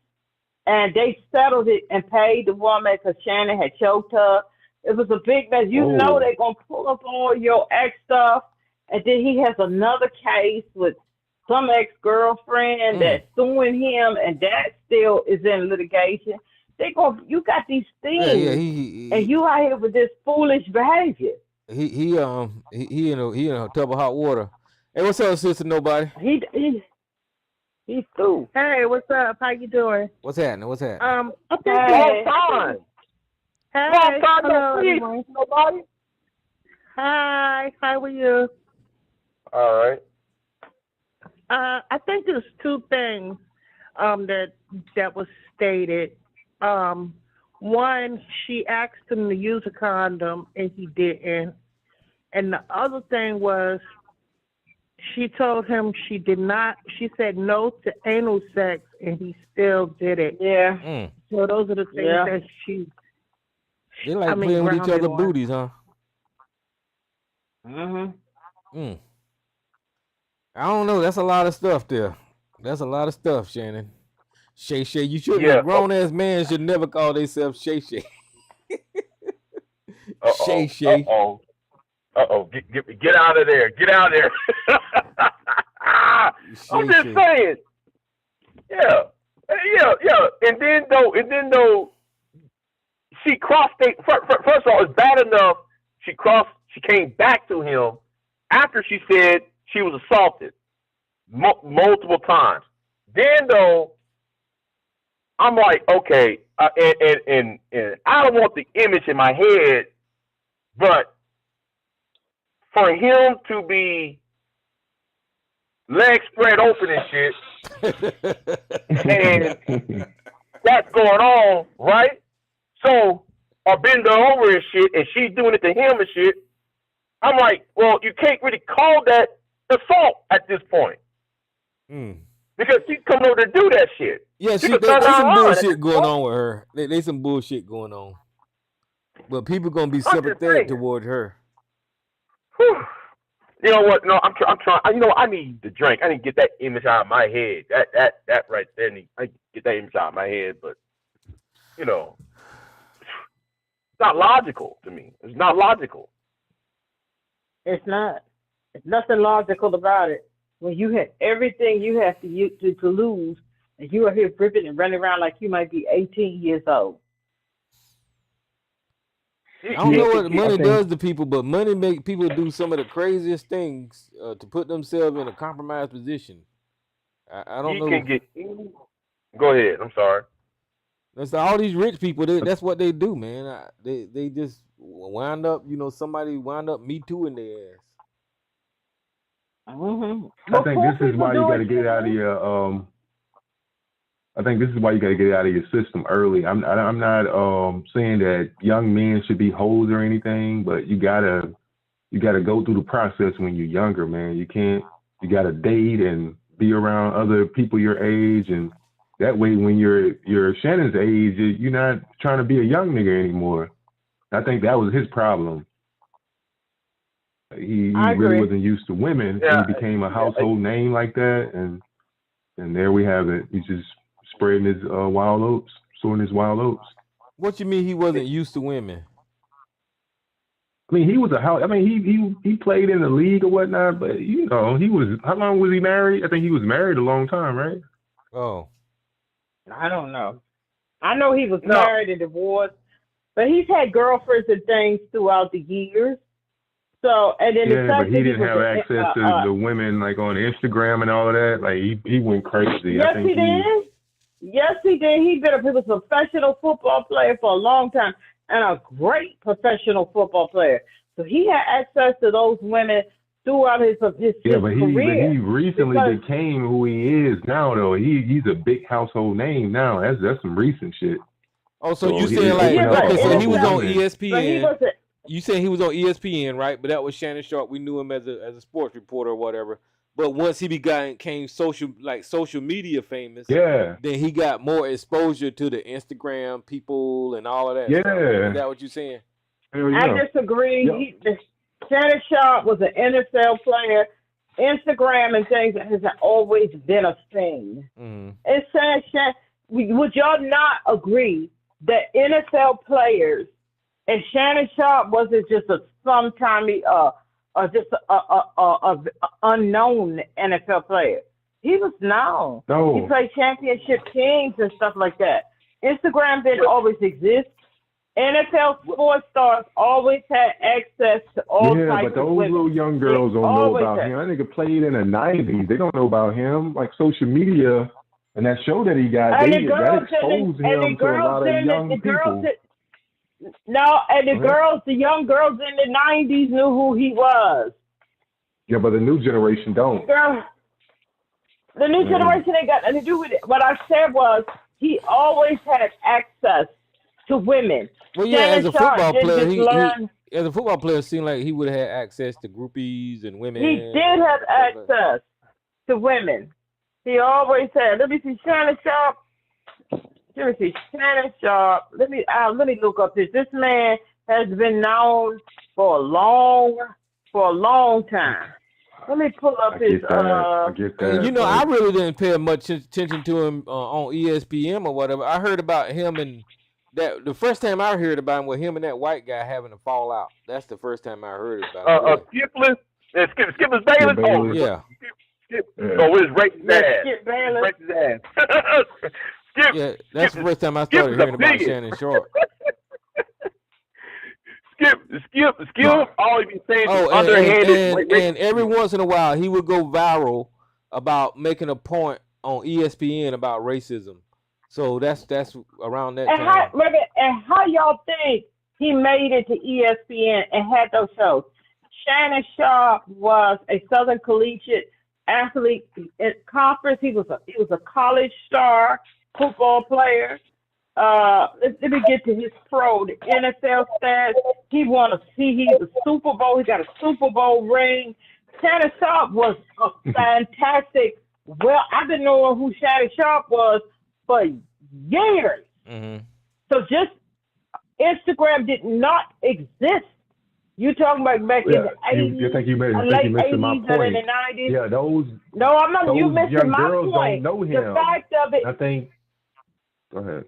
and they settled it and paid the woman because Shannon had choked her. It was a big mess. You know they're gonna pull up all your ex stuff, and then he has another case with some ex-girlfriend that's suing him, and that still is in litigation. You got these things, and you out here with this foolish behavior. He in a tub of hot water. Hey, what's up, sister? Nobody. He's through. Hey, what's up? How you doing? What's happening? I think long time. Hey, Long time hello, no see. everyone. Nobody. Hi, how are you? All right. I think there's two things that was stated. One, she asked him to use a condom and he didn't. And the other thing was she told him she said no to anal sex and he still did it. Yeah. So those are the things that they like playing with each other booties, huh? Mm-hmm. I don't know. That's a lot of stuff there. That's a lot of stuff, Shannon. Shay. You should a grown ass man should never call themselves Shay. Shay. Get out of there. Get out of there. I'm just saying. Yeah. And then though she crossed state. First of all, it's bad enough she came back to him after she said she was assaulted multiple times. Then though, I'm like, okay, and I don't want the image in my head, but for him to be legs spread open and shit, and that's going on, right? So, or bend her over and shit, and she's doing it to him and shit. I'm like, well, you can't really call that assault at this point. Because she's coming over to do that shit. Yeah, there's some bullshit going on with her. There's some bullshit going on. But people gonna be sympathetic towards her. Whew. You know what? No, I'm trying. You know, I need the drink. I need to get that image out of my head. That right there. I need to get that image out of my head. But you know, it's not logical to me. It's not logical. It's not. There's nothing logical about it. When you had everything you have to lose, and you are here gripping and running around like you might be 18 years old. I don't know what money does to people, but money make people do some of the craziest things to put themselves in a compromised position. I don't know. Go ahead. I'm sorry. That's all these rich people. That's what they do, man. They just wind up. You know, somebody wind up me too in their ass. I think this is why you got to get out of your. I think this is why you got to get out of your system early. I'm not saying that young men should be hoes or anything, but you gotta go through the process when you're younger, man. You gotta date and be around other people your age, and that way when you're Shannon's age, you're not trying to be a young nigga anymore. I think that was his problem. He really wasn't used to women. Yeah. He became a household name like that, and there we have it. He's just spreading his wild oats, sowing his wild oats. What you mean he wasn't used to women? I mean, he was he played in the league or whatnot, but you know, how long was he married? I think he was married a long time, right? Oh. I don't know. I know he was married and divorced, but he's had girlfriends and things throughout the years. So, and then but he didn't have access to the women like on Instagram and all of that. Like he went crazy. Yes, he did. Yes, he did. He was a professional football player for a long time and a great professional football player. So he had access to those women throughout his career. But he recently became who he is now, though. He's a big household name now. That's some recent shit. Oh, so So you he saying like opened up a okay? So whole he was new on women. But he ESPN. wasn't. You saying he was on ESPN, right? But that was Shannon Sharp. We knew him as a sports reporter or whatever. But once he became social media famous, Yeah, then he got more exposure to the Instagram people and all of that stuff. Is yeah. that what you're saying? Hell I yeah. Yep. disagree. Shannon Sharp was an NFL player. Instagram and things has always been a thing. Mm-hmm. It's sad. Would y'all not agree that NFL players and Shannon Sharp wasn't just a sometimey just a unknown NFL player? He was known. No. He played championship teams and stuff like that. Instagram didn't always exist. NFL sports stars always had access to all Yeah, types but those of women. little young girls don't know always about had. him. That nigga played in the 90s. They don't know about him. Like social media and that show that he got, And that the girls exposed and the him to a lot girls of in young the people. no, and the Go ahead. girls, the young girls in the 90s knew who he was. Yeah, but the new generation don't. Girl, the new generation ain't got nothing to do with it. What I said was he always had access to women. Well, yeah, Shannon as a Sharp football didn't player, just he learn. as a football player, it seemed like he would have had access to groupies and women. He did have access to women. He always had. Let me see, Shannon Sharp. Let me see, Shannon Sharp. Let me look up this. This man has been known for a long time. Let me pull up his. I get that. You know, I really didn't pay much attention to him on ESPN or whatever. I heard about him and that the first time I heard about him was him and that white guy having a fallout. That's the first time I heard about him. Skipper's Bayless. Oh, yeah. Oh, it's racist ass. Skip Bayless. Racist ass. Skip. Yeah, that's the first time I started hearing about Shannon Sharp. Skip. All he be saying is Oh, underhanded. and every once in a while he would go viral about making a point on ESPN about racism. So that's around that time. How y'all think he made it to ESPN and had those shows? Shannon Sharp was a Southern Collegiate athlete at conference. He was a college star football player. Let me get to his pro, the NFL stats. He's a Super Bowl. He got a Super Bowl ring. Shannon Sharp was a fantastic. Well, I've been knowing who Shannon Sharp was for years. Mm-hmm. So just Instagram did not exist. You talking about back in the 80s? You think you missed my point. And in the 90s? Yeah, those. No, I'm not. You missing young my girls point. don't know him. The fact of it. I think. Go ahead.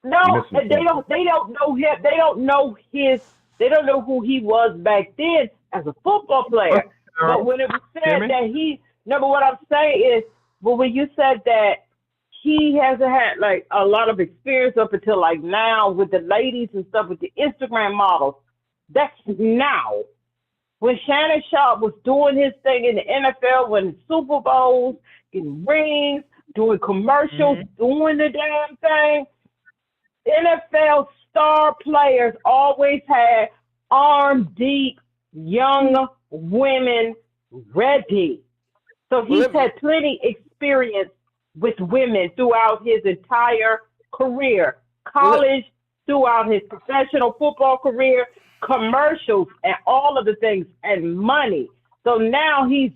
No, they don't know him. They don't know They don't know who he was back then as a football player. But when it was said that but what I'm saying is, but when you said that he hasn't had like a lot of experience up until like now with the ladies and stuff with the Instagram models, that's now. When Shannon Sharp was doing his thing in the NFL, winning Super Bowls, getting rings, doing commercials, doing the damn thing, NFL star players always had arm deep young women ready. So he's had plenty experience with women throughout his entire career, college, throughout his professional football career, commercials, and all of the things, and money. So now he's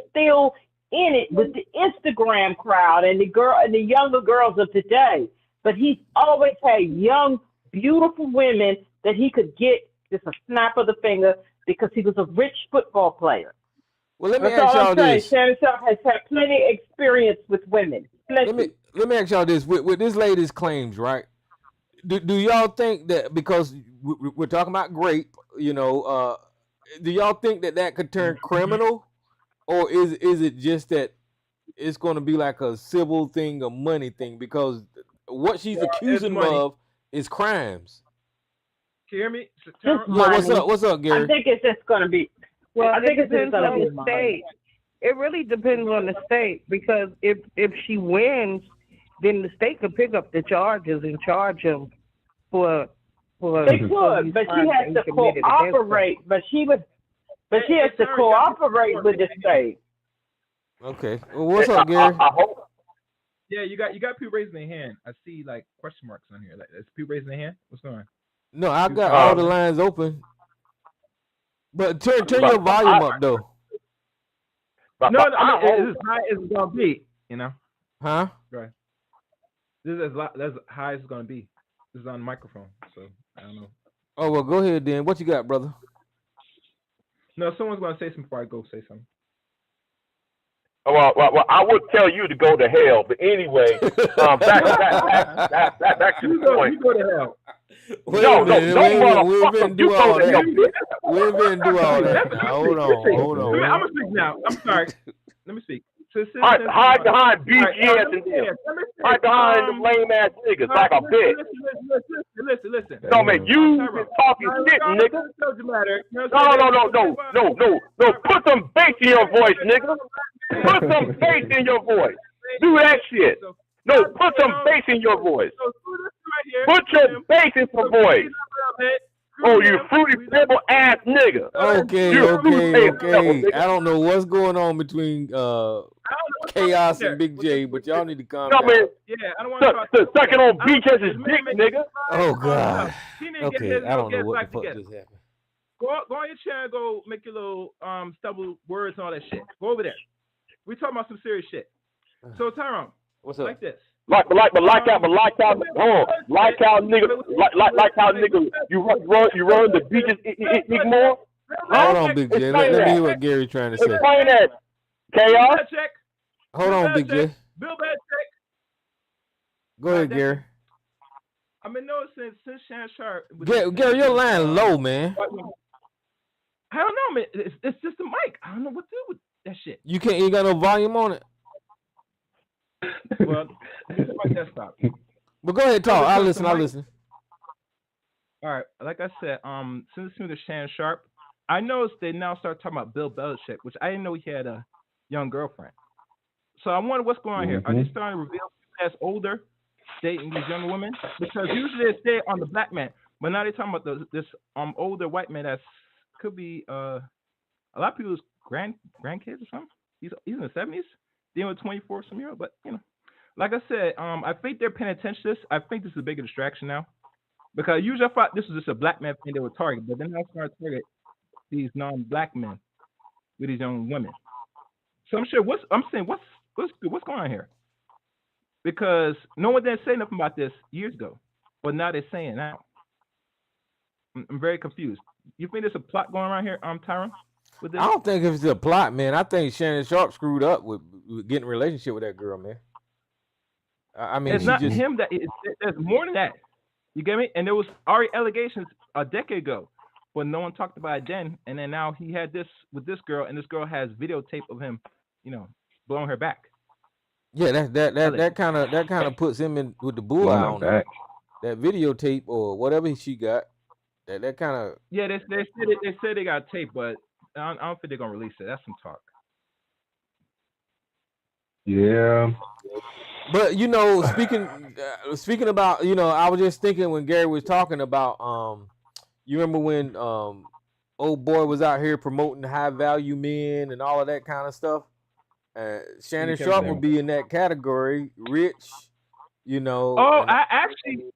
still in it with the Instagram crowd and the younger girls of today. But he's always had young, beautiful women that he could get just a snap of the finger because he was a rich football player. Well, let me ask y'all this. Shannon Sharp has had plenty of experience with women. Let me ask y'all this. With this lady's claims, right? Do y'all think that because we're talking about grape, do y'all think that could turn criminal, or is it just that it's going to be like a civil thing, a money thing? Because what she's accusing him of is crimes. Hear me? What's up, Gary? I think it's just going to be. Well, I think it it's just depends going to on be the state. It really depends on the state, because if she wins, then the state could pick up the charges and charge him for. They could, but she has to cooperate. But she has to cooperate with the state. Okay. Well, what's up, Gary? Yeah, you got people raising their hand. I see like question marks on here. Like, is people raising their hand? What's going on? No, I got all the lines open. But turn your volume up though. No, I mean, it's as high as it's gonna be. You know? Huh? Right. This is as high as it's gonna be. This is on the microphone, so I don't know. Oh well, go ahead then. What you got, brother? No, someone's gonna say something before I go say something. Well, I would tell you to go to hell, but anyway, back to the point. You go to hell. No, motherfucker, you go to hell. We ain't been do all that. Now, hold on. I'm gonna speak now. I'm sorry. Let me speak. Hide behind BGS and them. Hide behind them lame ass niggas like a bitch. Listen. No, man, you been talking shit, nigga. No. Put some bass in your voice, nigga. Put some bass in your voice. Do that shit. No, put some bass in your voice. Put your bass in your voice. Oh, you fruity pebble ass nigga. Okay. I don't know what's going on between Chaos and Big J, but y'all need to calm down. Man. Yeah, I don't want to talk. Sucking on BJ's dick, nigga. Oh God. Okay, I don't know what the fuck just happened. Go on your channel, go make your little stubble words and all that shit. Go over there. We talking about some serious shit. So Tyrone, what's up? Like this. Like how nigga, you run the beaches more. Hold on, Big J. Let me hear what Gary's trying to say. Explain that. Chaos. Hold on, Big J. Bill Bad check. Go ahead, Gary. I've been noticing since Shannon Sharp. Gary, your line low, man. I don't know, man. It's just the mic. I don't know what to do with that shit. You got no volume on it. Well, it's my desktop. But go ahead, talk. I'll listen. All right. Like I said, since listening to Shannon Sharp, I noticed they now start talking about Bill Belichick, which I didn't know he had a young girlfriend. So I wonder what's going on here. Are they starting to reveal as older dating these younger women? Because usually they stay on the black man, but now they're talking about this older white man that could be a lot of people's grandkids or something. He's in the 70s. Dealing with 24 some year old, but you know, like I said, I think they're paying attention to this. I think this is a bigger distraction now, because usually I thought this was just a black man thing they would target, but then they're starting to target these non-black men with these young women. So I'm sure what's going on here? Because no one didn't say nothing about this years ago, but now they're saying now. I'm very confused. You think there's a plot going around here, Tyrone? I don't think it's a plot, man. I think Shannon Sharp screwed up with getting a relationship with that girl, man. I mean, it's not him that there's more than that. You get me? And there was already allegations a decade ago, but no one talked about it then. And then now he had this with this girl, and this girl has videotape of him, blowing her back. Yeah, that kind of puts him in with the bull eye on that videotape or whatever she got. That kind of they said they got tape, but I don't think they're gonna release it. That's some talk. Yeah. But speaking about, I was just thinking when Gary was talking about you remember when old boy was out here promoting high value men and all of that kind of stuff. Shannon Sharp would be in that category, rich, Oh, I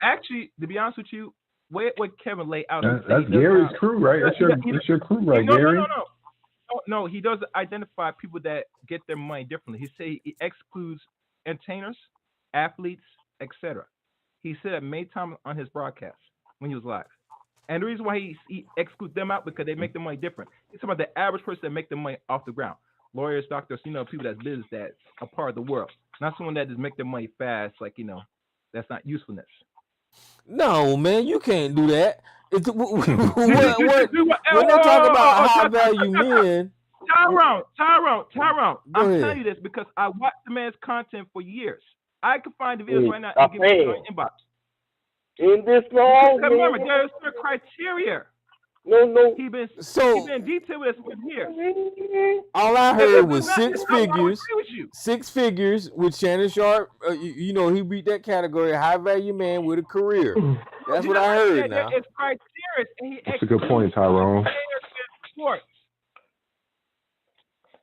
actually, to be honest with you, what Kevin laid out. That's Gary's crew, right? That's your crew, right, Gary? No, he does identify people that get their money differently. He say he excludes entertainers, athletes, etc. He said it many times on his broadcast when he was live. And the reason why he excludes them out because they make the money different. He's talking about the average person that make the money off the ground. Lawyers, doctors, people that's business that's a part of the world. Not someone that just make their money fast, like, that's not usefulness. No, man, you can't do that. When they talk about high value men, Tyrone. I'm telling you this because I watched the man's content for years. I can find the videos right now and give you my inbox. In this long, remember, there's a criteria. No. He been detailed with us for years. All I heard was six figures with Shannon Sharp. He beat that category, high value man with a career. That's what I heard. Now it's criteria. That's a good point, Tyrone.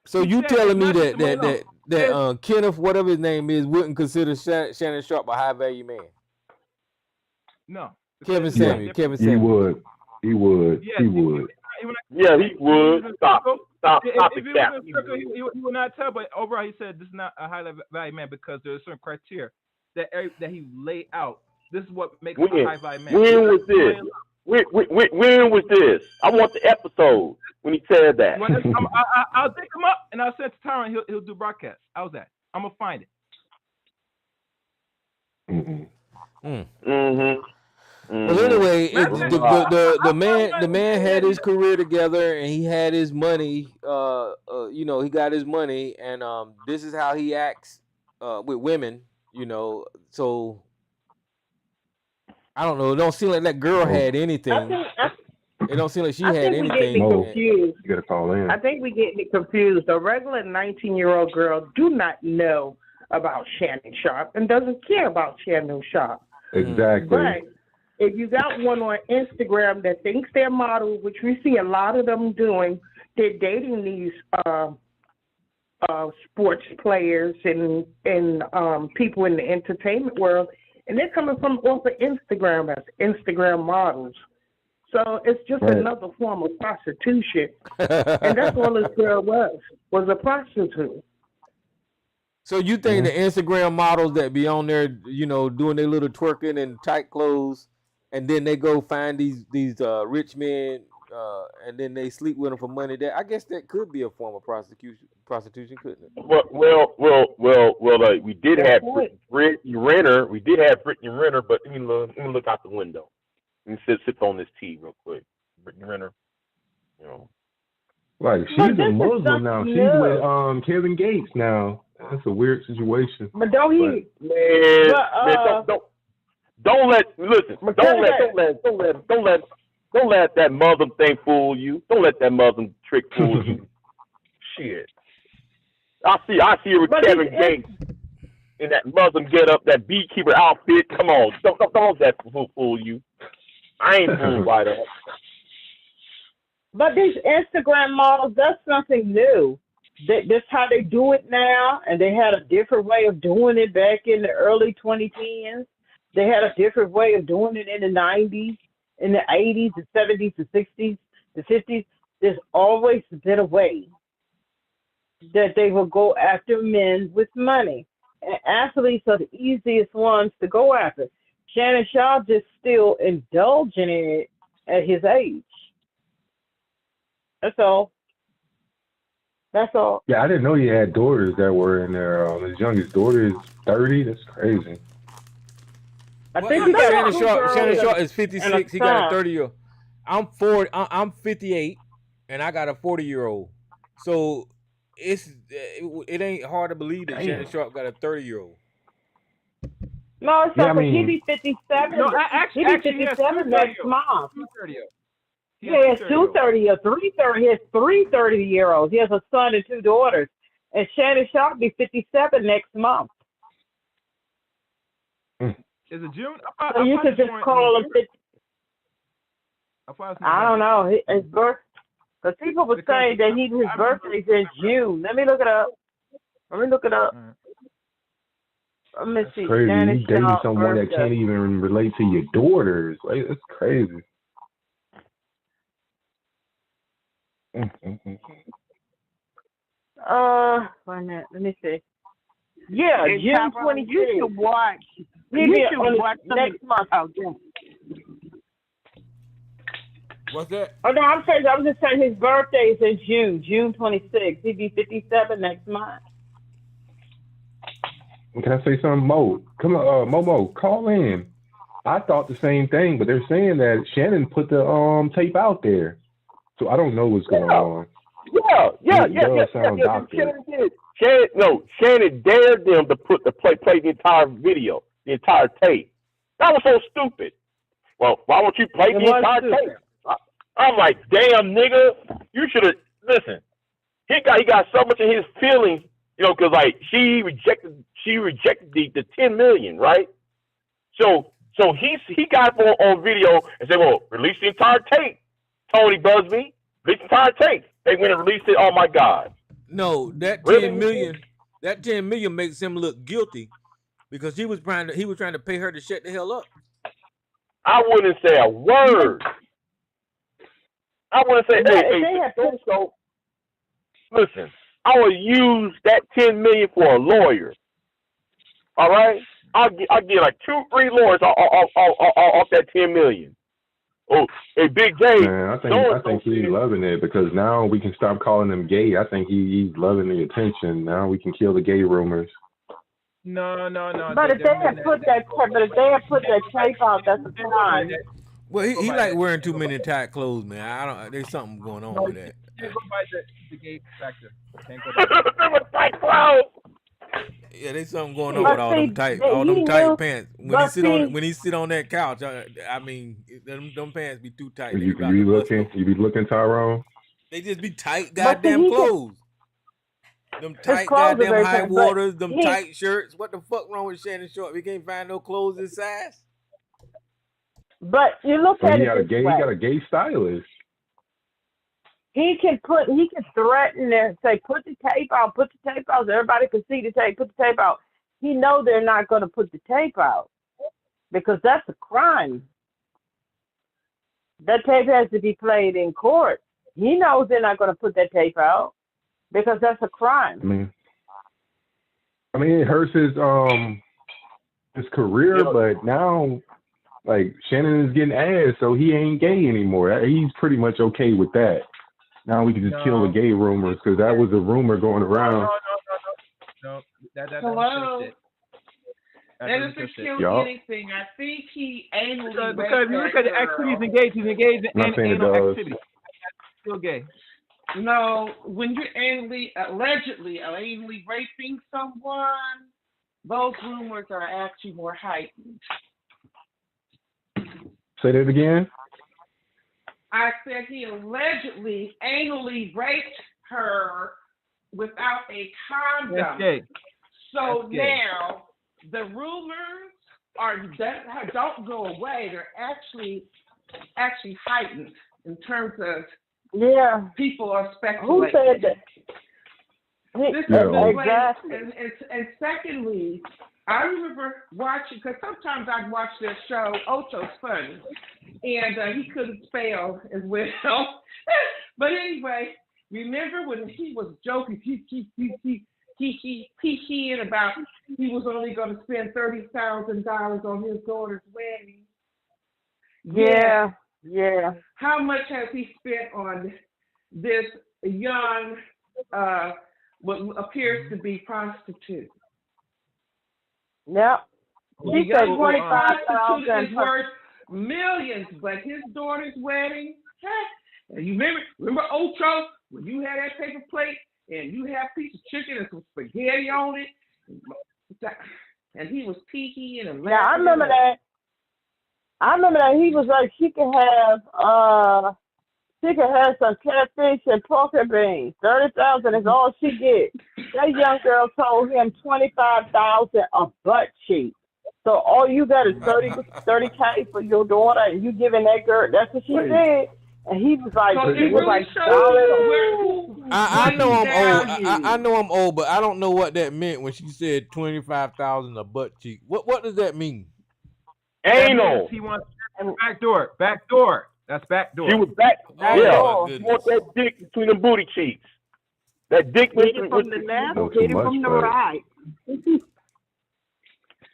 So you telling me that that Kenneth, whatever his name is, wouldn't consider Shannon Sharp a high value man? No. Kevin Yeah, Samuel. Kevin he Samuel. would. He would. Yes, He would. Yeah, he would. Stop If the he cap. was in a circle, he would not tell. But overall, he said this is not a high value man because there's certain criteria that he laid out. This is what makes him a high value man. When was this? When was this? I want the episode when he said that. I'll dig him up and I'll send it to Tyron. He'll do broadcast. How's that? I'm gonna find it. Well, anyway, the man had his career together and he had his money. He got his money, and this is how he acts with women. So I don't know. It don't seem like that girl had anything. It don't seem like she had anything. Confused. You gotta call in. I think we getting confused. A regular 19-year-old girl do not know about Shannon Sharp and doesn't care about Shannon Sharp. Exactly. But if you got one on Instagram that thinks they're models, which we see a lot of them doing, they're dating these sports players and people in the entertainment world, and they're coming from off of Instagram as Instagram models. So it's just another form of prostitution, and that's all this girl was a prostitute. So you think the Instagram models that be on there, doing their little twerking and tight clothes, and then they go find these rich men, and then they sleep with them for money? That I guess that could be a form of prostitution, couldn't it? Well. Like we did have Brittany Renner. We did have Brittany Renner, but let me look out the window. Let me sip on this tea real quick. Brittany Renner, Like she's a Muslim now. She's with Kevin Gates now. That's a weird situation. But don't he? Man, don't let that Muslim thing fool you. Don't let that Muslim trick fool you. Shit. I see her with Kevin Gates in that Muslim get up, that beekeeper outfit. Come on, don't let that fool you. I ain't fooled by that. But these Instagram models, that's something new. That's how they do it now, and they had a different way of doing it back in the early 2010s. They had a different way of doing it in the 90s, in the 80s, the 70s, the 60s, the 50s. There's always been a way that they will go after men with money. And athletes are the easiest ones to go after. Shannon Sharp just still indulging in it at his age. That's all. Yeah, I didn't know he had daughters that were in there. His youngest daughter is 30. That's crazy. I think he got Shannon Sharp is 56. He got a 30-year-old. I'm 40. I'm 58, and I got a 40-year-old. So it ain't hard to believe that Shannon Sharp got a 30-year-old. No, it's not. He be 57. No, he be 57 next month. He has 230 or 330. He has 330-year-olds. He has a son and two daughters. And Shannon Sharp be 57 next month. Is it June? So you could just call him 50. I don't know. His birth. Because people were saying that his birthday's in June. Let me look it up. Let me see. Crazy. Shannon You dating Sharp someone birthday. that can't even relate to your daughters. Like, that's crazy. Wait a minute. Let me see. Yeah, June 26th. You should watch. You should watch next month. Oh, yeah. What's that? Oh, no, I'm just saying his birthday is in June 26th. He'd be 57 next month. Can I say something, Mo? Come on, Momo, call in. I thought the same thing, but they're saying that Shannon put the tape out there, so I don't know what's going on. Yeah. Shannon dared them to play the entire video, the entire tape. That was so stupid. Well, why won't you play the entire tape? I'm like, damn, nigga, you should have listen. He got so much in his feelings, because like she rejected the 10 million, right? So he got it on video and said, well, release the entire tape. Tony Busby, release the entire tape. They went and released it. Oh my God. No, that 10 million. that 10 million makes him look guilty because he was trying to pay her to shut the hell up. I wouldn't say a word. I wouldn't say, so listen, I would use that 10 million for a lawyer. All right? I'll get like 2-3 lawyers off that 10 million. Oh, hey, Big J. Man, I think he's loving it because now we can stop calling him gay. I think he's loving the attention. Now we can kill the gay rumors. No. But if they had put that tape out, that's a crime. Well, he like wearing too many tight clothes, man. There's something going on with that. Can't go by the gay factor. Can't go by tight clothes. Yeah, there's something going on with all them tight pants. When he sit on that couch, I mean, them pants be too tight. You be looking, Tyrone. They just be tight, goddamn clothes. Them tight goddamn high waters, them tight shirts. What the fuck wrong with Shannon Sharpe? We can't find no clothes in size. But you look at it he got a gay stylist. He can threaten and say, put the tape out, so everybody can see the tape, put the tape out. He knows they're not going to put the tape out because that's a crime. That tape has to be played in court. He knows they're not going to put that tape out because that's a crime. I mean, it hurts his career, but now, like, Shannon is getting ass, so he ain't gay anymore. He's pretty much okay with that. Now we can just kill the gay rumors because that was a rumor going around. No. That's Hello. shit. That doesn't kill anything. I think he anally because you look at the activity he's engaged in anal activity. Still gay. No, when you're allegedly raping someone, those rumors are actually more heightened. Say that again. I said he allegedly anally raped her without a condom. That's gay. So now the rumors don't go away. They're actually heightened in terms of people are speculating. Who said that? This is exactly. And secondly, I remember watching, because sometimes I'd watch their show, Ocho's Funny, and he couldn't spell as well. But anyway, remember when he was joking, he about he was only going to spend $30,000 on his daughter's wedding. Yeah. How much has he spent on this young, what appears to be prostitute? Yep. He said 25,000 is worth millions, but his daughter's wedding. You remember Ocho when you had that paper plate and you had a piece of chicken and some spaghetti on it, and he was peeking and laughing. Yeah, I remember that. He was like, she could have some catfish and pork and beans. 30,000 is all she gets. That young girl told him 25,000 a butt cheek. So all you got is 30K for your daughter, and you giving that girl. That's what she said. And he was like, I know I'm old. I know I'm old, but I don't know what that meant when she said 25,000 a butt cheek. What does that mean? Anal. He wants back door. That's back door. She was back. She wants that dick between the booty cheeks. That dick between from the left, get it from the right.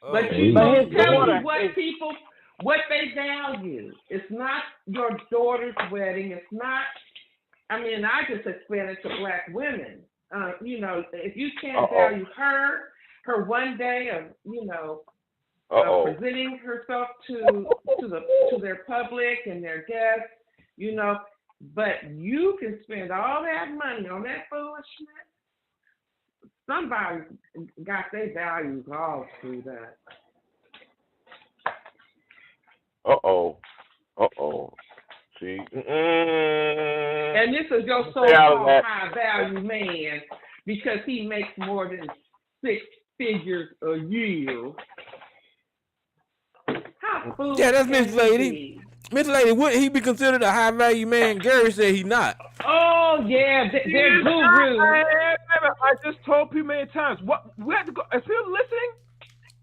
But you don't tell me what they value. It's not your daughter's wedding. It's not. I mean, I just explain it to Black women. If you can't value her one day of presenting herself to their public and their guests, but you can spend all that money on that foolishness. Somebody got their values all through that. See? And this is your so-called high value man because he makes more than 6 figures a year. Yeah, that's Miss Lady. Miss Lady, would he be considered a high value man? Gary said he not. Oh yeah, they're gurus. minute. I just told people many times. What we have to go. Is people listening?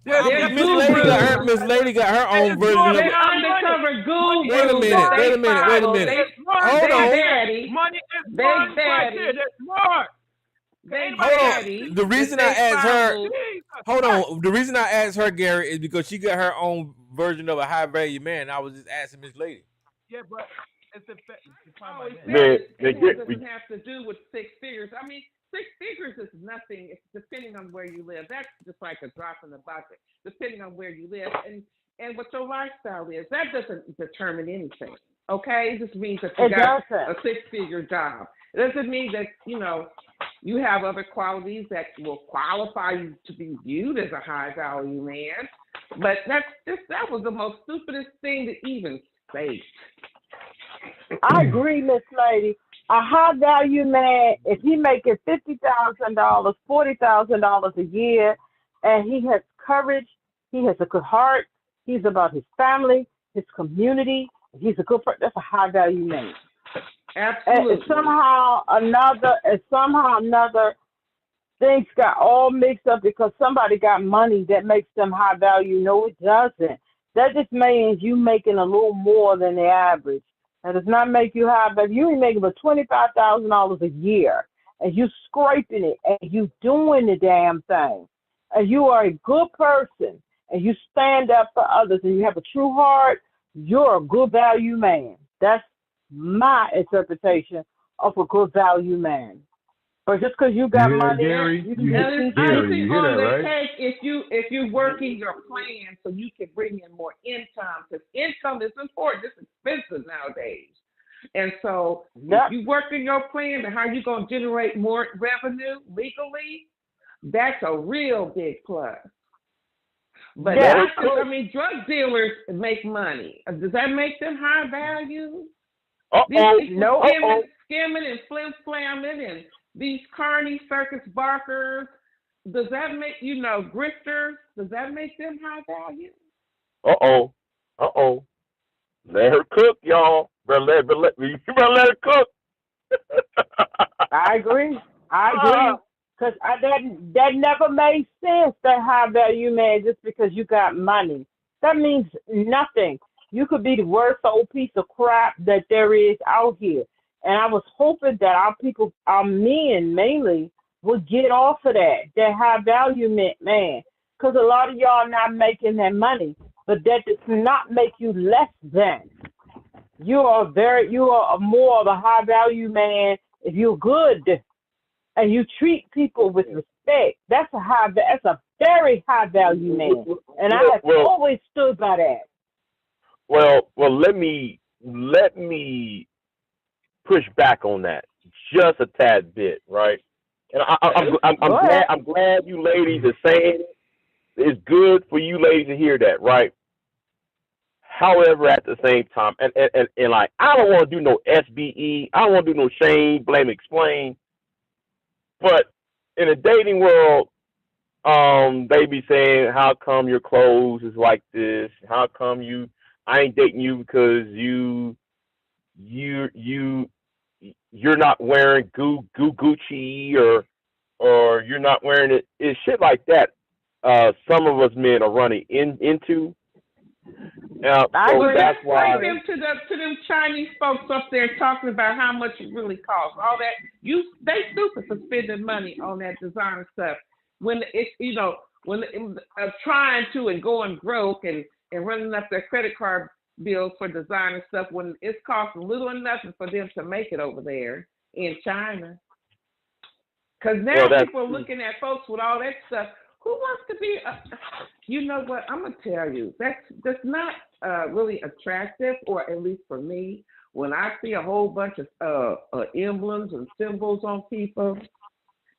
Miss Lady got her own version of They it. undercover gurus. Wait a minute. Hold on. Money is smart right there. That's smart. Hold on. The reason I asked her, The reason I asked her, Gary, is because she got her own version of a high value man. I was just asking Miss Lady. Yeah, but it's the fact. It doesn't have to do with six figures. I mean, six figures is nothing. It's depending on where you live. That's just like a drop in the bucket, depending on where you live and what your lifestyle is. That doesn't determine anything. Okay, it just means that you got a six-figure job. It doesn't mean that you have other qualities that will qualify you to be viewed as a high value man. But that was the most stupidest thing to even say. I agree, Miss Lady. A high value man, if he making $50,000, $40,000 a year, and he has courage, he has a good heart, he's about his family, his community, he's a good person, that's a high value man. Absolutely. And somehow another things got all mixed up because somebody got money that makes them high value. No, it doesn't. That just means you making a little more than the average. That does not make you high value. You ain't making but $25,000 a year, and you scraping it, and you doing the damn thing, and you are a good person, and you stand up for others, and you have a true heart. You're a good value man. That's my interpretation of a good value man. But just because you got money, Gary, you you hear that, right? If you're working your plan so you can bring in more income, because income is important. It's expensive nowadays. And so if you work in your plan to how you're going to generate more revenue legally, that's a real big plus. But drug dealers make money. Does that make them high value? These people skimming and flim-flamming and these carny circus barkers, does that make, grifters, does that make them high value? Let her cook, y'all. You better let her cook. I agree. Because that never made sense, that high value man, just because you got money. That means nothing. You could be the worst old piece of crap that there is out here. And I was hoping that our men mainly, would get off of that high value man. Because a lot of y'all not making that money. But that does not make you less than. You are more of a high value man if you're good and you treat people with respect. That's a very high value man. And I have always stood by that. Well, let me push back on that just a tad bit, right? And I'm glad you ladies are saying it. It's good for you ladies to hear that, right? However, at the same time, and like, I don't want to do no SBE. I don't want to do no shame, blame, explain. But in the dating world, they be saying, how come your clothes is like this? How come I ain't dating you because you're not wearing Gucci or you're not wearing it. It's shit like that. Some of us men are running into. Now, so that's why. Them to them Chinese folks up there talking about how much it really costs. All that they stupid for spending money on that designer stuff when it's trying to and going broke and running up their credit card bills for designer stuff when it's costing little or nothing for them to make it over there in China. Because now people are looking at folks with all that stuff. Who wants to be? You know what? I'm gonna tell you that's not really attractive, or at least for me. When I see a whole bunch of emblems and symbols on people,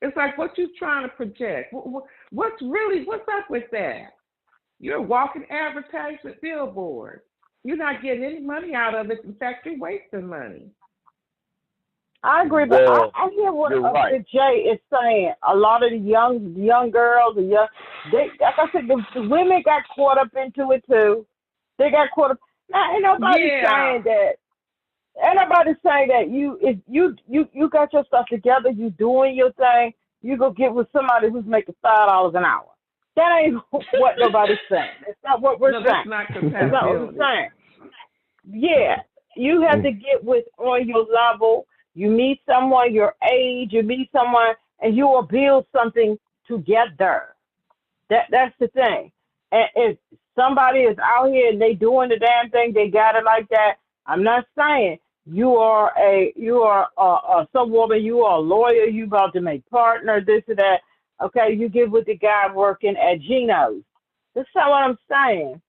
it's like, what you trying to project? What's up with that? You're a walking advertisement billboard. You're not getting any money out of it. In fact, you're wasting money. I agree, but I hear what Big J is saying. A lot of the young girls, like I said, the women got caught up into it too. They got caught up. Now, ain't nobody saying that. Ain't nobody saying that you got your stuff together. You doing your thing. you go get with somebody who's making $5 an hour. That ain't what nobody's saying. It's not what we're saying. That's not That's not what we're compatibility. saying. Yeah, you have to get with on your level. You meet someone your age. You meet someone, and you will build something together. That's the thing. And if somebody is out here and they doing the damn thing, they got it like that. I'm not saying you are some woman. You are a lawyer. You about to make partner. This or that. Okay, you get with the guy working at Geno's. That's not what I'm saying.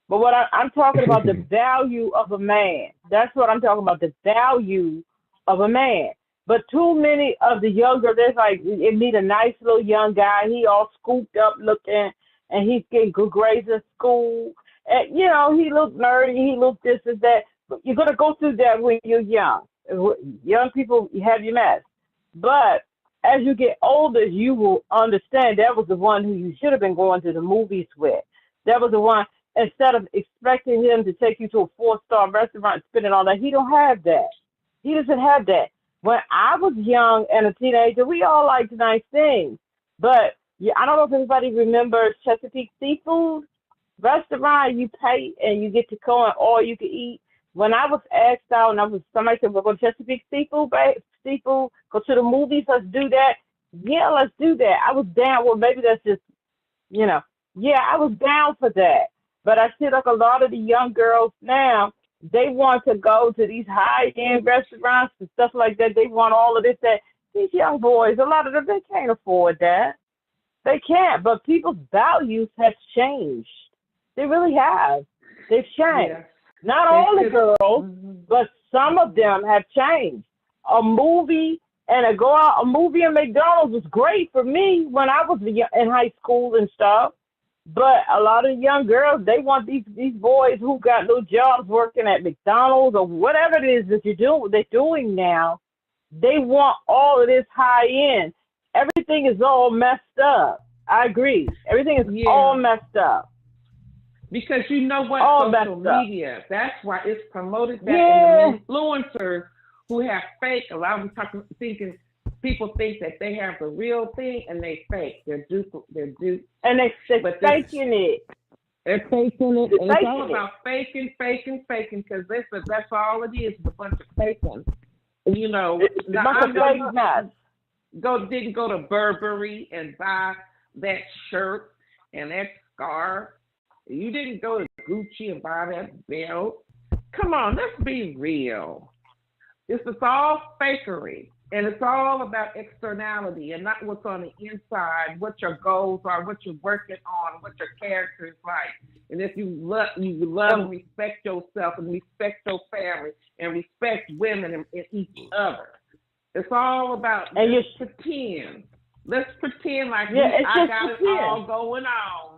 But what I'm talking about, the value of a man. That's what I'm talking about, the value of a man. But too many of the younger, there's like, they meet a nice little young guy. He all scooped up looking, and he's getting good grades in school. And, you know, he looked nerdy. He looked this and that. But you're going to go through that when you're young. Young people, you have your mess. But as you get older, you will understand that was the one who you should have been going to the movies with. That was the one, instead of expecting him to take you to a 4-star restaurant and spending all that, he don't have that. He doesn't have that. When I was young and a teenager, we all liked nice things. But yeah, I don't know if anybody remembers Chesapeake Seafood Restaurant. You pay and you get to go and all you can eat. When I was asked out and somebody said, we're going to Chesapeake Seafood, go to the movies, let's do that. Yeah, let's do that. I was down. Well, maybe that's just, you know, yeah, I was down for that. But I see like a lot of the young girls now, they want to go to these high-end restaurants and stuff like that. They want all of this, that. These young boys, a lot of them, they can't afford that. They can't. But people's values have changed. They really have. They've changed. Yeah. Not all the girls, but some of them have changed. A movie and a movie in McDonald's was great for me when I was in high school and stuff. But a lot of young girls, they want these boys who got no jobs working at McDonald's or whatever it is that they're doing now. They want all of this high end. Everything is all messed up. I agree. Everything is all messed up. Because you know what, social media, that's why it's promoted that in the influencers who have fake. A lot of them thinking people think that they have the real thing and they fake. They're duped. And they're faking it. They're faking it. And it's all about faking, because that's all it is, a bunch of faking. You know, didn't go to Burberry and buy that shirt and that scarf. You didn't go to Gucci and buy that belt. Come on, let's be real. It's all fakery. And it's all about externality and not what's on the inside, what your goals are, what you're working on, what your character is like. And if you love and respect yourself and respect your family and respect women and each other. It's all about pretend. Let's pretend like I got it all going on.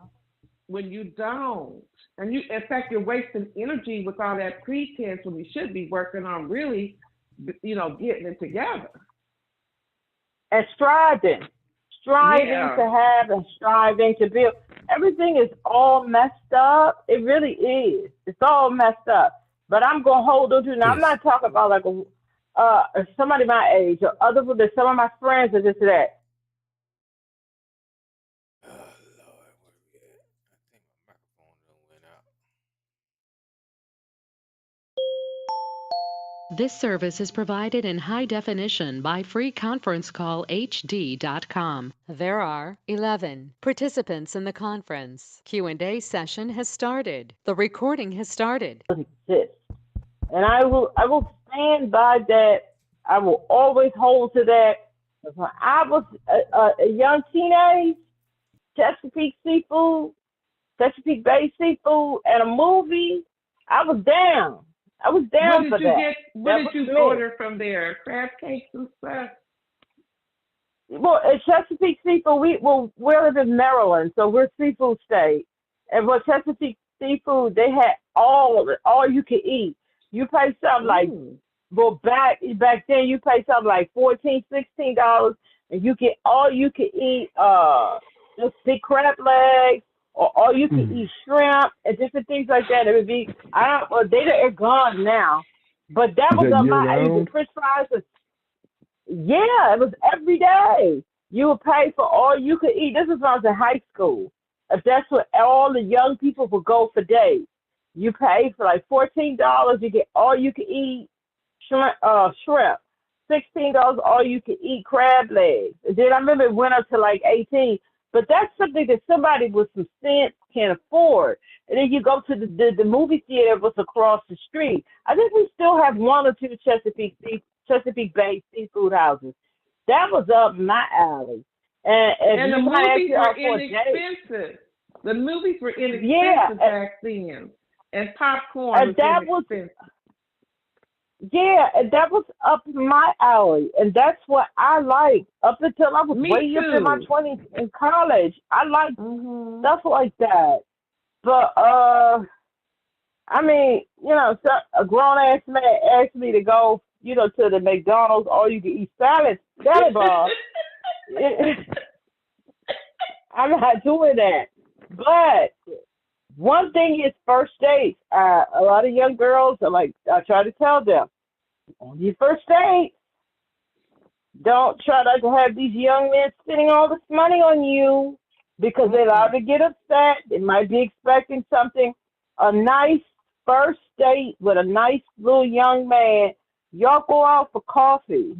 When you don't, and in fact, you're wasting energy with all that pretense when you should be working on really, getting it together. And striving to have and striving to build. Everything is all messed up. It really is. It's all messed up. But I'm gonna hold on to. Now, I'm not talking about like somebody my age or other than some of my friends or this or that. This service is provided in high definition by freeconferencecallhd.com. There are 11 participants in the conference. Q&A session has started. The recording has started. And I will stand by that. I will always hold to that. When I was a young teenage, Chesapeake Bay Seafood, and a movie, I was down. I was down for that. What did you order from there? Crab cakes and stuff? Well, at Chesapeake Seafood, we live in Maryland, so we're seafood state. And with Chesapeake Seafood, they had all you could eat. You pay something like, back then you pay something like $14, $16, and you get all you could eat, just big crab legs, or all you can eat shrimp and different things like that. It would be, they're gone now. But that was on my age. The French fries was, it was every day. You would pay for all you could eat. This is when I was in high school. If that's what all the young people would go for days. You pay for like $14, you get all you can eat shrimp. $16 all you can eat crab legs. And then I remember it went up to like 18. But that's something that somebody with some sense can afford. And then you go to the movie theater was across the street. I think we still have one or two Chesapeake Bay seafood houses. That was up my alley. And the you might movies were actually afford inexpensive. The movies were inexpensive back then. And popcorn was inexpensive. Yeah, and that was up my alley, and that's what I liked up until I was way up in my 20s in college. I liked stuff like that. But, I mean, you know, so a grown-ass man asked me to go, you know, to the McDonald's all-you-can-eat salad bar. I'm not doing that. But one thing is first dates. A lot of young girls are like, I try to tell them, on your first date, don't try to have these young men spending all this money on you because they're allowed to get upset. They might be expecting something. A nice first date with a nice little young man, y'all go out for coffee.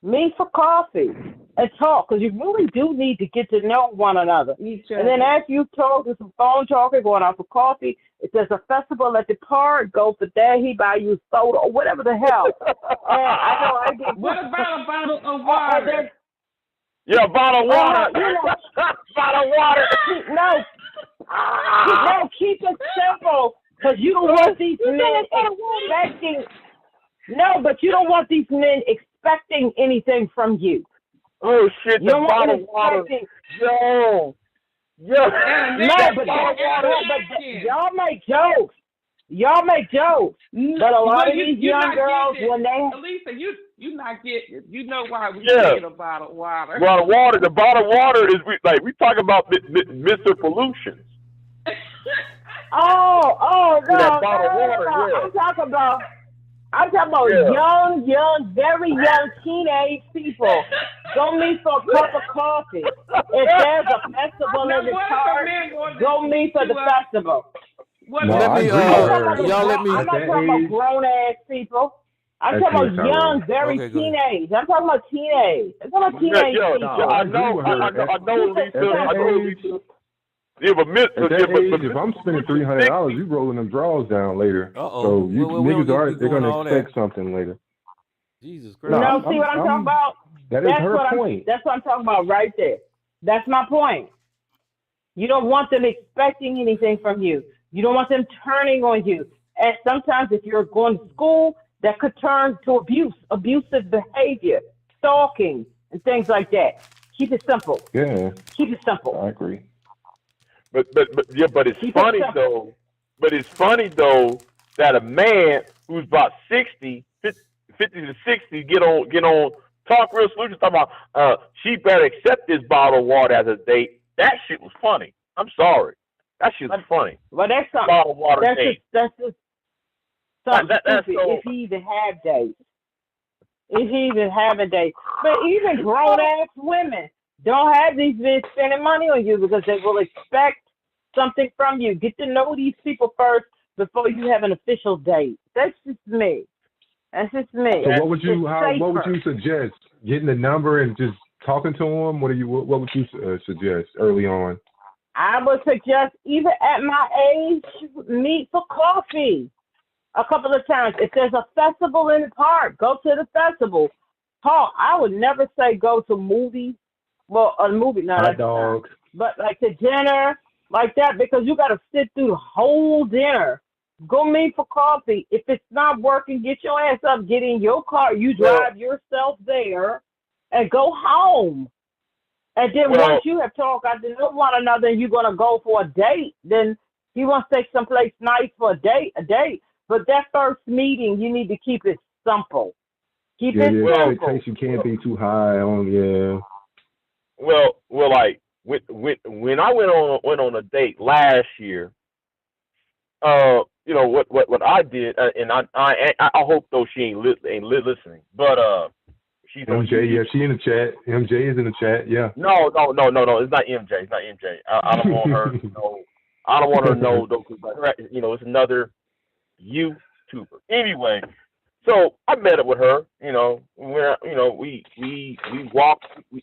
Meet for coffee and talk, because you really do need to get to know one another. And then after you talk, there's some phone talking, going out for coffee. If there's a festival at the park, go for that. He buy you soda or whatever the hell. And I know I get. What about a bottle of water? Yeah, bottle of water. Bottle of water. No, keep it simple, because you don't want these men expecting. No, but you don't want these men expecting anything from you. Oh shit! You don't want bottle water. Yo. No, but y'all make jokes. Y'all make jokes. But a lot of these young girls, when they Elisa, you not getting. You know why we get a bottle of water? Bottle of water. The bottle of water is we talk about Mr. Pollution. Oh no! Bottle of water, yeah. I'm talking about young, very young teenage people. Go meet for a cup of coffee. If there's a festival in the park, go meet for the festival. Y'all let me. I'm not talking about grown ass people. I'm talking about young, very teenage. I'm talking about teenage. I'm talking about teenage people. I know, Lisa. At that age, if I'm spending $300, you rolling them draws down later. So you niggas they're gonna expect something later. Jesus Christ! No, see what I'm talking about? That is her point. That's what I'm talking about right there. That's my point. You don't want them expecting anything from you. You don't want them turning on you. And sometimes if you're going to school, that could turn to abusive behavior, stalking, and things like that. Keep it simple. Yeah. Keep it simple. I agree. But it's funny though. But it's funny though that a man who's about 50 to 60 get on Talk Real Solutions talking about she better accept this bottle of water as a date. That shit was funny. I'm sorry. That shit was funny. Well, that's something. Bottle of water date. That's just something that's stupid. so, if he even have dates. If he even have a date. But even grown ass women don't have these men spending money on you because they will expect something from you. Get to know these people first before you have an official date. That's just me. That's just me. So what would you suggest? Getting the number and just talking to them? What would you suggest early on? I would suggest either at my age, meet for coffee a couple of times. If there's a festival in the park, go to the festival. Talk. I would never say go to movies. Well, a movie, not hot dogs. But like to dinner, like that, because you got to sit through the whole dinner. Go meet for coffee. If it's not working, get your ass up, get in your car. You drive yourself there and go home. And then once you have talked, got to know one another, and you're going to go for a date, then he wants to take someplace nice for a date. But that first meeting, you need to keep it simple. Keep it simple. Expectation can't be too high on, Well, like when I went on a date last year, you know what I did, and I hope though she ain't listening, but MJ, yeah, she in the chat. MJ is in the chat, yeah. No. It's not MJ. It's not MJ. I don't want her to know. I don't want her to know those. It's another YouTuber. Anyway, so I met up with her. We walked. We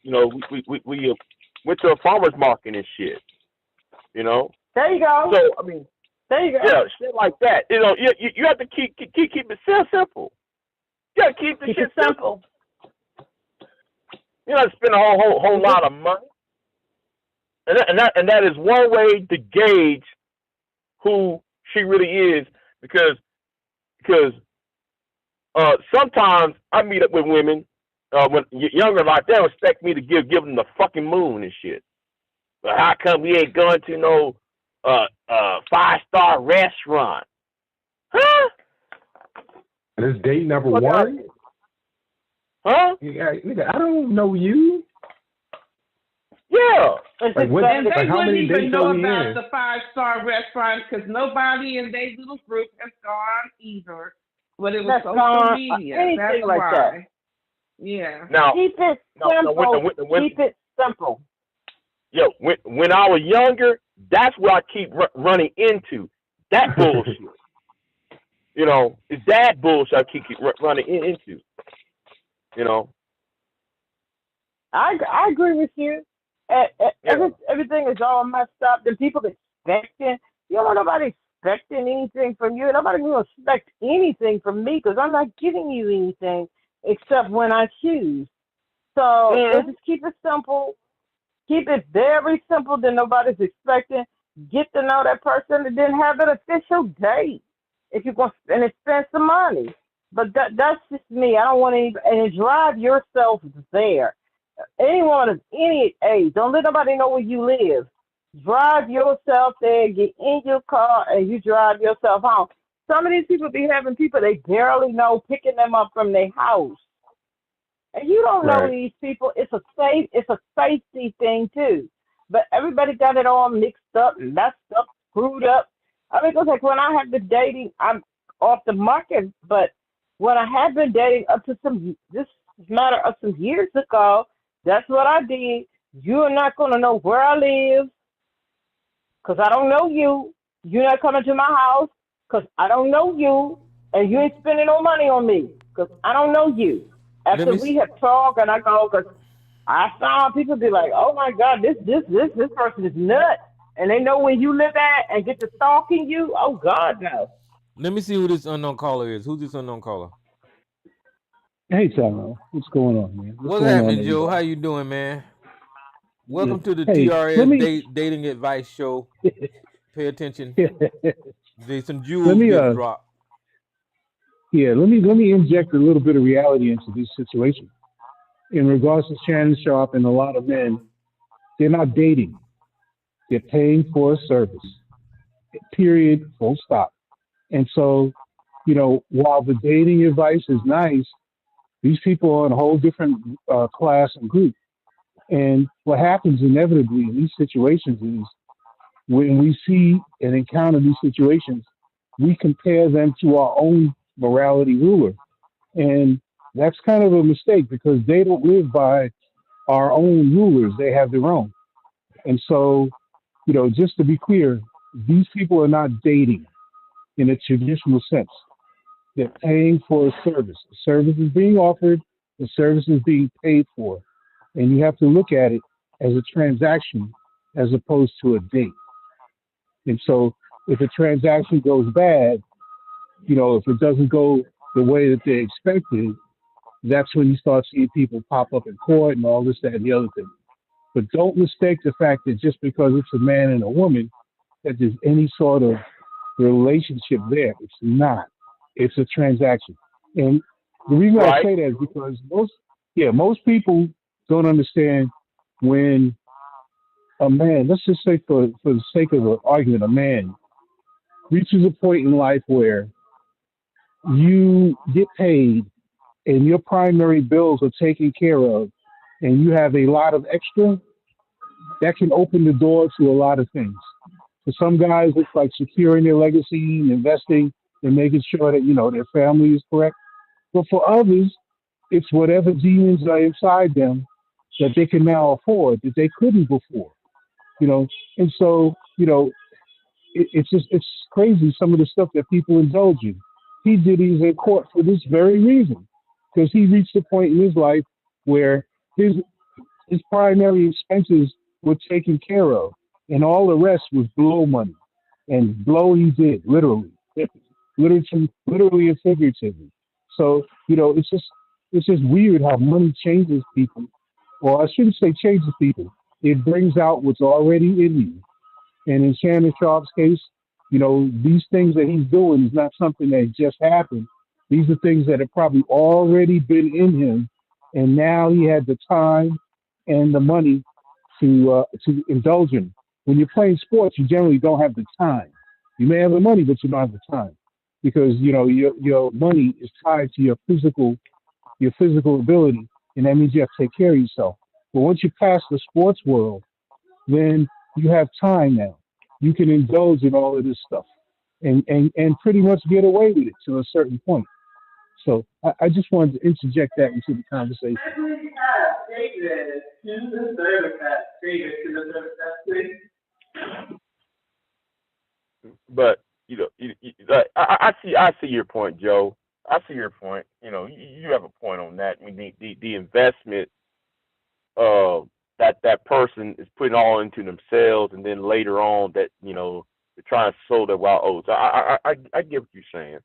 went to a farmer's market and shit. There you go. So I mean, there you go. Yeah, shit like that. You have to keep it simple. You gotta keep the shit simple. You don't spend a whole lot of money, and that is one way to gauge who she really is, because sometimes I meet up with women when younger like that expect me to give them the fucking moon and shit. But how come we ain't going to no 5-star restaurant? Huh? And it's date number one? Huh? Yeah, nigga, I don't know you. Yeah. And they how many wouldn't even dates know are we about in? the 5-star restaurant because nobody in their little group has gone either. But it was social media. That's like why. that. Yeah. Now, keep it simple. Keep it simple. Yo, when I was younger, that's what I keep running into. That bullshit. It's that bullshit I keep running into. I agree with you. Everything is all messed up. The people expecting. You don't want nobody expecting anything from you. Nobody will expect anything from me because I'm not giving you anything except when I choose. So just keep it simple. Keep it very simple that nobody's expecting. Get to know that person and then have an official date if you're going to spend some money. But that's just me. I don't want to and drive yourself there. Anyone of any age, don't let nobody know where you live. Drive yourself there, get in your car, and you drive yourself home. Some of these people be having people they barely know picking them up from their house. And you don't know these people. It's a safety thing too. But everybody got it all mixed up, messed up, screwed up. I mean, it's like when I have been dating, I'm off the market. But when I have been dating up to this matter of some years ago, that's what I did. You're not going to know where I live because I don't know you. You're not coming to my house because I don't know you. And you ain't spending no money on me because I don't know you. After we have talked and I go, because I found people be like, oh my God, this person is nuts. And they know where you live at and get to stalking you. Oh God, no. Let me see who this unknown caller is. Who's this unknown caller? Hey, Tyrone. What's going on, man? What's happening, Joe? How you doing, man? Welcome to the TRS Dating Advice Show. Pay attention. There's some jewels getting dropped. Yeah, let me inject a little bit of reality into this situation. In regards to Shannon Sharpe and a lot of men, they're not dating. They're paying for a service. Period. Full stop. And so, while the dating advice is nice, these people are in a whole different class and group. And what happens inevitably in these situations is when we see and encounter these situations, we compare them to our own morality ruler. And that's kind of a mistake because they don't live by our own rulers. They have their own. And so, just to be clear, these people are not dating in a traditional sense. They're paying for a service. The service is being offered, the service is being paid for. And you have to look at it as a transaction as opposed to a date. And so if a transaction goes bad, if it doesn't go the way that they expected, that's when you start seeing people pop up in court and all this, that, and the other thing. But don't mistake the fact that just because it's a man and a woman, that there's any sort of relationship there. It's not. It's a transaction. And the reason I say that is because most people don't understand when a man, let's just say for the sake of an argument, a man reaches a point in life where you get paid and your primary bills are taken care of and you have a lot of extra, that can open the door to a lot of things. For some guys, it's like securing their legacy and investing and making sure that, their family is correct. But for others, it's whatever demons are inside them that they can now afford that they couldn't before. And so it's crazy some of the stuff that people indulge in. He's in court for this very reason, because he reached a point in his life where his primary expenses were taken care of, and all the rest was blow money, and blow he did literally, literally and figuratively. So it's just weird how money changes people, or I shouldn't say changes people. It brings out what's already in you. And in Shannon Sharp's case, these things that he's doing is not something that just happened. These are things that have probably already been in him, and now he had the time and the money to indulge in. When you're playing sports, you generally don't have the time. You may have the money, but you don't have the time, because your money is tied to your physical ability, and that means you have to take care of yourself. But once you pass the sports world, then you have time now. You can indulge in all of this stuff and pretty much get away with it to a certain point. So I just wanted to interject that into the conversation. But I see your point, Joe. I see your point. You have a point on that. I mean, the investment that person is putting all into themselves, and then later on that they're trying to sow their wild oats. I get what you're saying.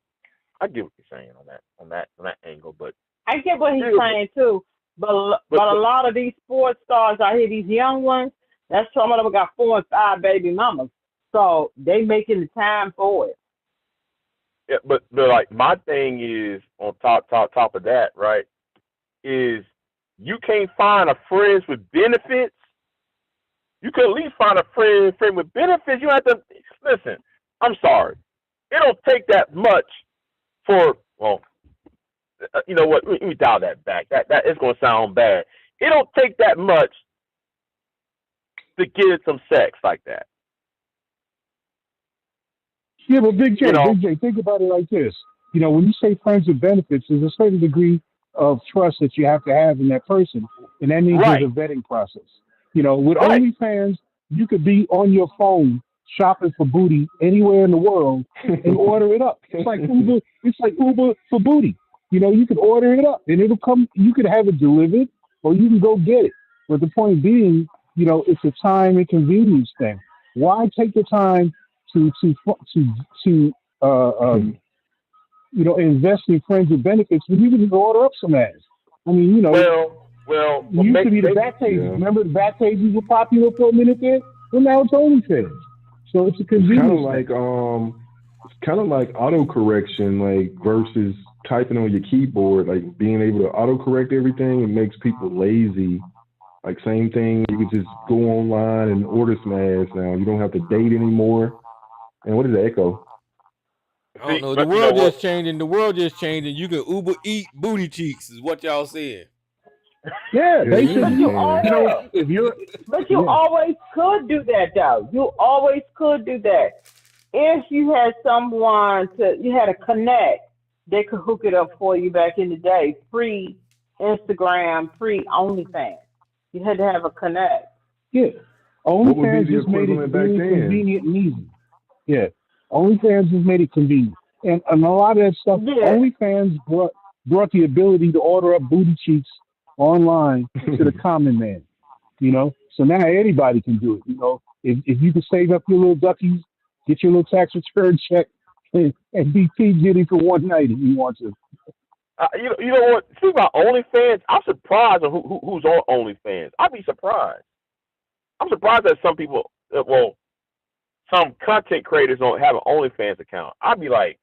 I get what you're saying on that angle, but I get what he's saying too. But a lot of these sports stars out here, these young ones, that's some of them got 4 and 5 baby mamas, so they making the time for it. Yeah, but like my thing is on top of that, right? Is you can't find a friends with benefits. You could at least find a friend with benefits. You have to listen. I'm sorry, it don't take that much for. Well, you know what? Let me dial that back. That is going to sound bad. It don't take that much to get some sex like that. Yeah, but Big J, think about it like this. When you say friends with benefits, there's a certain degree of trust that you have to have in that person, and that means there's a vetting process. With OnlyFans, you could be on your phone shopping for booty anywhere in the world and order it up. It's like Uber. It's like Uber for booty. You could order it up and it'll come. You could have it delivered, or you can go get it. But the point being, it's a time and convenience thing. Why take the time to invest in friends with benefits when you can just order up some ass? I mean, well, it used to be the back pages. Yeah. Remember the back pages were popular for a minute there? Well, now it's OnlyFans. So it's a convenience. It's kind of like autocorrection, like versus typing on your keyboard, like being able to autocorrect everything. It makes people lazy. Like same thing, you can just go online and order some ass now. You don't have to date anymore. And what is the echo? I don't know. The world just changing. The world just changing. You can Uber eat booty cheeks, is what y'all said. Yeah, basically. But you always could do that, though. You always could do that. If you had someone you had a connect, they could hook it up for you back in the day, pre-Instagram, pre-OnlyFans. You had to have a connect. Yeah. OnlyFans just made it really convenient and easy. Yeah. OnlyFans just made it convenient. And a lot of that stuff, OnlyFans brought the ability to order up booty cheeks online to the common man. So now anybody can do it. If you can save up your little duckies, get your little tax return check, and be P. Diddy for one night if you want to. You know what? See about OnlyFans, I'm surprised at who's on OnlyFans. I'd be surprised. I'm surprised that some people, some content creators don't have an OnlyFans account. I'd be like,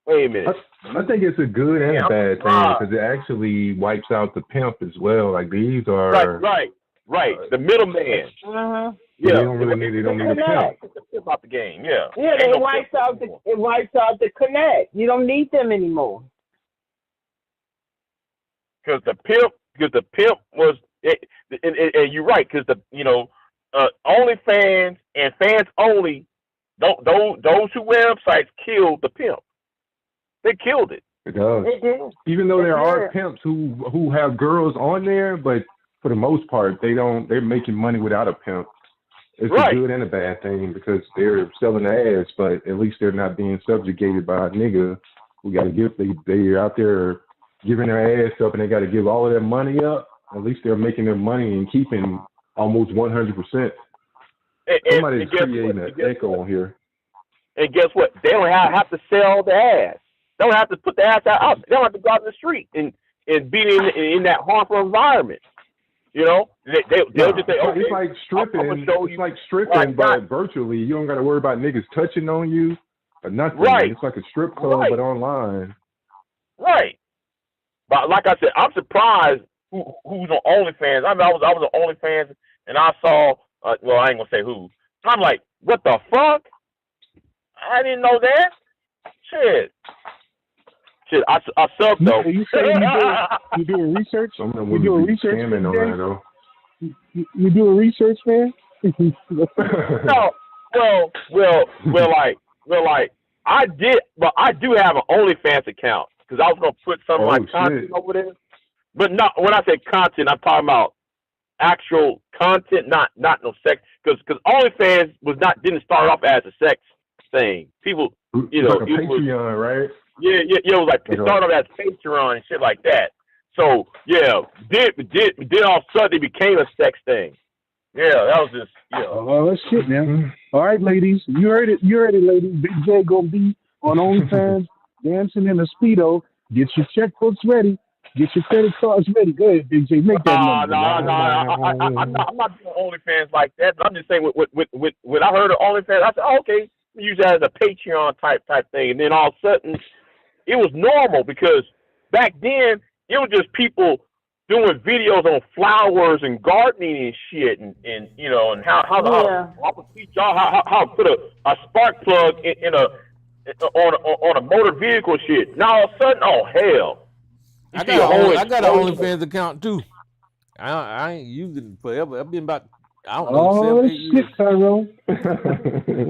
wait a minute. I think it's a good and a bad thing because it actually wipes out the pimp as well. Like these are right. The middleman. Yeah, they don't need a pimp. It's about the game. Yeah. Yeah, it wipes out the connect. You don't need them anymore. Because the pimp was, and you're right. Because OnlyFans and fans only, those two websites killed the pimp. They killed it. It does. It did. Even though It there are did. pimps who have girls on there, but for the most part, they're making money without a pimp. It's Right. a good and a bad thing because they're selling the ass, but at least they're not being subjugated by a nigga who got to they're out there giving their ass up and they got to give all of their money up. At least they're making their money and keeping almost 100%. Somebody's creating an echo on here. And guess what? They don't have to sell the ass. They don't have to put the ass out. They don't have to go out in the street and be in that harmful environment. You know, they'll just say, okay, it's like stripping. It's like stripping, but virtually. You don't got to worry about niggas touching on you or nothing. Right. It's like a strip club, but online. Right. But like I said, I'm surprised who's on OnlyFans. I mean, I was on OnlyFans and I saw. Well, I ain't gonna say who. I'm like, what the fuck? I didn't know that. Shit. I subbed though. You say you doing research? You doing research? You doing research, man? No. Well, like I did, but I do have an OnlyFans account because I was gonna put some of my content over there. But not when I say content, I'm talking about actual content, not no sex. Because OnlyFans didn't start off as a sex thing. People, you know, like a Patreon, right? Yeah. It was like it started off as Patreon and shit like that. So yeah, then all of a sudden it became a sex thing. Yeah, that was just Oh, that's shit, man. All right, ladies, you heard it, ladies. Big J gonna be on OnlyFans dancing in a Speedo. Get your checkbooks ready. Get your credit cards ready. Go ahead, Big J. Make that money. No, I'm not doing OnlyFans like that. But I'm just saying, when I heard of OnlyFans, I said, oh, okay, use that as a Patreon type thing. And then all of a sudden, it was normal because back then it was just people doing videos on flowers and gardening and shit, and you know, and how I would teach y'all how to put a spark plug on a motor vehicle shit. Now all of a sudden, oh hell. I got an OnlyFans account too. I ain't used it forever. I've been about I don't know 7, 8 years. Shit, Tyrone.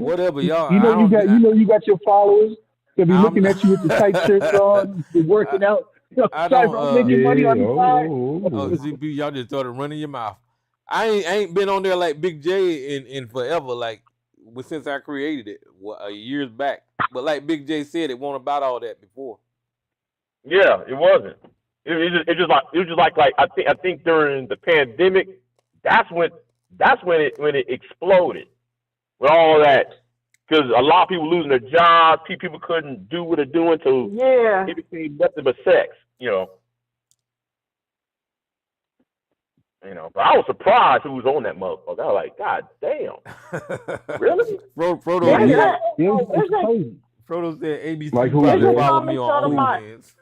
Whatever, y'all. You got your followers. They'll be looking at you with the tight shirts on, working out. Tyrone making money on the side. ZP, y'all just started running your mouth. I ain't been on there like Big J in forever, like since I created it years back. But like Big J said, it wasn't about all that before. Yeah, it wasn't. It was just like I think during the pandemic, that's when it exploded with all that, because a lot of people losing their jobs, people couldn't do what they're doing, so it became nothing but sex, you know. But I was surprised who was on that motherfucker. I was like, God damn, really? Frodo said ABC like who follow me on OnlyFans.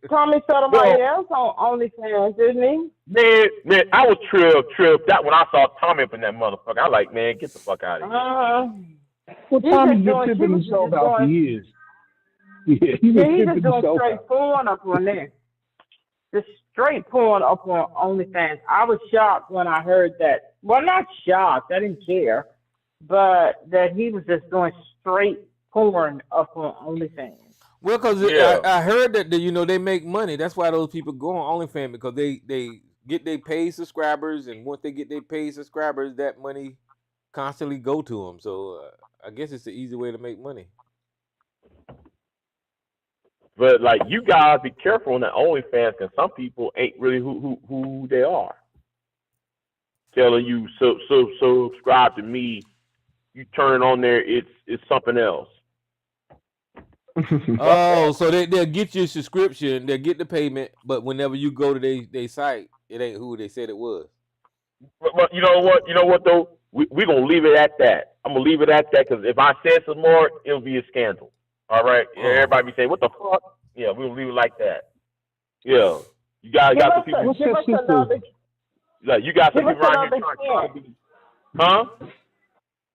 Tommy Sotomayor on OnlyFans, isn't he? Man, I was tripped out when I saw Tommy up in that motherfucker. I like, man, get the fuck out of here. Well, Tommy's been tipping himself out for years. Yeah, he's just doing straight porn up on there. Just straight porn up on OnlyFans. I was shocked when I heard that. Well, not shocked. I didn't care. But that he was just doing straight porn up on OnlyFans. Well, because I heard that they make money. That's why those people go on OnlyFans, because they get their paid subscribers, and once they get their paid subscribers, that money constantly go to them. So I guess it's an easy way to make money. But like, you guys be careful on that OnlyFans, because some people ain't really who they are. Telling you subscribe to me, you turn on there, it's something else. Oh, so they'll get you a subscription, they'll get the payment, but whenever you go to their site, it ain't who they said it was. But you know what though? We're gonna leave it at that. I'm gonna leave it at that, because if I said some more, it'll be a scandal. All right? Everybody be saying, what the fuck? Yeah, we'll leave it like that. Yeah. You guys got some people. Give us another. Like, you got some people right here trying to be. Huh?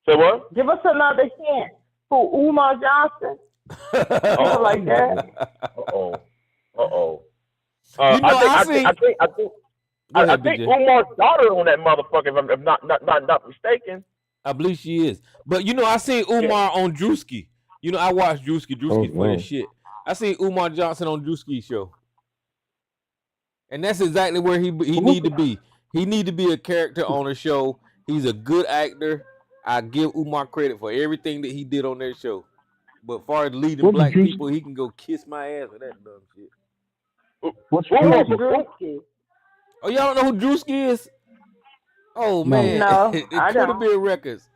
Say what? Give us another hint. Who, Umar Johnson? Like that. I think Umar's daughter on that motherfucker, if I'm not mistaken. I believe she is. But I seen Umar on Drewski. I watched Drewski funny shit. I seen Umar Johnson on Drewski's show, and that's exactly where he need to be. He need to be a character on a show. He's a good actor. I give Umar credit for everything that he did on that show. But as far as leading black people, he can go kiss my ass with that dumb shit. What's Drewski? Oh, y'all don't know who Drewski is? Oh man, No, it I could have don't. been records.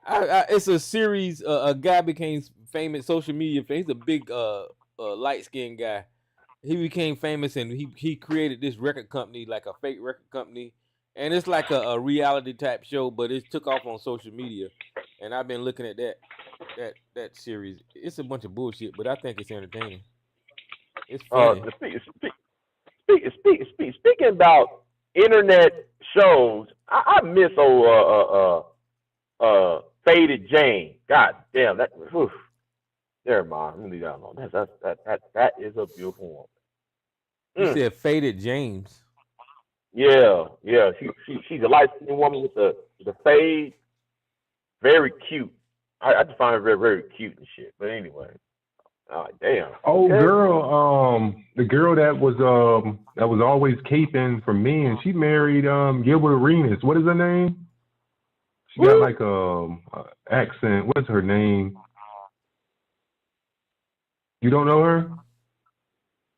It's a series. A guy became famous, social media famous. He's a big light skinned guy. He became famous and he created this record company, like a fake record company, and it's like a reality type show, but it took off on social media. And I've been looking at that series. It's a bunch of bullshit, but I think it's entertaining. It's funny. Speaking about internet shows, I miss Faded Jane. God damn that. Whew. Never mind. I'm gonna leave that alone. That is a beautiful woman. You said Faded James. Yeah. She's a light skinned woman with the fade. Very cute. I just find her very, very cute and shit. But anyway. Damn. Oh, okay. girl, the girl that was always caping for men. She married Gilbert Arenas. What is her name? She got like a accent. What's her name? You don't know her?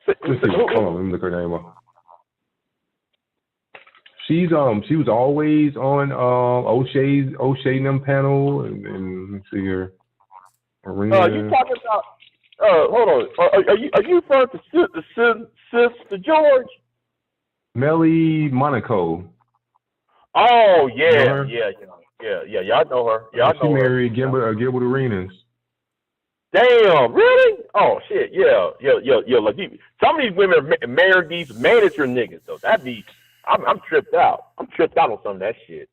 Let's see. Hold on, let me look her name up. She was always on O'Shea and them panel, and let's see here. Arena. You talking about? Hold on. Are you referring to Sister George? Melly Monaco. Oh yeah, You know her? yeah. I know her. Yeah, I know she her. married Gilbert Arenas. Damn, really? Oh shit, yeah. Like some of these women are marrying these manager niggas though. I'm tripped out. I'm tripped out on some of that shit.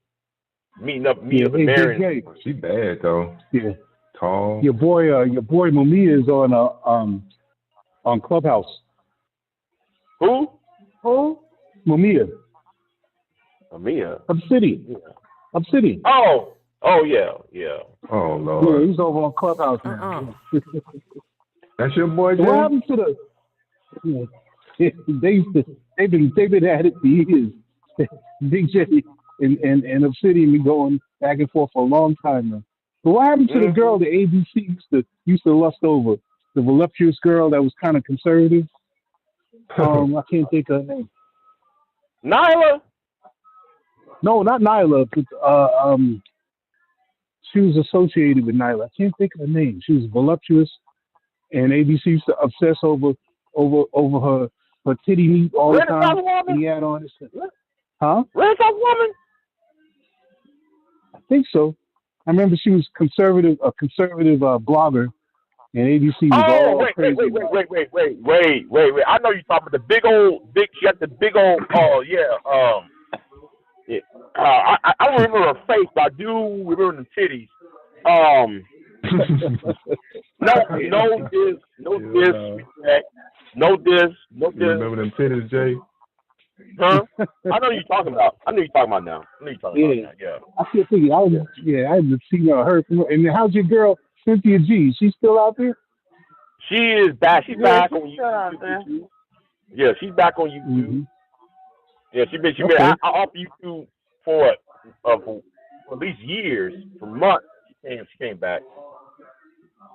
Meeting up and marrying. She bad though. Yeah. Tall. Your boy Mumia is on Clubhouse. Who? Mumia. Mumia. Obsidian. Yeah. Obsidian. Oh yeah. Oh Lord. Yeah, he's over on Clubhouse now. That's your boy, Jay? What happened to they've been at it for years. Big J and Obsidian been going back and forth for a long time now. But what happened to the girl that ABC used to lust over? The voluptuous girl that was kind of conservative. I can't think of her name. Nyla? No, not Nyla. She was associated with Nyla. I can't think of her name. She was voluptuous, and ABC used to obsess over her titty meat all the time. And he had on this. Huh? Renaissance woman? I think so. I remember she was a conservative blogger, and ABC was all crazy. Wait. I know you're talking about she had the big old, I don't remember her face, but I do remember the titties. No diss. You remember them titties, Jay? Huh? I know you're talking about. Now. Yeah. I still think I haven't seen her or heard from her. And how's your girl Cynthia G? She's still out there? She is back. She's back on YouTube. Yeah, she's back on YouTube. Mm-hmm. Yeah, she been. I off YouTube for at least years, for months. She came back,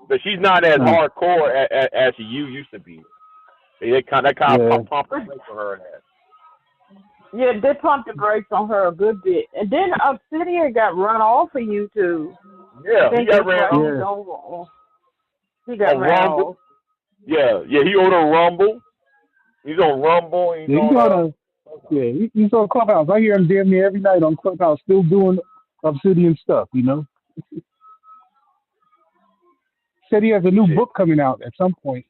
but she's not as hardcore as she used to be. They kind of pump the brakes on her. Yeah, they pumped the brakes on her a good bit, and then Obsidian got run off of YouTube. Yeah, he got ran off. He got ran off. Yeah, he ordered Rumble. He's on Rumble. He's on Clubhouse. I hear him damn near every night on Clubhouse, still doing Obsidian stuff. Said he has a new book coming out at some point.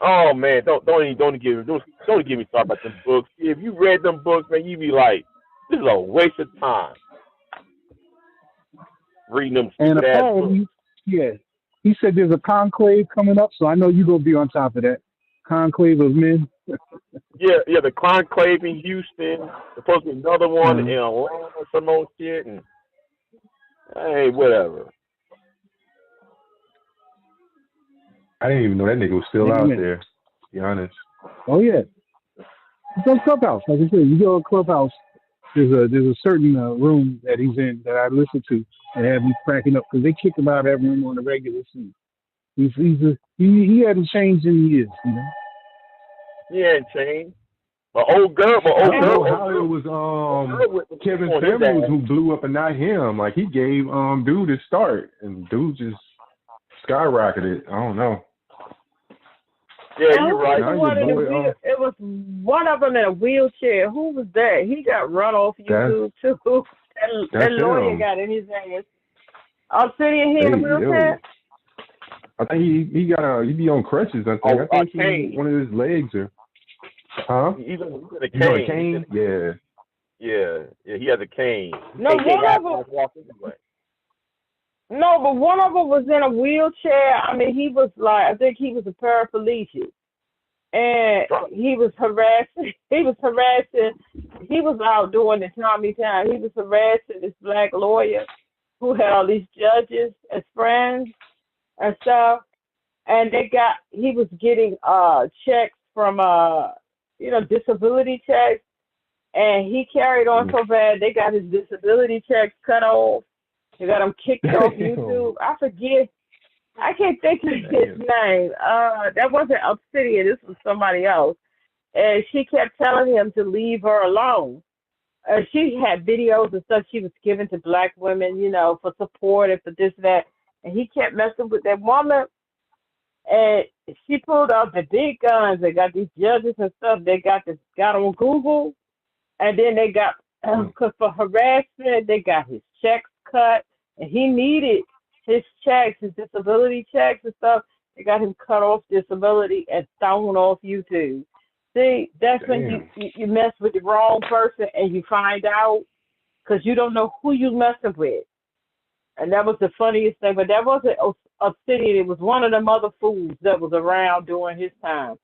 Oh man, don't even give me started about them books. If you read them books, man, you be like, this is a waste of time. Reading them stupid ass books. He said there's a conclave coming up, so I know you're gonna be on top of that. Conclave of men. Yeah, the conclave in Houston. There's supposed to be another one in Atlanta or some old shit, and hey, whatever. I didn't even know that nigga was still out there, to be honest. Oh yeah. It's on Clubhouse. Like I said, you go to Clubhouse, there's a certain room that he's in that I listen to and have me cracking up because they kick him out of that room on a regular scene. He hadn't changed in years, you know. He ain't changed. But old girl. I don't know how it was Kevin Samuels who blew up and not him. Like he gave dude his start and dude just skyrocketed. I don't know. Yeah, you're right. It was one of them in a wheelchair. Who was that? He got run off YouTube too. That lawyer got in his ass. I'm sitting here in a wheelchair. I think he be on crutches. I think one of his legs or. Huh? He's on a cane. He's on a cane? Yeah. Yeah, he has a cane. No, but one of them was in a wheelchair. I mean, he was I think he was a paraplegic. And he was harassing. He was out doing the Tommy Town. He was harassing this black lawyer who had all these judges as friends and stuff. And he was getting checks from disability checks, and he carried on so bad they got his disability checks cut off. They got him kicked off YouTube. I forget. I can't think of his name. That wasn't Obsidian. This was somebody else. And she kept telling him to leave her alone. She had videos and stuff she was giving to black women, for support and for this and that. And he kept messing with that woman. And she pulled out the big guns. They got these judges and stuff. They got on Google. And then they got, because for harassment, they got his checks cut. And he needed his checks, his disability checks and stuff. They got him cut off disability and thrown off YouTube. See, that's when you mess with the wrong person and you find out because you don't know who you're messing with. And that was the funniest thing. But that wasn't Obsidian. It was one of them other fools that was around during his time.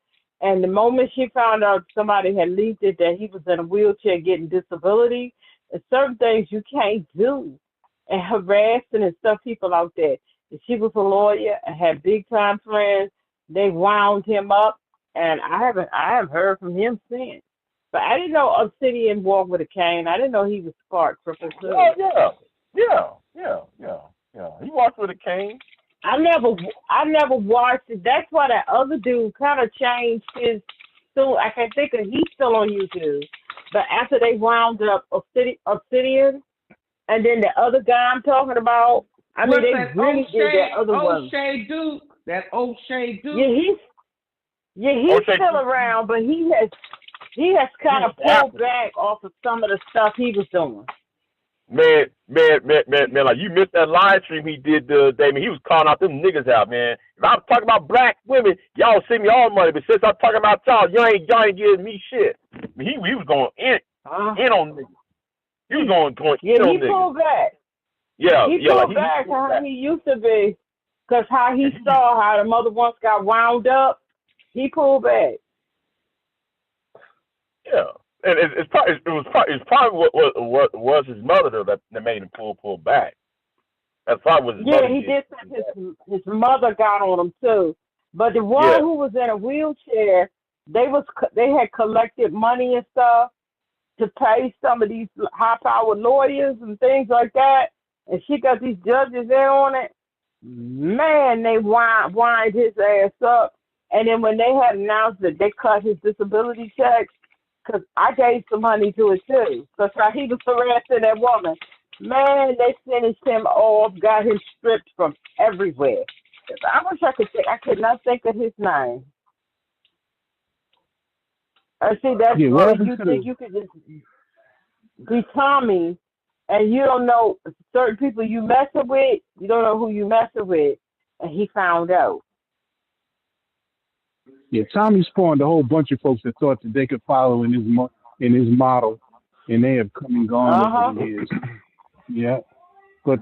And the moment she found out somebody had leaked it, that he was in a wheelchair getting disability, and certain things you can't do, and harassing and stuff people out there. And she was a lawyer and had big time friends. They wound him up, and I haven't heard from him since. But I didn't know Obsidian walked with a cane. I didn't know he was Spark Triple Two. Oh yeah. He walked with a cane. I never watched it. That's why that other dude kind of changed his. So I can think of he's still on YouTube. But after they wound up Obsidian, and then the other guy I'm talking about, I mean, they really did that other one. O'Shea Duke. That O'Shea Duke. He's still around, but he has kind of pulled back off of some of the stuff he was doing. Man, like you missed that live stream he did the other day. Man, he was calling out them niggas out, man. If I was talking about black women, y'all send me all money, but since I'm talking about y'all ain't giving me shit. I mean, he was going in on niggas. He was going in on niggas. He pulled back. He pulled back how he used to be, because how he saw how the mother once got wound up, he pulled back. Yeah. And it was probably what was his mother though that made him pull back. That's probably what his mother he did say his mother got on him too. But the one who was in a wheelchair, they had collected money and stuff to pay some of these high-powered lawyers and things like that. And she got these judges in on it. Man, they wind his ass up. And then when they had announced that they cut his disability checks, because I gave some money to it too. Because he was harassing that woman. Man, they finished him off, got him stripped from everywhere. I wish I could not think of his name. See, that's why you think you could just be Tommy, and you don't know certain people you messing with, you don't know who you messing with, and he found out. Yeah, Tommy spawned a whole bunch of folks that thought that they could follow in his model, and they have come and gone over the years. Yeah, but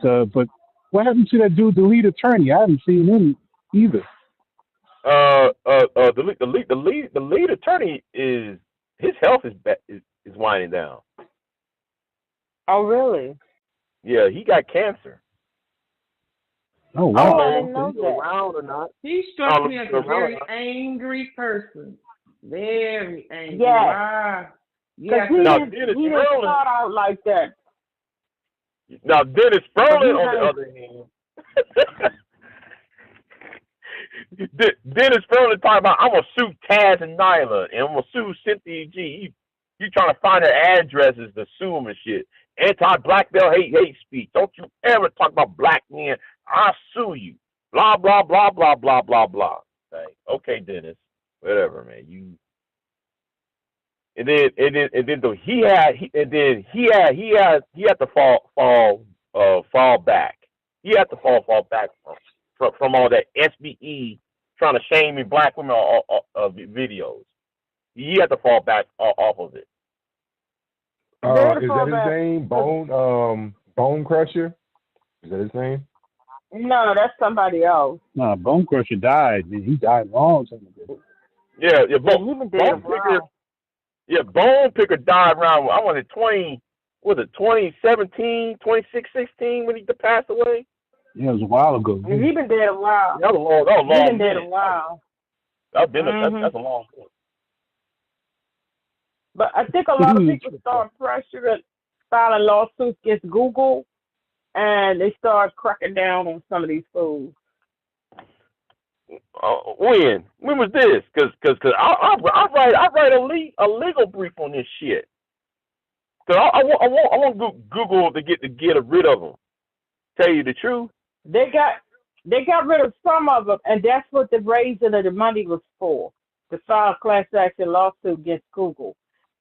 what happened to that dude, the lead attorney? I haven't seen him either. The lead attorney is his health is winding down. Oh really? Yeah, he got cancer. Oh I don't wow. I know didn't if know he's that. around or not. He I struck don't know me if as he's a around or very not. angry person. Very angry. Yes, Wow. because Yeah, he 'cause Now didn't Dennis he didn't Furlan. start out like that. Now Dennis But he Furlan, on the has other hand, Dennis Furlan talking about I'm gonna sue Taz and Nyla, and I'm gonna sue Cynthia G. You trying to find their addresses to sue them and shit. Anti-black male hate speech. Don't you ever talk about black men. I'll sue you. Blah blah blah blah blah blah blah. Like, okay, Dennis, whatever, man. You and then though he had to fall back. He had to fall back from all that SBE trying to shame black women videos. He had to fall back off of it. They had to Is fall that his back. name? Bone Crusher? Is that his name? no, that's somebody else. Nah, Bone Crusher died. Man, he died long time ago. Yeah, Yeah, he been dead a Bone Picker. while. Yeah, Bone Picker died around. I want it 2017, 2016 when he passed away. Yeah, it was a while ago. He been dead a while. That was a long He been dead a minute. while. That's a long minute. But I think a lot of people start pressuring, filing lawsuits against Google, and they start cracking down on some of these fools. When was this? Because I write a legal brief on this shit. Cause I want Google to get rid of them. Tell you the truth. They got rid of some of them, and that's what the raising of the money was for, to file a class action lawsuit against Google.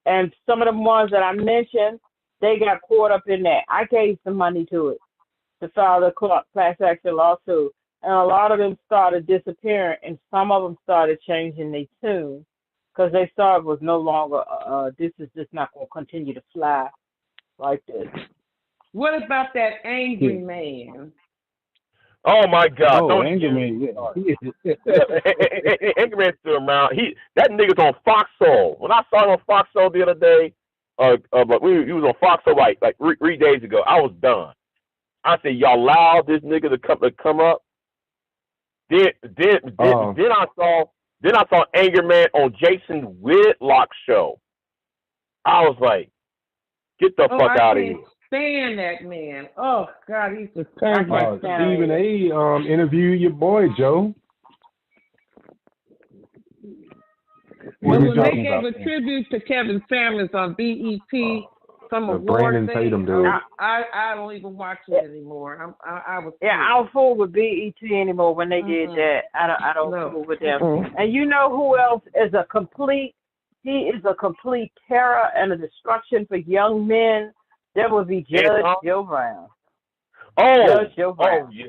And some of the ones that I mentioned, they got caught up in that. I gave some money to it to file the class action lawsuit, and a lot of them started disappearing, and some of them started changing their tune because they saw it was no longer, this is just not going to continue to fly like this. what about that angry man? Oh my God! Oh, Don't Angry even- Man, yeah. Angry Man's still around. That nigga's on Fox Soul. When I saw him on Fox Soul the other day, but he was on Fox Soul like 3 days ago. I was done. I said, y'all allowed this nigga to come up. Then I saw Angry Man on Jason Whitlock's show. I was like, get the fuck out of here. Stand that man. Oh God, he's just Stephen A. Interviewed your boy Joe. Well, What when you they talking gave about, a man? tribute to Kevin Samuels on BET, some The award Brandon thing, Tatum dude. I don't even watch it anymore. I was Yeah, I don't fool with BET anymore when they did that. I don't fool with them. And you know who else is a complete terror and a destruction for young men? That would be Judge Joe Brown. Judge Joe Brown. Oh yeah.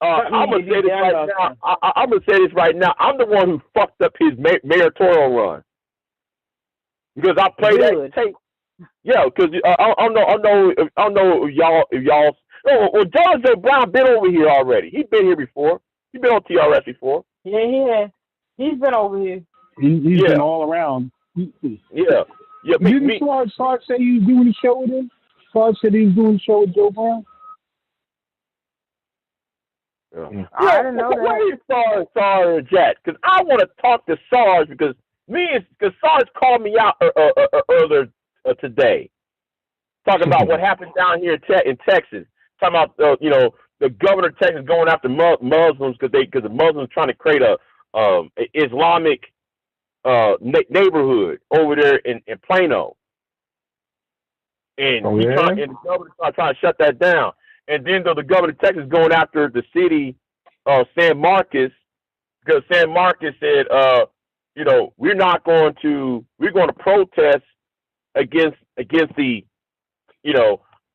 I'm gonna say this right now. I'm gonna say this right now. I'm the one who fucked up his mayoral run because I played that tape. Yeah, because I don't know if y'all. Well, Judge Joe Brown been over here already. He's been here before. He's been on TRS before. Yeah, he has. He's been over here. He's been all around. Yeah. Didn't Sarge say he was doing the show with him? Sarge said he was doing the show with Joe Brown? Yeah. I didn't know that. Where is Sarge at? Because I want to talk to Sarge because Sarge called me out earlier today, talking about what happened down here in Texas. Talking about the governor of Texas going after Muslims because the Muslims trying to create a Islamic neighborhood over there in Plano. And and the governor trying to shut that down. And then the governor of Texas going after the city of San Marcos because San Marcos said, we're going to protest against the,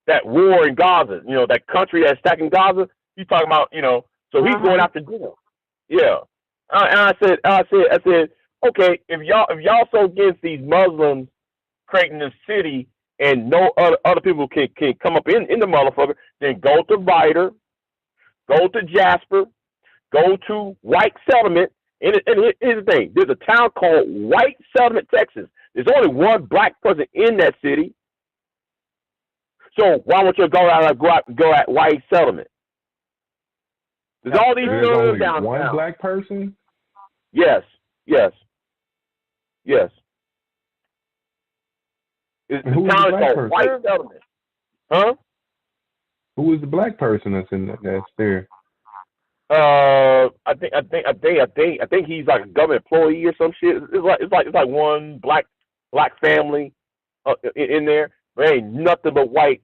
that war in Gaza, that country that's attacking Gaza. He's talking about, so he's going after them. Yeah. And I said, okay, if y'all so against these Muslims creating this city and no other people can come up in the motherfucker, then go to Ryder, go to Jasper, go to White Settlement. And here's the thing: there's a town called White Settlement, Texas. There's only one black person in that city. So why don't you go at White Settlement? There's all these There's only downtown. one black person? Yes. The Who is town the is black called person? White Settlement. Huh? Who is the black person that's there? I think he's like a government employee or some shit. It's like one black family in there. There ain't nothing but white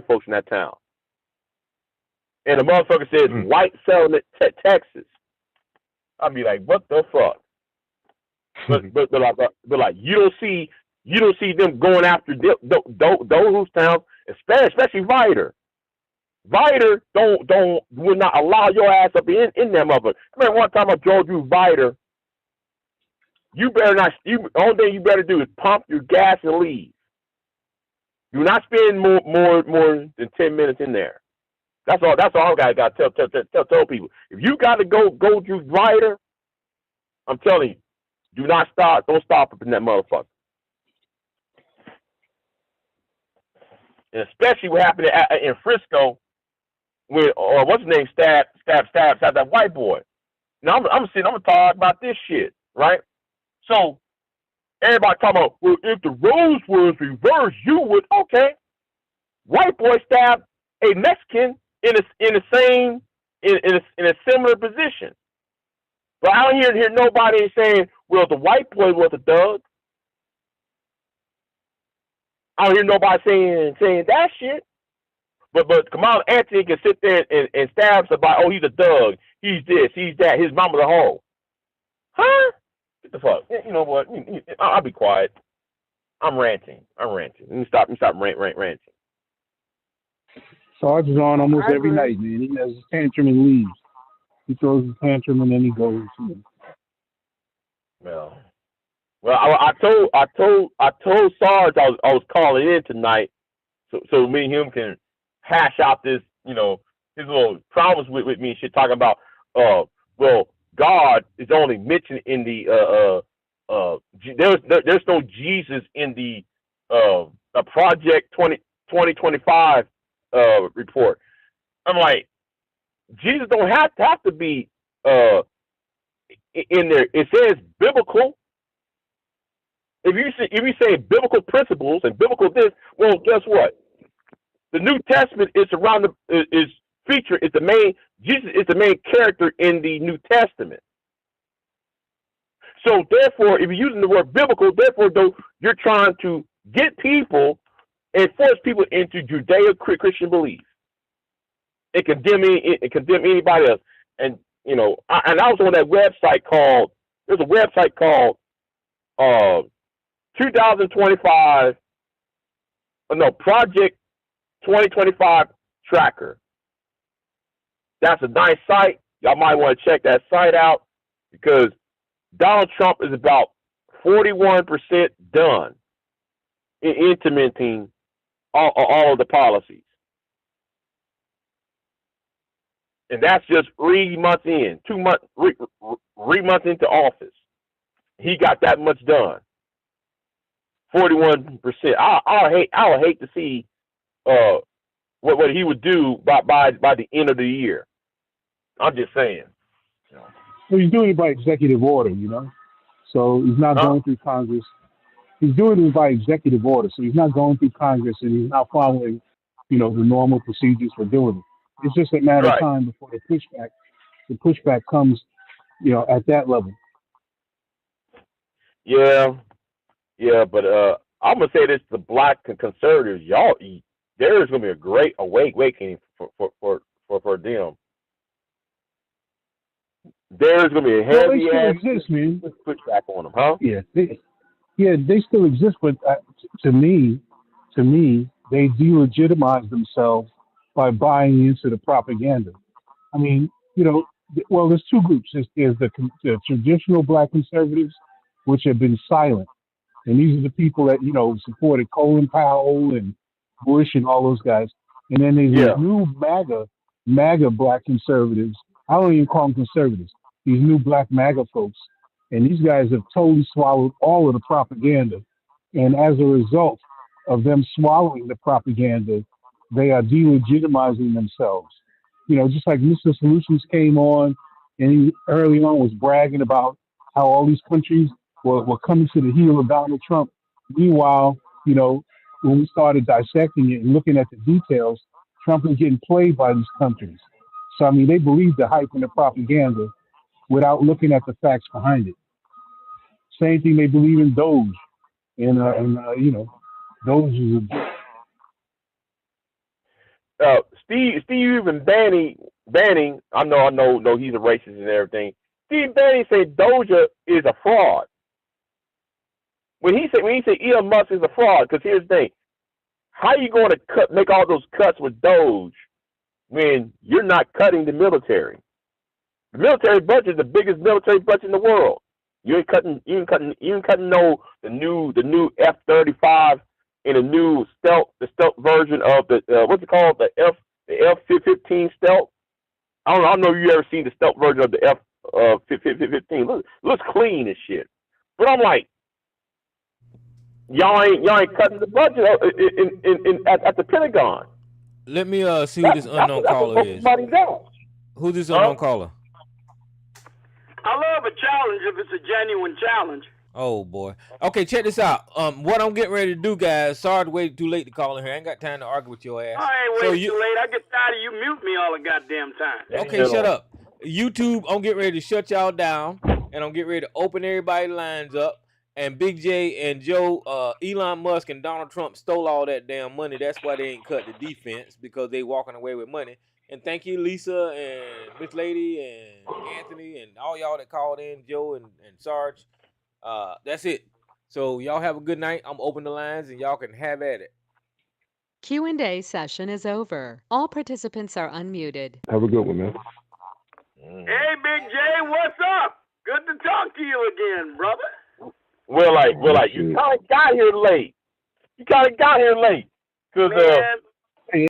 folks in that town. And the motherfucker says White Settlement, Texas. I'd be like, what the fuck? But like you don't see them going after those towns, especially Viter. Viter will not allow your ass up in that motherfucker. I remember one time I drove through Viter. You better not. Only thing you better do is pump your gas and leave. Do not spend more than 10 minutes in there. That's all I got to tell people. If you got to go through Viter, I'm telling you, do not stop. Don't stop up in that motherfucker. And especially what happened in Frisco. Or what's his name? Stab that white boy. Now I'm gonna talk about this shit, right? So everybody talking about, well, if the roles was reversed, you would. Okay, white boy stabbed a Mexican in a similar position, but I don't hear nobody saying, well, the white boy was a thug. I don't hear nobody saying that shit. But Kamala Anthony can sit there and stab somebody. Oh, he's a thug. He's this. He's that. His mama's a hoe. Huh? What the fuck? You know what? I'll be quiet. I'm ranting. Let me stop ranting. Sarge is on almost every night, man. He has his tantrum and leaves. He throws his tantrum and then he goes. Well, I told Sarge I was calling in tonight, so me and him can hash out this, his little problems with me and shit, talking about, well, God is only mentioned in the there's no Jesus in the Project 2025 report. I'm like, Jesus don't have to be in there. It says biblical. If you say biblical principles and biblical this, well, guess what? The New Testament is the main. Jesus is the main character in the New Testament. So therefore, if you're using the word biblical, therefore, though, you're trying to get people and force people into Judeo-Christian beliefs and condemn anybody else. And I was on that website called. There's a website called 2025. Project 2025 tracker. That's a nice site. Y'all might want to check that site out because Donald Trump is about 41% done in implementing all of the policies. And that's just 3 months in, 2 months, 3 months into office. He got that much done. 41%. I would hate to see what he would do by the end of the year. I'm just saying. Well, he's doing it by executive order, So he's not going through Congress. He's doing it by executive order, so he's not going through Congress and he's not following, the normal procedures for doing it. It's just a matter of time before the pushback comes, at that level. Yeah, but I'm gonna say this to black conservatives, y'all. There is gonna be a great awakening for them. There's gonna be a heavy ass pushback on them, huh? Yeah, they still exist, but to me, they delegitimize themselves by buying into the propaganda. I mean, there's two groups. There's the traditional black conservatives, which have been silent. And these are the people that, supported Colin Powell and Bush and all those guys. And then there's these new MAGA black conservatives. I don't even call them conservatives. These new black MAGA folks. And these guys have totally swallowed all of the propaganda. And as a result of them swallowing the propaganda, they are delegitimizing themselves. just like Mr. Solutions came on and he early on was bragging about how all these countries were coming to the heel of Donald Trump. Meanwhile, when we started dissecting it and looking at the details, Trump is getting played by these countries. So, I mean, they believe the hype and the propaganda without looking at the facts behind it. Same thing they believe in Doge. And Doge is Steve even Banning, I know he's a racist and everything. Steve Banning said Doja is a fraud. When he said Elon Musk is a fraud, because here's the thing. How are you going to make all those cuts with Doge when you're not cutting the military? The military budget is the biggest military budget in the world. You ain't cutting the new F-35 and the new stealth version of the what's it called, the F-15 stealth. I don't know if you ever seen the stealth version of the F-15. Looks clean as shit. But I'm like, y'all ain't cutting the budget at the Pentagon. Let me see who this unknown caller is. Who's this unknown caller? I love a challenge if it's a genuine challenge. Oh boy. Okay, check this out. What I'm getting ready to do, guys. Sorry to wait too late to call in here. I ain't got time to argue with your ass. I ain't waiting too late. I get tired of you mute me all the goddamn time. Okay, shut up. YouTube, I'm getting ready to shut y'all down, and I'm getting ready to open everybody's lines up. And Big J and Joe, Elon Musk and Donald Trump stole all that damn money. That's why they ain't cut the defense, because they walking away with money. And thank you, Lisa and Miss Lady and Anthony and all y'all that called in, Joe and Sarge. That's it. So y'all have a good night. I'm open the lines and y'all can have at it. Q&A session is over. All participants are unmuted. Have a good one, man. Hey, Big J, what's up? Good to talk to you again, brother. Well, you kind of got here late. Because Man,